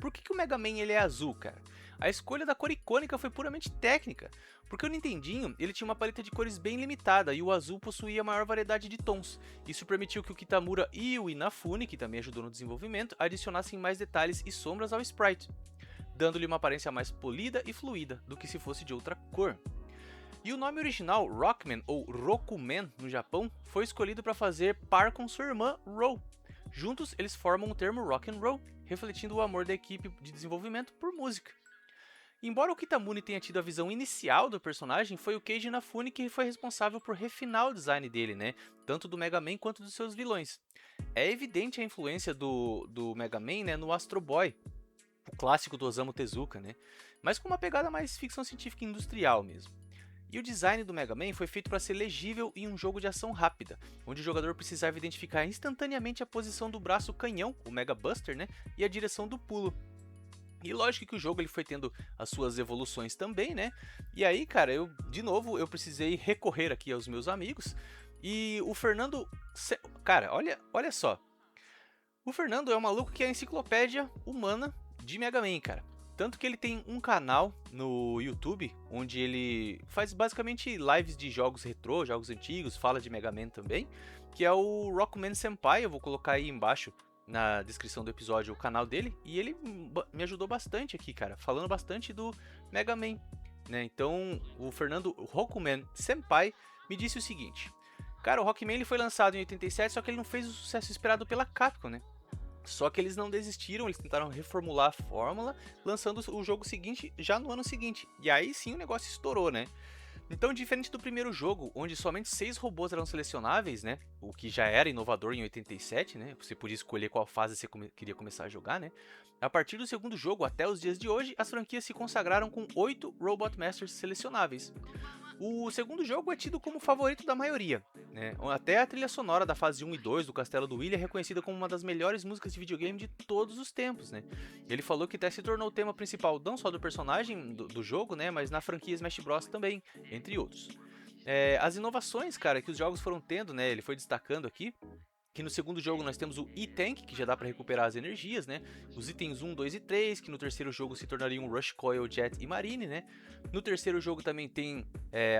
Por que o Mega Man ele é azul, cara? A escolha da cor icônica foi puramente técnica, porque o Nintendinho ele tinha uma paleta de cores bem limitada e o azul possuía maior variedade de tons. Isso permitiu que o Kitamura e o Inafune, que também ajudou no desenvolvimento, adicionassem mais detalhes e sombras ao sprite, dando-lhe uma aparência mais polida e fluida do que se fosse de outra cor. E o nome original, Rockman ou Rokuman no Japão, foi escolhido para fazer par com sua irmã Ro. Juntos, eles formam o termo rock and roll, refletindo o amor da equipe de desenvolvimento por música. Embora o Kitamura tenha tido a visão inicial do personagem, foi o Keiji Inafune que foi responsável por refinar o design dele, né? Tanto do Mega Man quanto dos seus vilões. É evidente a influência do Mega Man, né, no Astro Boy, o clássico do Osamu Tezuka, né? Mas com uma pegada mais ficção científica e industrial mesmo. E o design do Mega Man foi feito para ser legível em um jogo de ação rápida, onde o jogador precisava identificar instantaneamente a posição do braço canhão, o Mega Buster, né, e a direção do pulo. E lógico que o jogo ele foi tendo as suas evoluções também, né? E aí, cara, de novo eu precisei recorrer aqui aos meus amigos. E o Fernando, cara, olha só. O Fernando é um maluco que é a enciclopédia humana de Mega Man, cara. Tanto que ele tem um canal no YouTube, onde ele faz basicamente lives de jogos retrô, jogos antigos, fala de Mega Man também, que é o Rockman Senpai. Eu vou colocar aí embaixo na descrição do episódio o canal dele, e ele me ajudou bastante aqui, cara, falando bastante do Mega Man, né? Então, o Fernando Rockman Senpai me disse o seguinte: cara, o Rockman ele foi lançado em 87, só que ele não fez o sucesso esperado pela Capcom, né? Só que eles não desistiram, eles tentaram reformular a fórmula, lançando o jogo seguinte já no ano seguinte. E aí sim o negócio estourou, né? Então, diferente do primeiro jogo, onde somente 6 robôs eram selecionáveis, né? O que já era inovador em 87, né? Você podia escolher qual fase você queria começar a jogar, né? A partir do segundo jogo, até os dias de hoje, as franquias se consagraram com 8 Robot Masters selecionáveis. O segundo jogo é tido como o favorito da maioria, né? Até a trilha sonora da fase 1 e 2 do Castelo do Willy é reconhecida como uma das melhores músicas de videogame de todos os tempos, né? Ele falou que até se tornou o tema principal não só do personagem do jogo, né? Mas na franquia Smash Bros também, entre outros. As inovações, cara, que os jogos foram tendo, né? Ele foi destacando aqui. Que no segundo jogo nós temos o E-Tank, que já dá para recuperar as energias, né? Os itens 1, 2 e 3, que no terceiro jogo se tornariam Rush, Coil, Jet e Marine, né? No terceiro jogo também tem,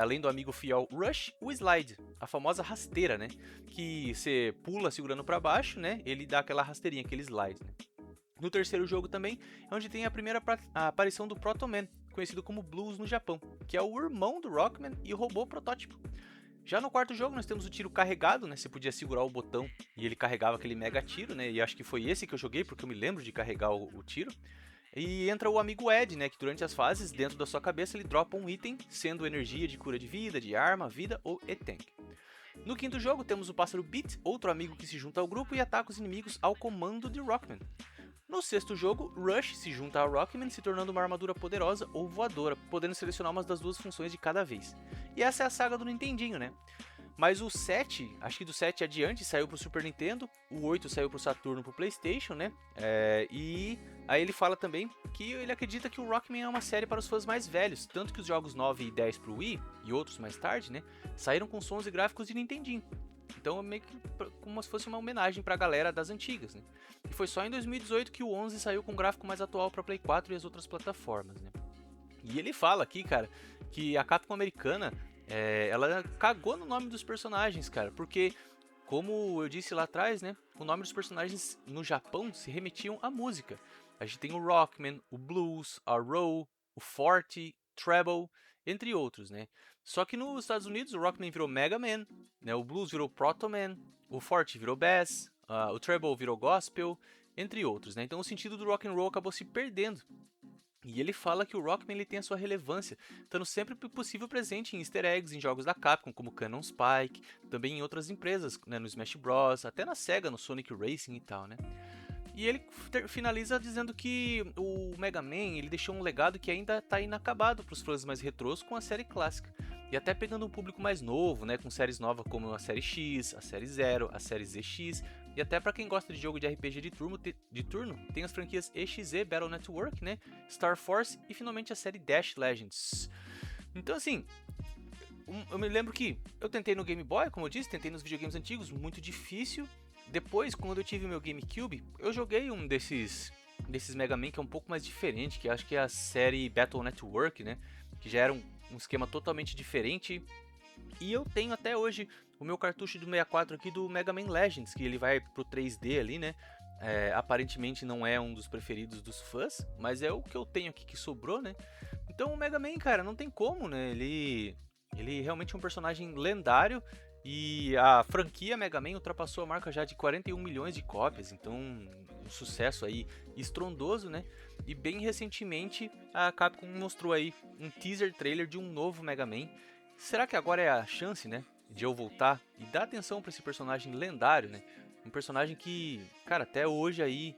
além do amigo fiel Rush, o Slide, a famosa rasteira, né? Que você pula segurando para baixo, né? Ele dá aquela rasteirinha, aquele slide, né? No terceiro jogo também é onde tem a primeira aparição do Proto Man, conhecido como Blues no Japão, que é o irmão do Rockman e o robô protótipo. Já no quarto jogo nós temos o tiro carregado, né? Você podia segurar o botão e ele carregava aquele mega tiro, né? E acho que foi esse que eu joguei porque eu me lembro de carregar o tiro. E entra o amigo Ed, né? Que durante as fases, dentro da sua cabeça, ele dropa um item, sendo energia de cura de vida, de arma, vida ou E-Tank. No quinto jogo temos o pássaro Beat, outro amigo que se junta ao grupo e ataca os inimigos ao comando de Rockman. No sexto jogo, Rush se junta a Rockman, se tornando uma armadura poderosa ou voadora, podendo selecionar uma das duas funções de cada vez. E essa é a saga do Nintendinho, né? Mas o 7, acho que do 7 adiante, saiu pro Super Nintendo, o 8 saiu pro Saturno, pro Playstation, né? E aí ele fala também que ele acredita que o Rockman é uma série para os fãs mais velhos, tanto que os jogos 9 e 10 pro Wii, e outros mais tarde, né? Saíram com sons e gráficos de Nintendinho. Então é meio que como se fosse uma homenagem pra galera das antigas, né? E foi só em 2018 que o 11 saiu com um gráfico mais atual para Play 4 e as outras plataformas, né? E ele fala aqui, cara, que a Capcom americana, ela cagou no nome dos personagens, cara, porque, como eu disse lá atrás, né, o nome dos personagens no Japão se remetiam à música. A gente tem o Rockman, o Blues, a Row, o Forte, Treble, entre outros, né? Só que nos Estados Unidos o Rockman virou Mega Man, né? O Blues virou Proto Man, o Forte virou Bass, o Treble virou Gospel, entre outros, né? Então o sentido do rock and roll acabou se perdendo. E ele fala que o Rockman ele tem a sua relevância, estando sempre possível presente em easter eggs em jogos da Capcom, como Cannon Spike, também em outras empresas, né, no Smash Bros, até na Sega, no Sonic Racing e tal, né? E ele finaliza dizendo que o Mega Man ele deixou um legado que ainda está inacabado para os fãs mais retrôs com a série clássica. E até pegando um público mais novo, né, com séries novas como a série X, a série Zero, a série ZX, e até para quem gosta de jogo de RPG de turno, tem as franquias EXE Battle Network, né, Star Force e finalmente a série Dash Legends. Então assim, eu me lembro que eu tentei no Game Boy, como eu disse, tentei nos videogames antigos, muito difícil. Depois, quando eu tive meu GameCube, eu joguei um desses Mega Man que é um pouco mais diferente, que acho que é a série Battle Network, né? Que já era um esquema totalmente diferente. E eu tenho até hoje o meu cartucho do 64 aqui do Mega Man Legends, que ele vai pro 3D ali, né? Aparentemente não é um dos preferidos dos fãs, mas é o que eu tenho aqui que sobrou, né? Então o Mega Man, cara, não tem como, né? Ele realmente é um personagem lendário. E a franquia Mega Man ultrapassou a marca já de 41 milhões de cópias, então um sucesso aí estrondoso, né? E bem recentemente a Capcom mostrou aí um teaser trailer de um novo Mega Man. Será que agora é a chance, né, de eu voltar e dar atenção para esse personagem lendário, né? Um personagem que, cara, até hoje aí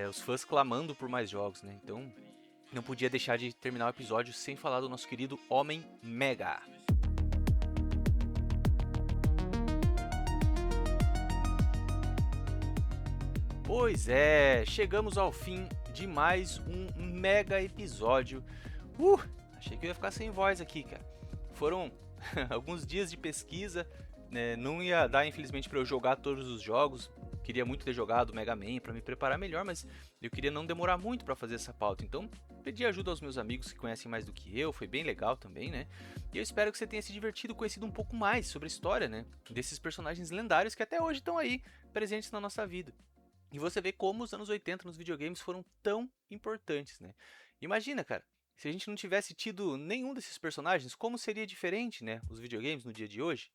os fãs clamando por mais jogos, né? Então não podia deixar de terminar o episódio sem falar do nosso querido Homem Mega. Pois é, chegamos ao fim de mais um mega episódio. Achei que eu ia ficar sem voz aqui, cara. Foram alguns dias de pesquisa, né? Não ia dar, infelizmente, para eu jogar todos os jogos. Queria muito ter jogado Mega Man para me preparar melhor, mas eu queria não demorar muito para fazer essa pauta. Então, pedi ajuda aos meus amigos que conhecem mais do que eu, foi bem legal também, né? E eu espero que você tenha se divertido, conhecido um pouco mais sobre a história, né? Desses personagens lendários que até hoje estão aí, presentes na nossa vida. E você vê como os anos 80 nos videogames foram tão importantes, né? Imagina, cara, se a gente não tivesse tido nenhum desses personagens, como seria diferente, né, os videogames no dia de hoje?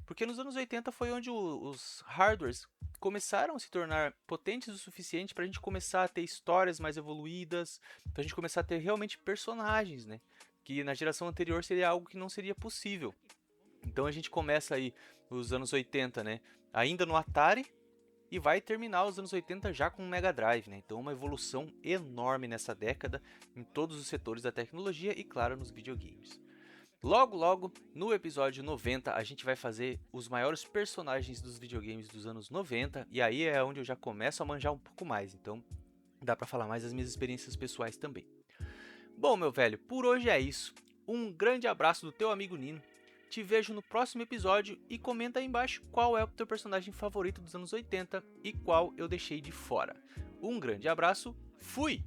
Porque nos anos 80 foi onde os hardwares começaram a se tornar potentes o suficiente para a gente começar a ter histórias mais evoluídas, para a gente começar a ter realmente personagens, né? Que na geração anterior seria algo que não seria possível. Então a gente começa aí os anos 80, né, ainda no Atari, e vai terminar os anos 80 já com o Mega Drive, né? Então uma evolução enorme nessa década em todos os setores da tecnologia e, claro, nos videogames. Logo, logo, no episódio 90, a gente vai fazer os maiores personagens dos videogames dos anos 90, e aí é onde eu já começo a manjar um pouco mais, então dá pra falar mais das minhas experiências pessoais também. Bom, meu velho, por hoje é isso. Um grande abraço do teu amigo Nino. Te vejo no próximo episódio e comenta aí embaixo qual é o teu personagem favorito dos anos 80 e qual eu deixei de fora. Um grande abraço, fui!